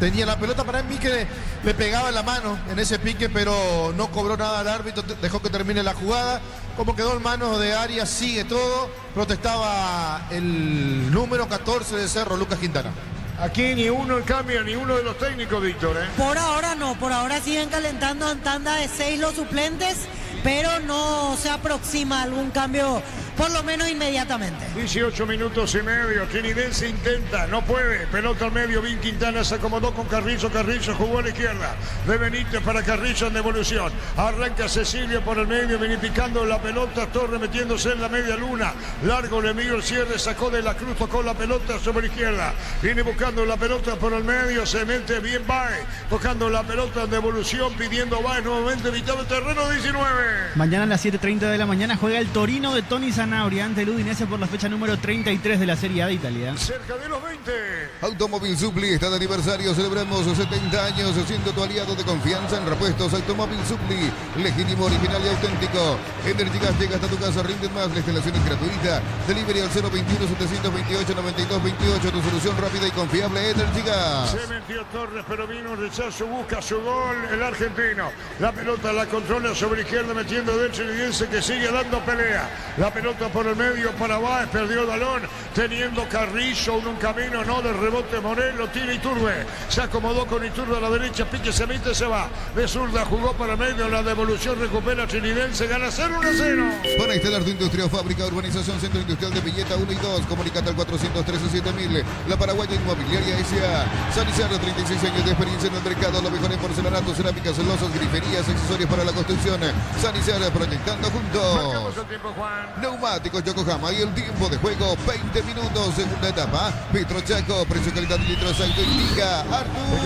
tenía la pelota. Para mí que le pegaba en la mano en ese pique, pero no cobró nada al árbitro, dejó que termine la jugada. Como quedó en manos de Arias, sigue todo. Protestaba el número 14 de Cerro, Lucas Quintana. Aquí ni uno cambia, ni uno de los técnicos, Víctor. Por ahora no, por ahora siguen calentando en tanda de 6 los suplentes, pero no se aproxima algún cambio, por lo menos inmediatamente. 18 minutos y medio, Trinidense intenta, no puede, pelota al medio, Vin Quintana se acomodó con Carrizo jugó a la izquierda, de Benítez para Carrizo en devolución, arranca Cecilio por el medio, viene picando la pelota, Torre metiéndose en la media luna, largo le midió el cierre, sacó de la Cruz, tocó la pelota sobre la izquierda, viene buscando la pelota por el medio, se mete bien Baez, tocando la pelota en devolución, pidiendo Baez nuevamente, mitad del terreno 19. Mañana a las 7:30 de la mañana juega el Torino de Tony Sanabria ante el Udinese por la fecha número 33 de la Serie A de Italia. Cerca de los 20. Automóvil Supli está de aniversario. Celebremos 70 años siendo tu aliado de confianza en repuestos. Automóvil Supli, legítimo, original y auténtico. Energigas llega hasta tu casa, rinden más. La instalación es gratuita. Delivery al 021-728-9228. Tu solución rápida y confiable, Energigas. Se metió Torres, pero vino un rechazo, busca su gol el argentino. La pelota la controla sobre izquierda, metiendo del chilidense que sigue dando pelea. La pelota por el medio para Báez, perdió el balón, teniendo Carrizo en un camino, no de rebote Morel, lo tiene Iturbe. Se acomodó con Iturbe a la derecha, pique, se mete, se va. De zurda jugó para el medio, la devolución recupera Trinidense, gana 0-1-0. Para instalar tu industria o fábrica, urbanización Centro Industrial de Villeta 1 y 2, comunicate al 413-7000. La Paraguaya Inmobiliaria S.A. San Isidro, 36 años de experiencia en el mercado, lo mejor en porcelanato, cerámicas, celosas, griferías, accesorios para la construcción. San Isidro, proyectando juntos. Marcamos el tiempo, Juan. Neumáticos Yokohama y el tiempo de juego 20 minutos, segunda etapa. Petro Chaco, precio, calidad y litros Alto indica Artur.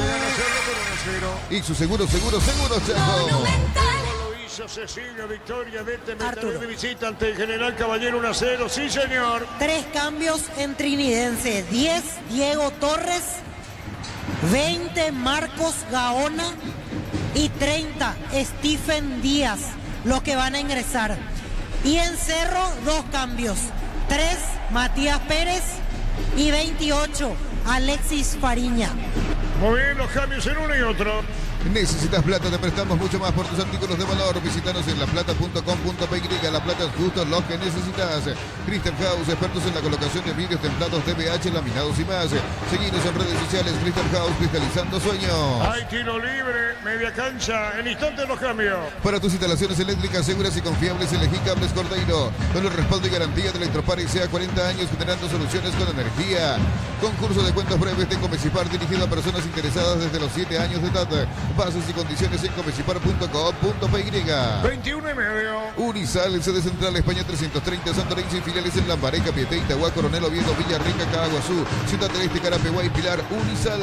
Y su seguro Chaco. Cecilio, victoria de Temetaré de visita ante el General Caballero 1-0, sí señor. 3 cambios en Trinidense, 10 Diego Torres, 20 Marcos Gaona y 30 Stephen Díaz, los que van a ingresar. Y en Cerro 2 cambios, 3 Matías Pérez y 28 Alexis Fariña. Muy bien, los cambios en uno y otro. Necesitas plata, te prestamos mucho más por tus artículos de valor. Visítanos en laplata.com.py. La plata es justo lo que necesitas. Crystal House, expertos en la colocación de vidrios templados, TBH, laminados y más. Seguinos en redes sociales. Crystal House, cristalizando sueños. Hay tiro libre, media cancha, en instante los cambios. Para tus instalaciones eléctricas seguras y confiables, elegí Cables Cordeiro. Con el respaldo y garantía de Electropar sea 40 años generando soluciones con energía. Concurso de cuentos breves de Comecipar dirigido a personas interesadas desde los 7 años de edad. Bases y condiciones en comecipar.com.py. 21,5. Unisal, sede central España 330, Santorín y filiales en Lambaré, Capiatá, Itagua, Coronel Oviedo, Villarrica, Caguazú, Ciudad del Este, Carapeguá y Pilar. Unisal,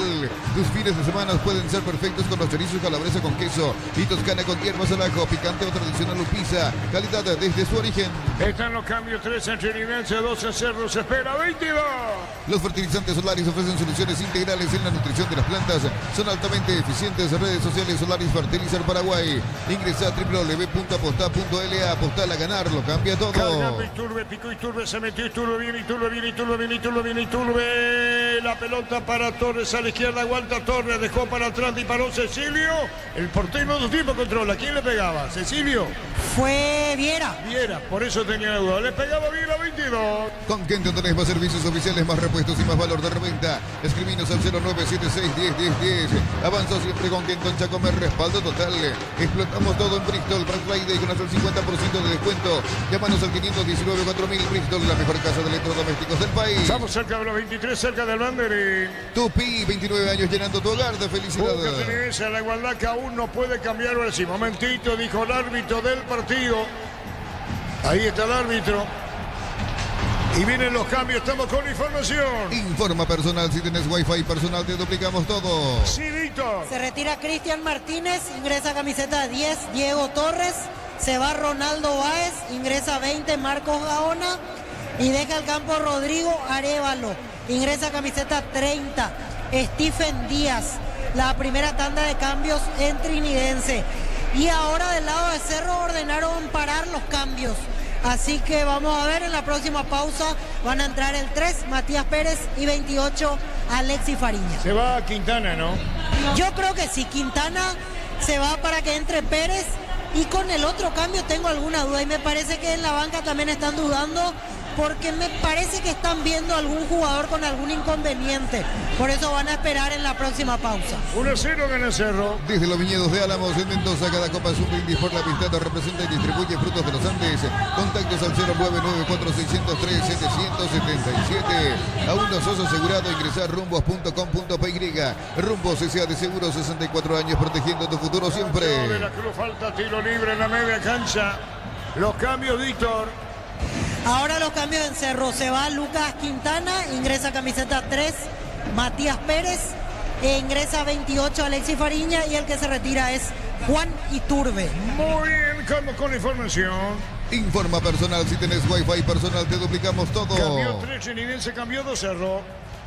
tus fines de semana pueden ser perfectos con los chorizos calabresa con queso y toscana con hierbas al ajo, picante o tradicional o pizza, calidad desde su origen. Están los cambios, 3 en Trinidad, 2 en Cerro, se espera 22. Los fertilizantes Solaris ofrecen soluciones integrales en la nutrición de las plantas, son altamente eficientes. Redes sociales Solaris Fertilizar Paraguay. Ingresa a www.apostá.la. Apostá a ganar, lo cambia todo. Cargando Iturbe, picó Iturbe, se metió Iturbe, viene Iturbe, viene Iturbe, viene Iturbe, viene Iturbe. La pelota para Torres a la izquierda, aguanta Torres, dejó para atrás, disparó Cecilio. El portero de tiempo controla. ¿Quién le pegaba? ¿Cecilio? Fue Viera. Viera, por eso tenía duda. Le pegaba Viera 22. Con Kenton tenés más servicios oficiales, más repuestos y más valor de reventa. Escribinos al 0976101010. Avanzó siempre con Kenton Chacomer, respaldo total. Explotamos todo en Bristol. Black Friday con hasta el 50% de descuento. Llámanos al 519-4000. Bristol, la mejor casa de electrodomésticos del país. Estamos cerca de los 23, cerca del Banderín. Tupi, 29 años llenando tu hogar de felicidad. Boca la igualdad que aún no puede cambiar. Ahora sí, momentito, dijo el árbitro del partido. Ahí está el árbitro. Y vienen los cambios, estamos con información. Informa personal, si tenés wifi personal te duplicamos todo. Sí, Víctor. Se retira Cristian Martínez, ingresa camiseta 10 Diego Torres, se va Ronaldo Báez, ingresa 20 Marcos Gaona y deja el campo Rodrigo Arévalo, ingresa camiseta 30 Stephen Díaz. La primera tanda de cambios en Trinidense. Y ahora del lado de Cerro ordenaron parar los cambios. Así que vamos a ver en la próxima pausa. Van a entrar el 3, Matías Pérez, y 28, Alexis Fariña. Se va a Quintana, ¿no? Yo creo que sí, Quintana se va para que entre Pérez. Y con el otro cambio tengo alguna duda. Y me parece que en la banca también están dudando, porque me parece que están viendo algún jugador con algún inconveniente. Por eso van a esperar en la próxima pausa. 1-0 gana el Cerro. Desde los viñedos de Álamos en Mendoza, cada copa es un brindis por la amistad. Representa y distribuye frutos de los Andes. Contactos al 0994603-777. Aún no sos asegurado, ingresar rumbos.com.py. Rumbos S.A. de Seguro, 64 años protegiendo tu futuro siempre. De la Cruz falta tiro libre en la media cancha. Los cambios, Víctor. Ahora los cambios en Cerro. Se va Lucas Quintana, ingresa camiseta 3 Matías Pérez, e ingresa 28 Alexis Fariña, y el que se retira es Juan Iturbe. Muy bien, con información. Informa personal, si tenés wifi personal te duplicamos todo. Cambió 3 Trinidad, cambió 2 Cerro.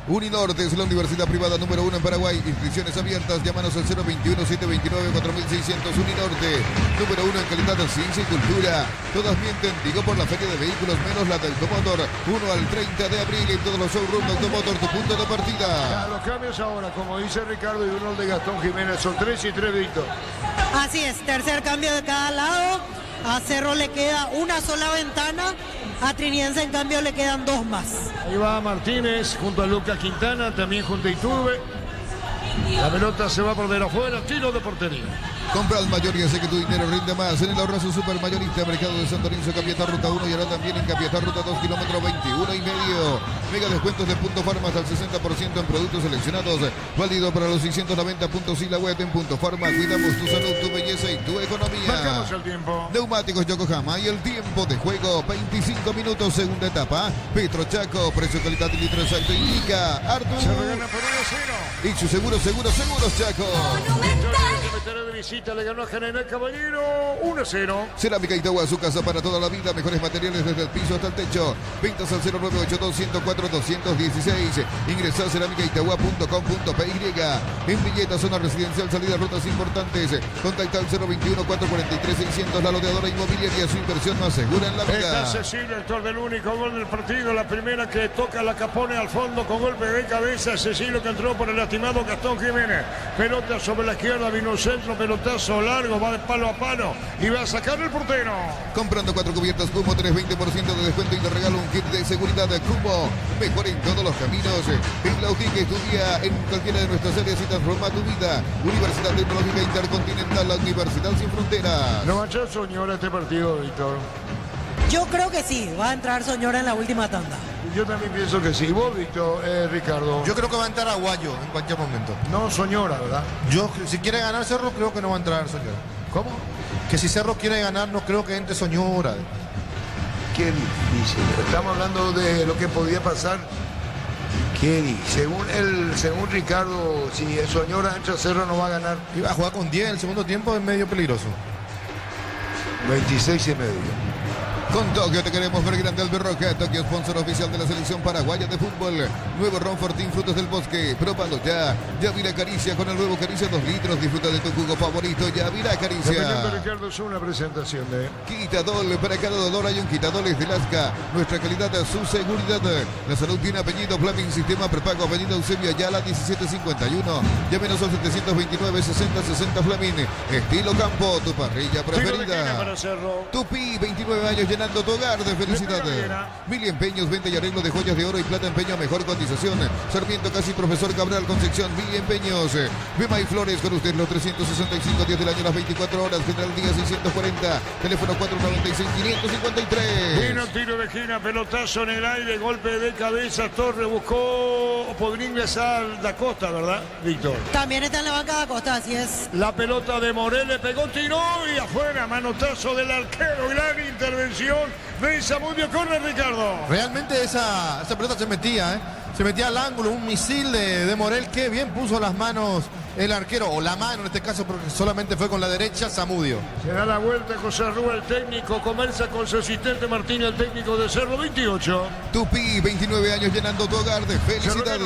Uninorte es la universidad privada número 1 en Paraguay. Inscripciones abiertas. Llámanos al 021-729-4600. Uninorte, número 1 en calidad de ciencia y cultura. Todas mienten, digo, por la feria de vehículos menos la de Automotor. 1 al 30 de abril en todos los showrooms de Automotor, tu punto de partida. Los cambios ahora, como dice Ricardo, y uno de Gastón Jiménez, son 3 y 3, Víctor. Así es, tercer cambio de cada lado. A Cerro le queda una sola ventana, a Trinidense en cambio le quedan 2 más. Ahí va Martínez junto a Lucas Quintana, también junto a Iturbe. La pelota se va por de afuera, tiro de portería. Compra al mayor y hace que tu dinero rinde más. En el Ahorrazo Super Mayorista, Mercado de Santo Lorenzo, Capiatá Ruta 1 y ahora también en Capiatá Ruta 2, kilómetro 21,5. Mega descuentos de Punto Farmas al 60% en productos seleccionados. Válido para los 690 puntos y la web en Punto Farma. Cuidamos tu salud, tu belleza y tu economía. Marcamos el tiempo. Neumáticos Yokohama y el tiempo de juego, 25 minutos, segunda etapa. Petro Chaco, precio, calidad y litro exacto indica Artur. Se regala por 1-0. Y su seguros Chaco. De visita le ganó a General Caballero 1-0. Cerámica Itagua, su casa para toda la vida. Mejores materiales desde el piso hasta el techo. Ventas al 0982-104-216. Ingresa a cerámicaitagua.com.py. En Villeta, zona residencial, salida, rutas importantes. Contacta al 021-443-600. La loteadora inmobiliaria, su inversión más segura en la vida. Está Cecilio, autor del único gol del partido. La primera que toca la Capone al fondo con golpe de cabeza. Cecilio, que entró por el lastimado Gastón Jiménez. Pelota sobre la izquierda, vino el centro, pelotazo largo, va de palo a palo y va a sacar el portero. Comprando 4 cubiertas Cumo, 320% de descuento y te regalo un kit de seguridad de Cumo. Mejor en todos los caminos. En la UTIC estudia en cualquiera de nuestras áreas y transforma tu vida. Universidad Tecnológica Intercontinental, la Universidad Sin Fronteras. ¿No va a echar Soñora este partido, Víctor? Yo creo que sí, va a entrar Soñora en la última tanda. Yo también pienso que sí. ¿Vos, Víctor, Ricardo? Yo creo que va a entrar Aguayo en cualquier momento. No Soñora, ¿verdad? Yo, si quiere ganar Cerro, creo que no va a entrar Soñora. ¿Cómo? Que si Cerro quiere ganar, no creo que entre Soñora. Qué difícil. Estamos hablando de lo que podía pasar. Qué difícil. Según Ricardo, si Soñora entra Cerro no va a ganar. Iba a jugar con 10 el segundo tiempo, es medio peligroso. 26 y medio. Con Tokio te queremos ver grande Alberroca, Tokio sponsor oficial de la selección paraguaya de fútbol. Nuevo Ron Fortín Frutos del Bosque, probando ya. Yavira Caricia con el nuevo Caricia 2 litros. Disfruta de tu jugo favorito, Yavira Caricia. Dependiendo de Ricardo, es una presentación de Quitadol, para cada dolor hay un Quitadol de Lasca. Nuestra calidad, su seguridad. La salud tiene apellido, Flaming Sistema Prepago, avenida Eusebio Ayala 1751. Llámenos al 729 60 60 Flaming. Estilo Campo, tu parrilla preferida. Tupi, 29 años llenando tu hogar de felicidad. Mil Empeños, venta y arreglo de joyas de oro y plata, empeño a mejor cotización. Sarmiento Casi Profesor Cabral Concepción, Mil Empeños. Bema y Flores con usted los 365 días del año, las 24 horas. General Díaz 640, teléfono 496 553. Vino tiro de esquina, pelotazo en el aire, golpe de cabeza. Torre buscó, podría ingresar Da Costa, ¿verdad, Víctor? También está en la banca Da Costa, así es. La pelota de Morel le pegó, tiró y afuera, manotazo del arquero, gran intervención de Zamudio. Corre, Ricardo. Realmente esa pelota se metía, se metía al ángulo, un misil de Morel. Que bien puso las manos el arquero, o la mano en este caso, porque solamente fue con la derecha Zamudio. Se da la vuelta José Rúa, el técnico, conversa con su asistente Martín, el técnico de Cerro 28. Tupi, 29 años llenando tu hogar de felicidad.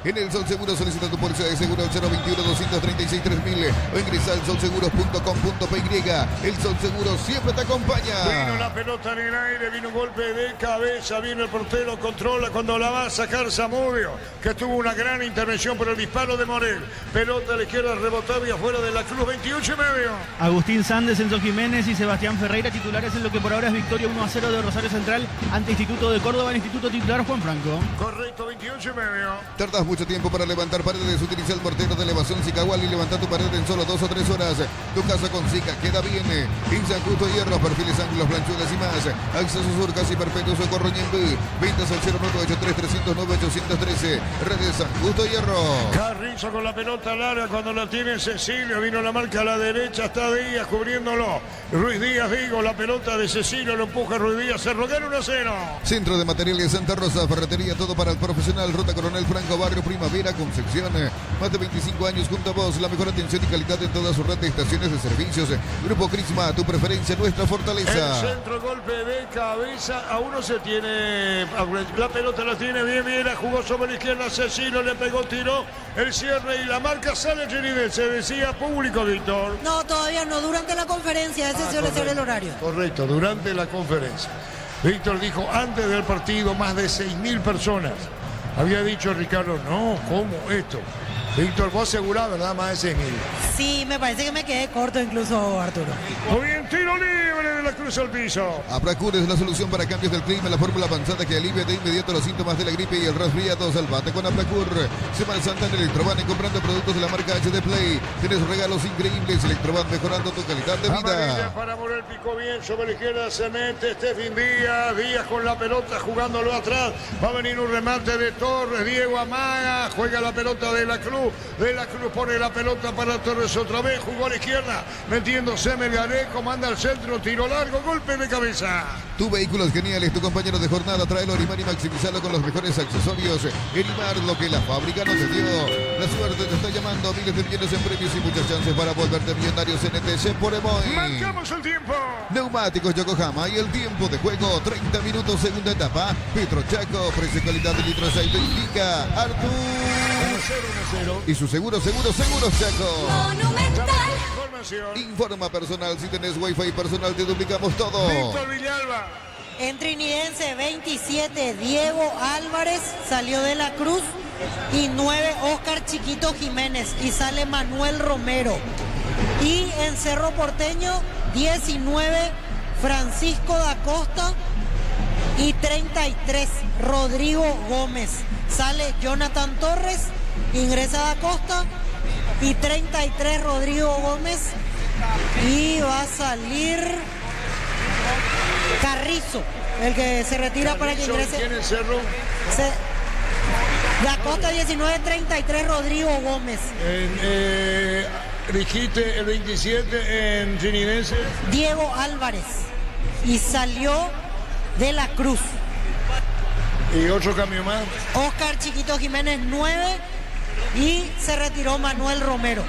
En el Sol Seguro solicita tu póliza de seguro al 021 236 3000 o ingresa al solseguros.com.py. El Sol Seguro siempre te acompaña. Vino la pelota en el aire, vino un golpe de cabeza, viene el portero, controla cuando la va a sacar Zamudio, que tuvo una gran intervención por el disparo de Morel. Pelota a la izquierda, rebotaba y afuera de la Cruz, 28 y medio. Agustín Sández, Enzo Jiménez y Sebastián Ferreira titulares en lo que por ahora es victoria 1-0 de Rosario Central ante Instituto de Córdoba, el Instituto titular Juan Franco. Correcto, 28 y medio. Tardas mucho tiempo para levantar paredes, utiliza el mortero de elevación Zicahual y levanta tu pared en solo 2 o 3 horas. Tu casa con Zica queda bien. En San Justo Hierro, perfiles, ángulos, planchuelas y más. Acceso Sur, casi perfecto, Socorro Ñemby. Ventas al 0983 309 813. Redes San Justo Hierro. Carrizo con la pelota larga cuando la tiene Cecilio. Vino la marca a la derecha, está Díaz cubriéndolo. Ruiz Díaz, digo, la pelota de Cecilio, lo empuja Ruiz Díaz. Se rogaron 1-0. Centro de Materiales Santa Rosa, ferretería, todo para el profesional. Ruta Coronel Franco, Barrio Primavera, Concepción. Más de 25 años junto a vos. La mejor atención y calidad en toda su red de estaciones de servicios. Grupo Crisma, tu preferencia, nuestra fortaleza. El centro, golpe de cabeza. A uno se tiene. La pelota la tiene bien. La jugó sobre la izquierda. Cecilio le pegó, tiró el cierre y la marca sale Genides. Se decía público, Víctor. No, todavía no. Durante la conferencia, ese suele ser el horario. Correcto, durante la conferencia. Víctor dijo antes del partido más de 6.000 personas. Había dicho Ricardo, no, ¿cómo esto? Víctor, vos asegurás, ¿verdad? Más de 6.000. Sí, me parece que me quedé corto incluso, Arturo. Muy bien, tiro libre de la Cruz al piso. Abracur es la solución para cambios del clima, la fórmula avanzada que alivia de inmediato los síntomas de la gripe y el resfriado. Salvate con Abracur. Semana Santa en Electroban, comprando productos de la marca HD Play. Tienes regalos increíbles. Electroban, mejorando tu calidad de vida. Amarilla para Morel, picó bien sobre la izquierda, se mete Stephen Díaz. Díaz con la pelota, jugándolo atrás. Va a venir un remate de Torres. Diego amaga, juega la pelota de la Cruz. De la Cruz pone la pelota para Torres otra vez. Jugó a la izquierda, metiéndose Melgarejo, manda al centro, tiro largo, golpe de cabeza. Tu vehículo es genial, es tu compañero de jornada. Tráelo a Orimar y maximizarlo con los mejores accesorios. Orimar, lo que la fábrica no te dio. La suerte te está llamando. Miles de millones en premios y muchas chances para volverte millonarios en ETC por Emoy. Marcamos el tiempo. Neumáticos Yokohama y el tiempo de juego, 30 minutos, segunda etapa. Petro Chaco, precio y calidad de litro de aceite indica Artur. 1-0. Y su seguro Chaco. Monumental. Informa personal, si tenés wifi personal te duplicamos todo. Víctor Villalba. En Trinidense 27, Diego Álvarez salió de la Cruz y 9, Oscar Chiquito Jiménez y sale Manuel Romero. Y en Cerro Porteño 19, Francisco da Costa y 33, Rodrigo Gómez. Sale Jonathan Torres, ingresa da Costa y 33, Rodrigo Gómez. Y va a salir Carrizo. el que se retira para que ingrese. ¿Quién es Cerro? La Costa 19-33, Rodrigo Gómez. Dijiste el 27 en Trinidense. Diego Álvarez. Y salió de la Cruz. ¿Y otro cambio más? Oscar Chiquito Jiménez 9 y se retiró Manuel Romero.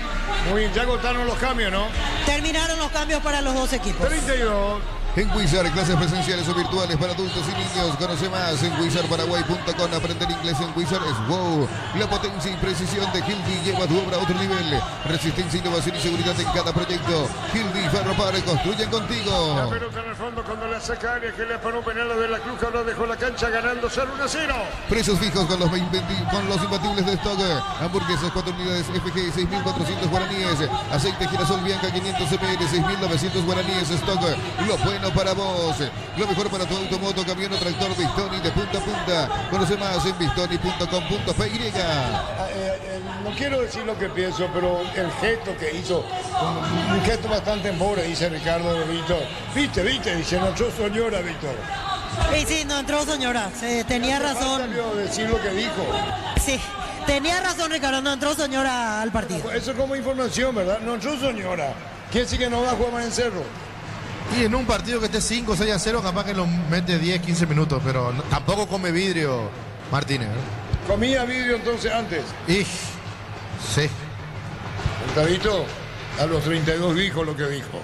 Muy bien, ya agotaron los cambios, ¿no? Terminaron los cambios para los dos equipos. 32. En Wizard, clases presenciales o virtuales para adultos y niños. Conoce más en wizardparaguay.com. Aprender inglés en Wizard es wow. La potencia y precisión de Hildy lleva tu obra a otro nivel. Resistencia, innovación y seguridad en cada proyecto. Hildy Ferropar construyen contigo. La pelota en el fondo cuando la saca Arias, que le paró un penal de la Cruz, ahora dejó la cancha ganando 0-1-0. Precios fijos con los imbatibles de stock. Hamburguesas 4 unidades FG 6.400 guaraníes. Aceite girasol Bianca 500 ml 6.900 guaraníes stock. Lo bueno para vos, lo mejor para tu automoto, camión o tractor Bistoni de punta a punta. Conoce más en bistoni.com.py. No quiero decir lo que pienso, pero el gesto que hizo, un gesto bastante en pobre, dice Ricardo de Víctor. Viste, dice, no entró señora, Víctor. Sí, no entró señora, tenía razón. Decir lo que dijo. Sí. Tenía razón, Ricardo, no entró señora al partido. Eso es como información, ¿verdad? No entró señora. Quiere decir que no va a jugar más en Cerro. Y en un partido que esté 5-6-0, capaz que lo mete 10-15 minutos, pero tampoco come vidrio Martínez. ¿Comía vidrio entonces antes? Sí. El Tabito a los 32 dijo lo que dijo.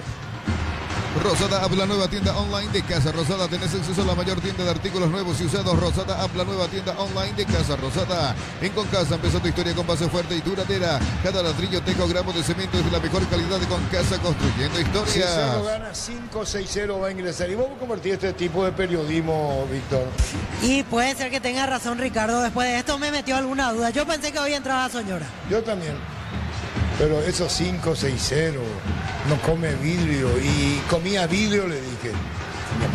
Rosada App, la nueva tienda online de Casa Rosada. Tenés acceso a la mayor tienda de artículos nuevos y usados. Rosada App, la nueva tienda online de Casa Rosada. En Concasa empezó tu historia con base fuerte y duradera. Cada ladrillo, teja o gramo de cemento es de la mejor calidad de Concasa, construyendo historias. Si Cerro gana 5-6-0 va a ingresar. ¿Y vamos a convertir este tipo de periodismo, Víctor? Y puede ser que tenga razón, Ricardo. Después de esto me metió alguna duda. Yo pensé que hoy entraba señora. Yo también. Pero esos 5-6-0, no come vidrio. Y comía vidrio, le dije.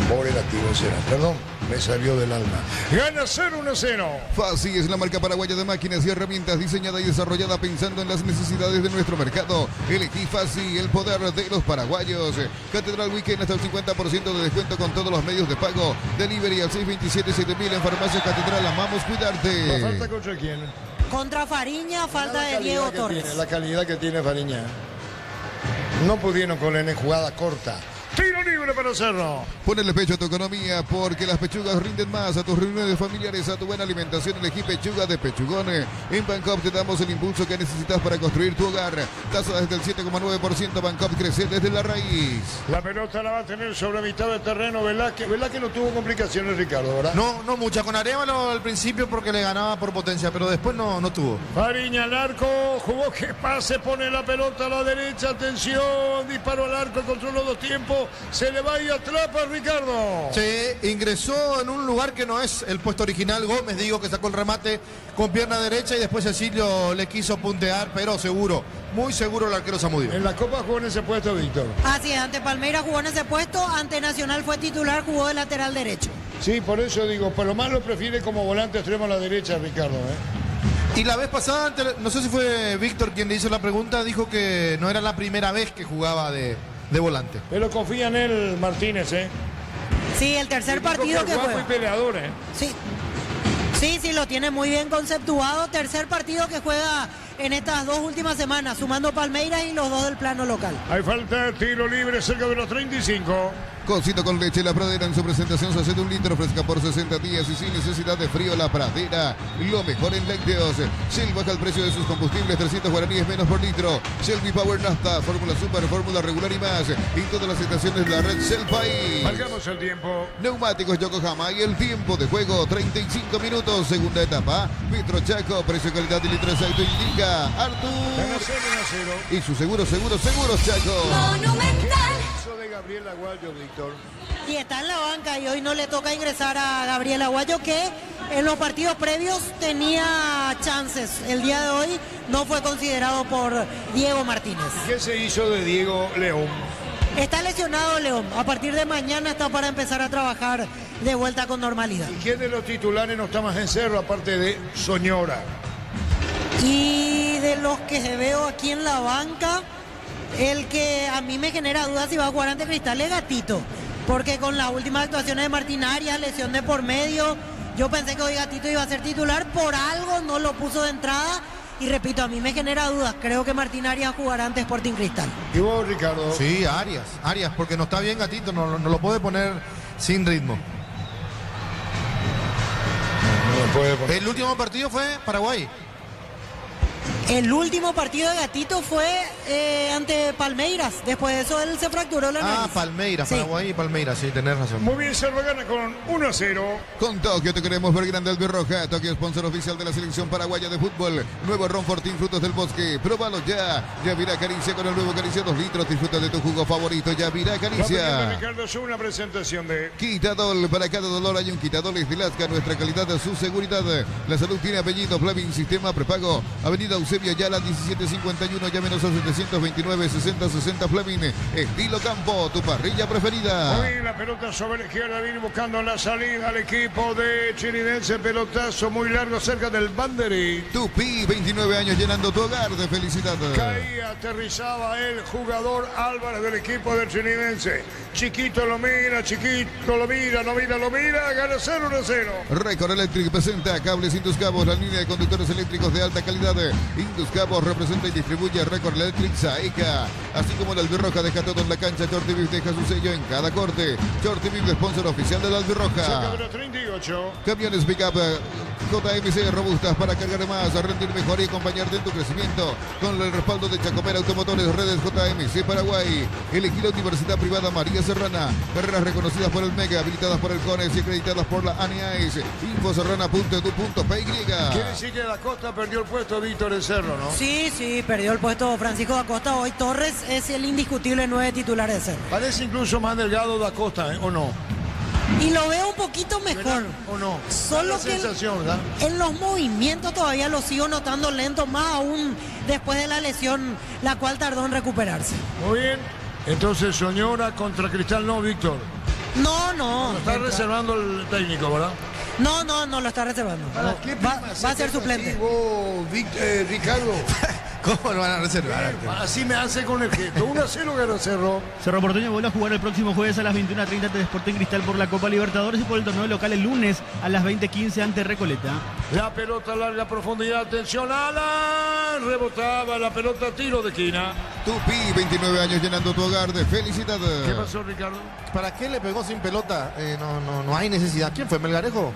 Pobre lativo será. Perdón, me salió del alma. Gana 0-1-0. Fácil es la marca paraguaya de máquinas y herramientas diseñada y desarrollada pensando en las necesidades de nuestro mercado. Elegí Fácil, el poder de los paraguayos. Catedral Weekend hasta el 50% de descuento con todos los medios de pago. Delivery al 627-7000 en Farmacia Catedral. Amamos cuidarte. ¿La falta contra quién? Contra Fariña, falta de Diego Torres. La calidad que tiene Fariña. No pudieron con la jugada corta. Tiro libre para Cerro. Ponele pecho a tu economía porque las pechugas rinden más. A tus reuniones familiares, a tu buena alimentación, elegí pechuga de Pechugón. En Bancop te damos el impulso que necesitas para construir tu hogar. Tasa desde el 7,9%. Bancop crece desde la raíz. La pelota la va a tener sobre mitad del terreno. Velázquez no tuvo complicaciones, Ricardo, ¿verdad? No mucha. Con Arevalo al principio porque le ganaba por potencia, pero después no tuvo. Fariña al arco. Jugó que pase, pone la pelota a la derecha. Atención. Disparo al arco, controló 2 tiempos. Se le va y atrapa Ricardo. Sí, ingresó en un lugar que no es el puesto original. Gómez, que sacó el remate con pierna derecha y después Cecilio le quiso puntear, pero seguro, muy seguro el arquero Zamudio. En la Copa jugó en ese puesto, Víctor. Así es, ante Palmeiras jugó en ese puesto, ante Nacional fue titular, jugó de lateral derecho. Sí, por eso digo, por lo más lo prefiere como volante extremo a la derecha, Ricardo. Y la vez pasada, no sé si fue Víctor quien le hizo la pregunta, dijo que no era la primera vez que jugaba de volante. Pero confía en él Martínez, Sí, el tercer partido que juega. Muy peleador, Sí, lo tiene muy bien conceptuado. Tercer partido que juega en estas 2 últimas semanas, sumando Palmeiras y los 2 del plano local. Hay falta, tiro libre cerca de los 35. Cosito con leche, la pradera en su presentación se hace de 1 litro, fresca por 60 días y sin necesidad de frío. La pradera, lo mejor en lácteos. Shell baja el precio de sus combustibles, 300 guaraníes menos por litro. Shell V-Power Nafta, fórmula super, fórmula regular y más. En todas las estaciones de la red Shell País. Marcamos el tiempo. Neumáticos Yokohama y el tiempo de juego, 35 minutos, segunda etapa. Petro Chaco, precio, calidad y litro exacto indica Artur. Y su seguro Chaco. Monumental. De Gabriel Aguayo, Víctor. Y está en la banca y hoy no le toca ingresar a Gabriel Aguayo, que en los partidos previos tenía chances. El día de hoy no fue considerado por Diego Martínez. ¿Qué se hizo de Diego León? Está lesionado León. A partir de mañana está para empezar a trabajar de vuelta con normalidad. ¿Y quién de los titulares no está más en Cerro aparte de Soñora? Y de los que veo aquí en la banca, el que a mí me genera dudas si va a jugar ante Cristal es Gatito. porque con las últimas actuaciones de Martín Arias, lesión de por medio, yo pensé que hoy Gatito iba a ser titular, por algo no lo puso de entrada. Y repito, a mí me genera dudas. Creo que Martín Arias jugará ante Sporting Cristal. ¿Y vos, Ricardo? Sí, Arias, porque no está bien Gatito, no lo puede poner sin ritmo. El último partido fue Paraguay. El último partido de Gatito fue ante Palmeiras. Después de eso él se fracturó la nariz. Palmeiras, Sí. Paraguay y Palmeiras, sí, tenés razón. Muy bien, Cerro gana con 1-0. Con Tokio te queremos ver grande Albirroja. Tokio, sponsor oficial de la selección paraguaya de fútbol. Nuevo Ron Fortín, frutos del bosque. Próbalo ya. Yavirá Caricia con el nuevo Caricia 2 litros. Disfruta de tu jugo favorito. Yavirá Caricia. Ricardo, es una presentación de Quitadol, para cada dolor hay un Quitadol es de Lasca, nuestra calidad de su seguridad. La salud tiene apellido, Fleming, sistema prepago. Avenida Eusebio Ayala 1751, llámenos a 729-6060 Fleming. Estilo campo, tu parrilla preferida. Muy bien, la pelota sobre la izquierda, viene buscando la salida al equipo de Chiridense. Pelotazo muy largo cerca del banderí. Tupi, 29 años llenando tu hogar de felicidad. Caía, aterrizaba el jugador Álvarez del equipo del Chiridense. Chiquito lo mira, lo mira, gana 0-1-0. Record Electric presenta cables Induscabos, la línea de conductores eléctricos de alta calidad. Induscabos representa y distribuye Record Electric Saeca. Así como la Albirroja deja todo en la cancha, Shorty Beef deja su sello en cada corte. Shorty Beef, sponsor oficial de la Albirroja. Saca de la 38. Camiones Pickup JMC robustas para cargar más, rendir mejor y acompañarte en tu crecimiento. Con el respaldo de Chacomera Automotores, redes JMC Paraguay. Elegida Universidad Privada María Serrana. Carreras reconocidas por el MEGA, habilitadas por el CONES y acreditadas por la ANIAES. Infoserrana.edu.py. Quiere decir que Da Costa perdió el puesto Víctor en Cerro, ¿no? Sí, perdió el puesto Francisco Da Costa. Hoy Torres es el indiscutible 9 titular de Cerro. Parece incluso más delgado Da Costa, ¿o no? Y lo veo un poquito mejor. ¿O no? Solo la que sensación, ¿verdad? en los movimientos todavía lo sigo notando lento, más aún después de la lesión, la cual tardó en recuperarse. Muy bien. Entonces, Soñora contra Cristal, no, Víctor. No. Lo está reservando el técnico, ¿verdad? No lo está reservando. Va a ser suplente. Ricardo. ¿Cómo lo van a reservar? Así me hace con el gesto. 1-0 ganó Cerro. Cerro Porteño vuelve a jugar el próximo jueves a las 21:30 ante Sporting Cristal por la Copa Libertadores y por el torneo local el lunes a las 20:15 ante Recoleta. La pelota larga profundidad, atención, Alan. Rebotaba la pelota, tiro de esquina. Tupi, 29 años llenando tu hogar de felicidad. ¿Qué pasó, Ricardo? ¿Para qué le pegó sin pelota? No hay necesidad. ¿Quién fue? ¿Melgarejo?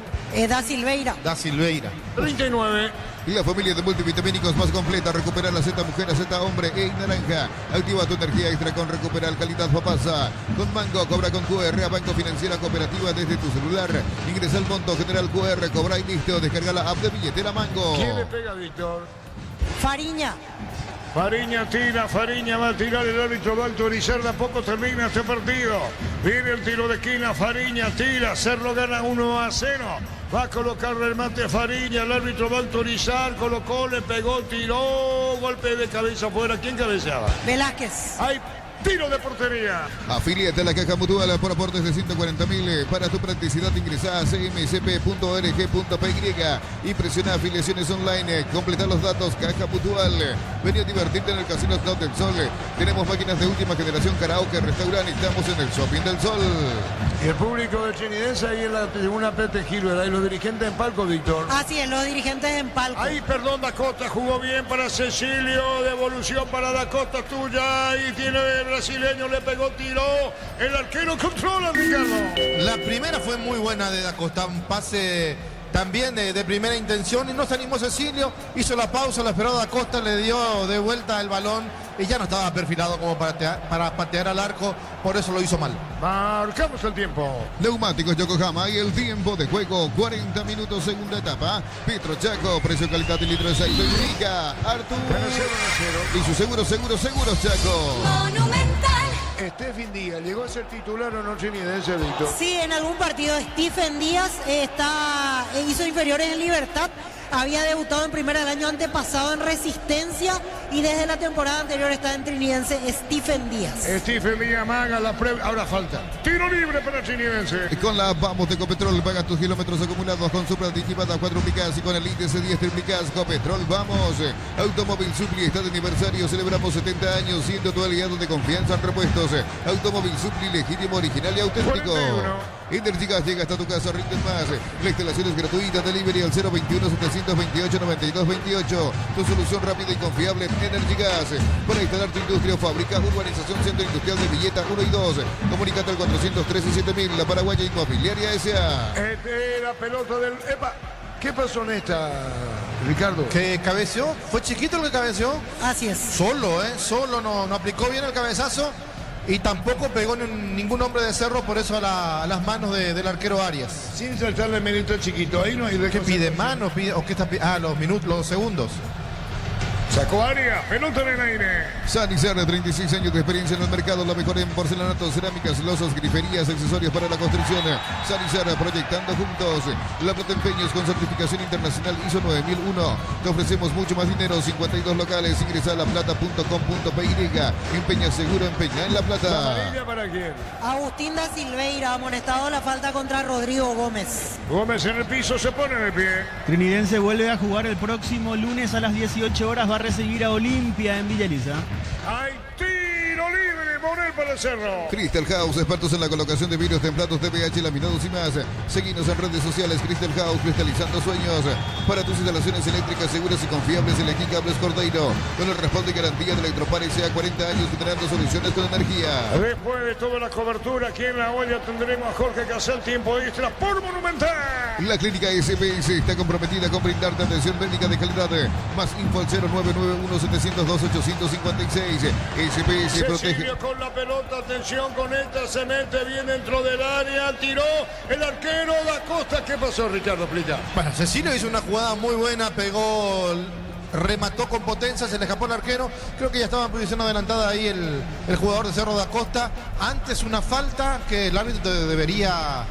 Da Silveira. Da Silveira. 39. Y la familia de multivitamínicos más completa. Recupera la Z Mujer, Z Hombre e Naranja. Activa tu energía extra con Recuperar Calidad Papasa. Con Mango, cobra con QR a Banco Financiera Cooperativa desde tu celular. Ingresa al monto general QR, cobra y listo. Descarga la app de Billetera Mango. ¿Quién le pega, Víctor? Fariña. Fariña tira, Fariña va a tirar, el árbitro va a autorizar, de a poco termina este partido. Viene el tiro de esquina, Fariña tira, Cerro gana 1-0. Va a colocar remate Fariña, el árbitro va a autorizar, colocó, le pegó, tiró, golpe de cabeza afuera. ¿Quién cabeceaba? Velázquez. Hay tiro de portería. Afíliate a la Caja Mutual por aportes de 140.000. Para tu practicidad ingresa a cmcp.org.py y presiona afiliaciones online. Completa los datos, Caja Mutual. Vení a divertirte en el Casino Slot del Sol. Tenemos máquinas de última generación, karaoke, restaurante. Estamos en el Shopping del Sol. Y el público de Chinidense ahí en la tribuna Pete Gil, ¿verdad? Y los dirigentes en palco, Víctor. Así es, los dirigentes en palco. Ahí, perdón, Da Costa jugó bien para Cecilio. Devolución para Da Costa tuya. Y tiene el brasileño, le pegó, tiró. El arquero controla, Ricardo. La primera fue muy buena de Da Costa. Un pase también de primera intención. Y no se animó Cecilio. Hizo la pausa, la esperó Da Costa, le dio de vuelta el balón. Y ya no estaba perfilado como para patear al arco. Por eso lo hizo mal. Marcamos el tiempo. Neumáticos Yokohama y el tiempo de juego, 40 minutos, segunda etapa. Petro Chaco, precio, calidad y litro de aceite única. Artur y su seguro Chaco. Monumental. Stephen Díaz, ¿llegó a ser titular o no Chinidense, Víctor? Sí, en algún partido Stephen Díaz hizo inferiores en Libertad. Había debutado en primera el año antepasado en Resistencia y desde la temporada anterior está en Trinidense Stephen Díaz. Stephen Díaz maga la prueba. Ahora falta. Tiro libre para Trinidense. Con la Vamos de Ecopetrol, paga tus kilómetros acumulados con Supra aditivada 4 y con el índice 10 triplicas. Ecopetrol, vamos. Automóvil Supli está de aniversario. Celebramos 70 años siendo tu aliado de confianza en repuestos. Automóvil Supli, legítimo, original y auténtico. 41. Energigas llega hasta tu casa, rinden más. La instalación es gratuita. Delivery al 021-728-9228. Tu solución rápida y confiable en Energigas. Para instalar tu industria o fábrica, urbanización Centro Industrial de Villeta 1 y 2. Comunicate al 413-7000. La Paraguaya Inmobiliaria S.A. La pelota del... ¡Epa! ¿Qué pasó en esta, Ricardo? Que cabeceó, fue chiquito el que cabeceó. Así es. Solo, solo no aplicó bien el cabezazo y tampoco pegó ningún hombre de Cerro, por eso a las manos del arquero Arias. Sin saltarle mérito chiquito, ahí no hay de ¿Qué pide? ¿Mano? ¿O qué está pidiendo? Los segundos. Sacó Arias, pelota en el aire. Sanizar, 36 años de experiencia en el mercado, la mejor en porcelanatos, cerámicas, losas, griferías, accesorios para la construcción. Sanizar, proyectando juntos. La Plata Empeños con certificación internacional ISO 9001. Te ofrecemos mucho más dinero, 52 locales. Ingresa a laplata.com.py. Empeña seguro, empeña en La Plata. ¿La amarilla para quién? Agustín da Silveira, amonestado la falta contra Rodrigo Gómez. Gómez en el piso, se pone de pie. Trinidense vuelve a jugar el próximo lunes a las 18 horas. Va a recibir a Olimpia en Villa Elisa. Hay tiro libre, Morel para el Cerro. Crystal House, expertos en la colocación de vidrios templados, TPH, laminados y más. Seguinos en redes sociales, Crystal House, cristalizando sueños. Para tus instalaciones eléctricas seguras y confiables, elegí Cables Cordeiro. Con el respaldo y garantía de Electropar S.A. 40 años generando soluciones con energía. Después de toda la cobertura aquí en La Olla tendremos a Jorge Casal, tiempo extra por Monumental. La clínica SPS está comprometida con brindarte atención médica de calidad. Más info al 0991-702-856. SPS protege. Cecilio con la pelota, atención con esta, se mete bien dentro del área, tiró el arquero Da Costa. ¿Qué pasó, Ricardo Plita? Bueno, Cecilio hizo una jugada muy buena, pegó, remató con potencia, se le escapó el arquero. Creo que ya estaba en posición adelantada ahí el jugador de Cerro Da Costa. Antes una falta que el árbitro debería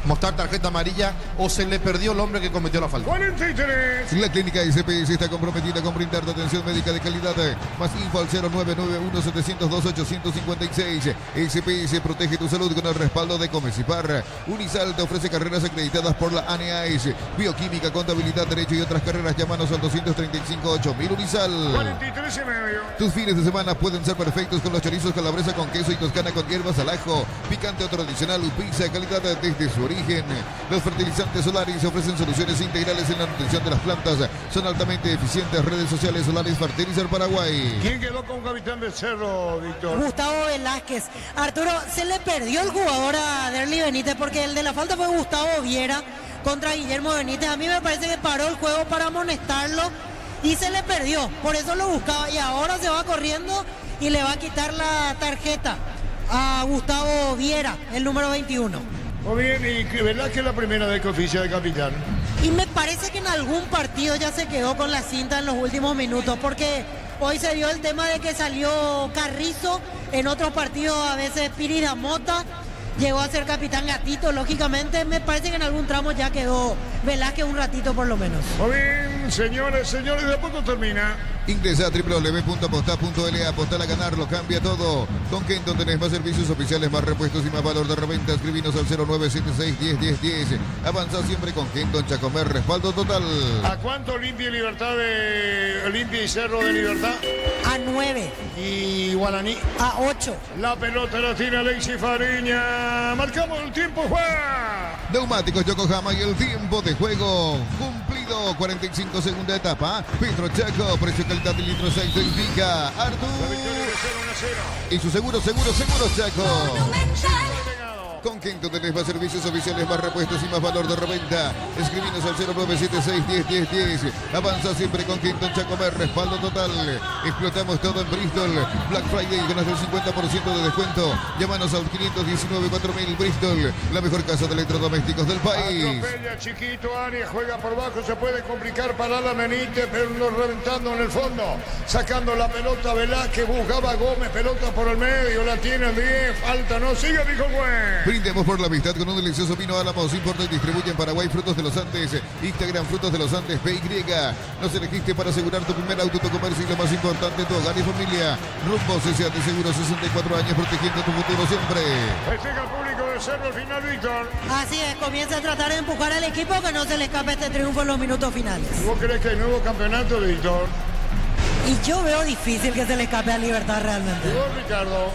mostrar tarjeta amarilla o se le perdió el hombre que cometió la falta. 43. La clínica SPS está comprometida con brindarte atención médica de calidad. Más info al 0991-702-856. SPS protege tu salud con el respaldo de Comecipar. Unisal te ofrece carreras acreditadas por la ANEAS. Bioquímica, contabilidad, derecho y otras carreras. Llámanos al 235-8000. Unisal. 43 y medio. Tus fines de semana pueden ser perfectos con los chorizos calabresa con queso y toscana con hierbas al ajo. Picante o tradicional, pizza de calidad desde su origen. Los fertilizantes Solaris ofrecen soluciones integrales en la nutrición de las plantas. Son altamente eficientes. Redes sociales Solaris Fertilizer Paraguay. ¿Quién quedó con capitán del Cerro, Víctor? Gustavo Velázquez. Arturo, se le perdió el jugador a Derly Benítez porque el de la falta fue Gustavo Viera contra Guillermo Benítez. A mí me parece que paró el juego para amonestarlo y se le perdió. Por eso lo buscaba y ahora se va corriendo y le va a quitar la tarjeta a Gustavo Viera, el número 21. Muy bien, y ¿verdad que es la primera vez que oficia de capitán? Y me parece que en algún partido ya se quedó con la cinta en los últimos minutos, porque hoy se dio el tema de que salió Carrizo, en otros partidos a veces Pirida Mota, llegó a ser capitán Gatito, lógicamente me parece que en algún tramo ya quedó Velázquez un ratito por lo menos. Muy bien, señores, ¿de poco termina? Ingresa a www.aposta.la. Apostar a ganar, lo cambia todo. Con Kenton tenés más servicios oficiales, más repuestos y más valor de reventa. Escribinos al 0976-101010. Avanza siempre con Kenton Chacomer, respaldo total. ¿A cuánto Olimpia y Libertad de Olimpia y Cerro de Libertad? A 9. ¿Y Guaraní? A 8. La pelota la tiene Alexis Fariña. Marcamos el tiempo, juega. Neumáticos Yokohama y el tiempo de juego cumplido. 45 segunda etapa. Petro Chaco, precio calidad del litro 6 indica Artur. Y su seguro Chaco. Con Kenton tenés más servicios oficiales, más repuestos y más valor de reventa. Escribinos al 0976-101010. Avanza siempre con Kenton Chacomer, respaldo total. Explotamos todo en Bristol. Black Friday con hasta el 50% de descuento. Llámanos al 519-4000 Bristol, la mejor casa de electrodomésticos del país. Atropella chiquito, Arias juega por bajo, se puede complicar para la Benítez, pero no reventando en el fondo. Sacando la pelota Velázquez, buscaba Gómez, pelota por el medio, la tiene el 10, falta, no sigue, dijo Güey. Brindemos por la amistad con un delicioso vino Álamos. Importa y distribuye en Paraguay Frutos de los Andes. Instagram Frutos de los Andes PY. Nos elegiste para asegurar tu primer auto, tu comercio y lo más importante, tu hogar y familia. Rumbo CCA de Seguro, 64 años protegiendo tu futuro siempre. Festeja el público de Cerro al final, Víctor. Así es, comienza a tratar de empujar al equipo que no se le escape este triunfo en los minutos finales. ¿Vos crees que hay nuevo campeonato, Víctor? Y yo veo difícil que se le escape a Libertad realmente. ¿Y vos, Ricardo?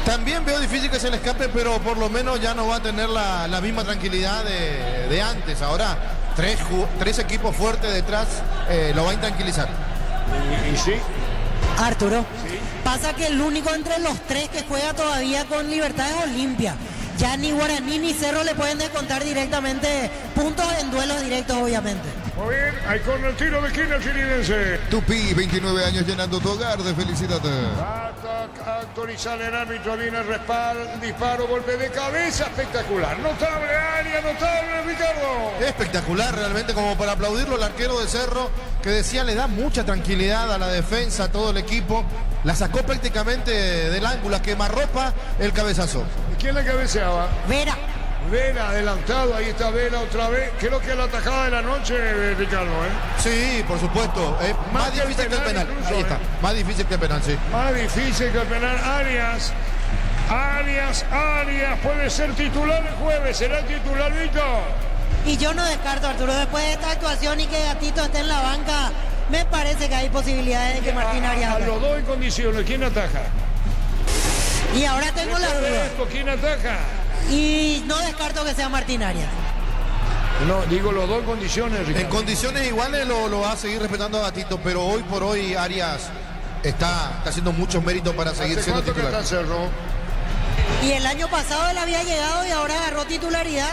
También veo difícil que se le escape, pero por lo menos ya no va a tener la misma tranquilidad de antes. Ahora, tres equipos fuertes detrás lo va a intranquilizar. ¿Y sí? Arturo, pasa que el único entre los tres que juega todavía con Libertad es Olimpia. Ya ni Guaraní ni Cerro le pueden descontar directamente puntos en duelos directos, obviamente. Muy bien, hay con el tiro de esquina el Trinidense. Tupi, 29 años llenando tu hogar de felicidad. Hasta actualizar el árbitro, viene el respaldo, disparo, golpe de cabeza, espectacular. Notable área, notable, Ricardo. Espectacular realmente, como para aplaudirlo, el arquero de Cerro, que decía le da mucha tranquilidad a la defensa, a todo el equipo. La sacó prácticamente del ángulo, quemarropa el cabezazo. ¿Quién la cabeceaba? Vera. Vera adelantado, ahí está Vera otra vez. Creo que es la tajada de la noche, Ricardo, Sí, por supuesto. Más difícil que el penal. Incluso, Ahí está. Más difícil que el penal, sí. Más difícil que el penal. Arias puede ser titular el jueves. ¿Será el titular, Víctor? Y yo no descarto, Arturo, después de esta actuación y que Gatito esté en la banca, me parece que hay posibilidades de que Martín Arias. A los dos en condiciones, ¿quién ataja? Y ahora tengo la duda. ¿Quién ataja? Y no descarto que sea Martín Arias. No, digo los dos en condiciones, Ricardo. En condiciones iguales lo va a seguir respetando a Gatito, pero hoy por hoy Arias está haciendo muchos méritos para seguir siendo titular. Que está Cerro? Y el año pasado él había llegado y ahora agarró titularidad.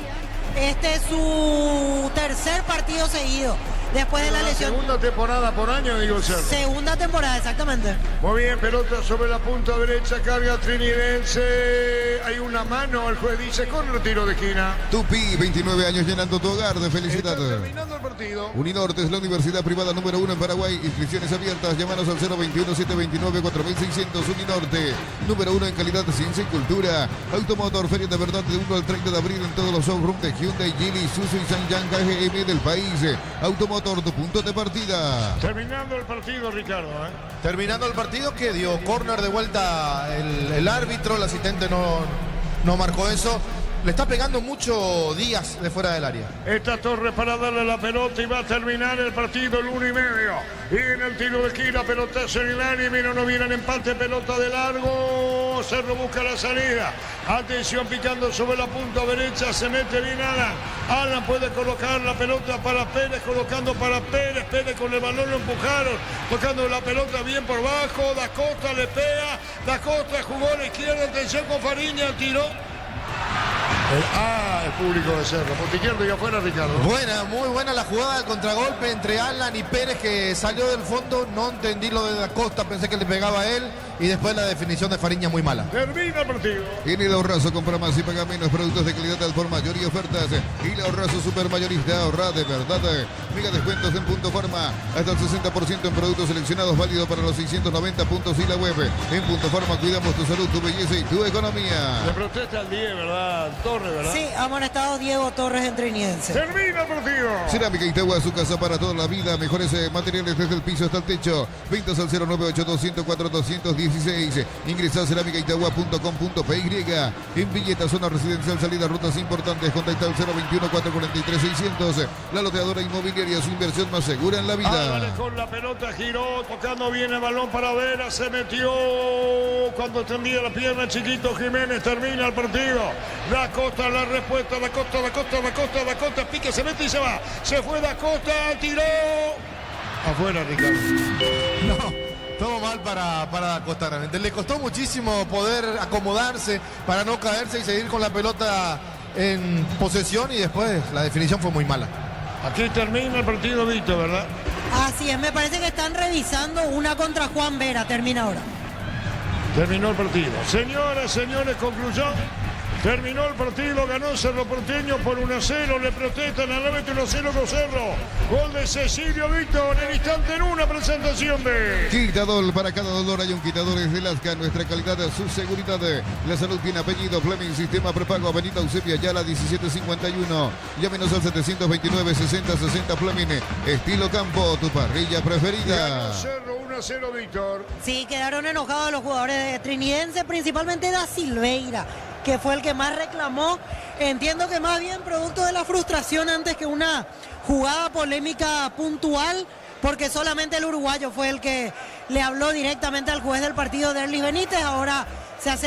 Este es su tercer partido seguido después de la lesión. Segunda temporada por año, digo Cerro. Segunda temporada, exactamente. Muy bien, pelota sobre la punta derecha, carga Trinidense. Hay una mano, el juez dice con retiro de esquina. Tupi, 29 años llenando tu hogar de felicidad. Está terminando el partido. Uninorte es la universidad privada número 1 en Paraguay. Inscripciones abiertas. Llámanos al 021-729-4600. Uninorte, número 1 en calidad de ciencia y cultura. Automotor, feria de verdad de 1 al 30 de abril en todos los showrooms de Hyundai, Geely, Isuzu y Sanyang KGM del país. Automotor, tu punto de partida. Terminando el partido, Ricardo. Terminando el partido, que dio córner de vuelta el árbitro, el asistente no marcó eso. Le está pegando mucho Díaz de fuera del área. Esta Torre para darle la pelota y va a terminar el partido el 1:30. Y en el tiro de esquina, pelotazo en el área. Mira, no viene el empate, pelota de largo. Cerro busca la salida. Atención, picando sobre la punta derecha. Se mete bien Alan. Alan puede colocar la pelota para Pérez, colocando para Pérez. Pérez con el balón lo empujaron. Tocando la pelota bien por bajo. Da Costa le pega. Da Costa jugó a la izquierda. Atención con Fariña, tiró. El público de Cerro. Por izquierda y afuera, Ricardo. Buena, muy buena la jugada del contragolpe entre Alan y Pérez, que salió del fondo. No entendí lo de Da Costa, pensé que le pegaba a él. Y después la definición de Fariña muy mala. Termina el partido. En el Ahorrazo compra más y paga menos. Productos de calidad al por mayor y ofertas. Y el Ahorrazo supermayorista, ahorra de verdad. Mega descuentos en Punto Farma. Hasta el 60% en productos seleccionados, válido para los 690 puntos y la web. En Punto Farma cuidamos tu salud, tu belleza y tu economía. Le protesta al 10, ¿verdad? Torres, ¿verdad? Sí, amonestado Diego Torres en Trinidense. Termina el partido. Cerámica Itagua, su casa para toda la vida. Mejores materiales desde el piso hasta el techo. Ventas al 098-204-216. Ingresa a cerámicaitagua.com.py. En Villeta, zona residencial, salida, rutas importantes. Contacta al 021-443-600. La loteadora inmobiliaria, su inversión más segura en la vida. Álvarez con la pelota, giró, tocando bien el balón para Vera. Se metió cuando tendía la pierna chiquito Jiménez. Termina el partido. Da Costa la respuesta. Da Costa. Pique, se mete y se va. Se fue Da Costa, tiró. Afuera, Ricardo. No, todo mal para Da Costa realmente. Le costó muchísimo poder acomodarse para no caerse y seguir con la pelota en posesión, y después la definición fue muy mala. Aquí termina el partido, Vito, ¿verdad? Así es, me parece que están revisando una contra Juan Vera. Termina ahora. Terminó el partido. Señoras, señores, conclusión. Terminó el partido, ganó Cerro Porteño por 1-0. Le protestan al árbitro 1-0 con Cerro. Gol de Cecilio Víctor en instante en una presentación de... Quitador, para cada dolor hay un quitador de Lasca. Nuestra calidad, su seguridad. La salud tiene apellido. Fleming, sistema prepago, Avenida Eusebia Yala 1751. Llámenos al 729-6060 Fleming. Estilo campo, tu parrilla preferida. Ganó Cerro 1-0 Víctor. Sí, quedaron enojados los jugadores de Trinidense, principalmente Da Silveira, que fue el que más reclamó. Entiendo que más bien producto de la frustración antes que una jugada polémica puntual, porque solamente el uruguayo fue el que le habló directamente al juez del partido, Derlis Benítez. Ahora se hace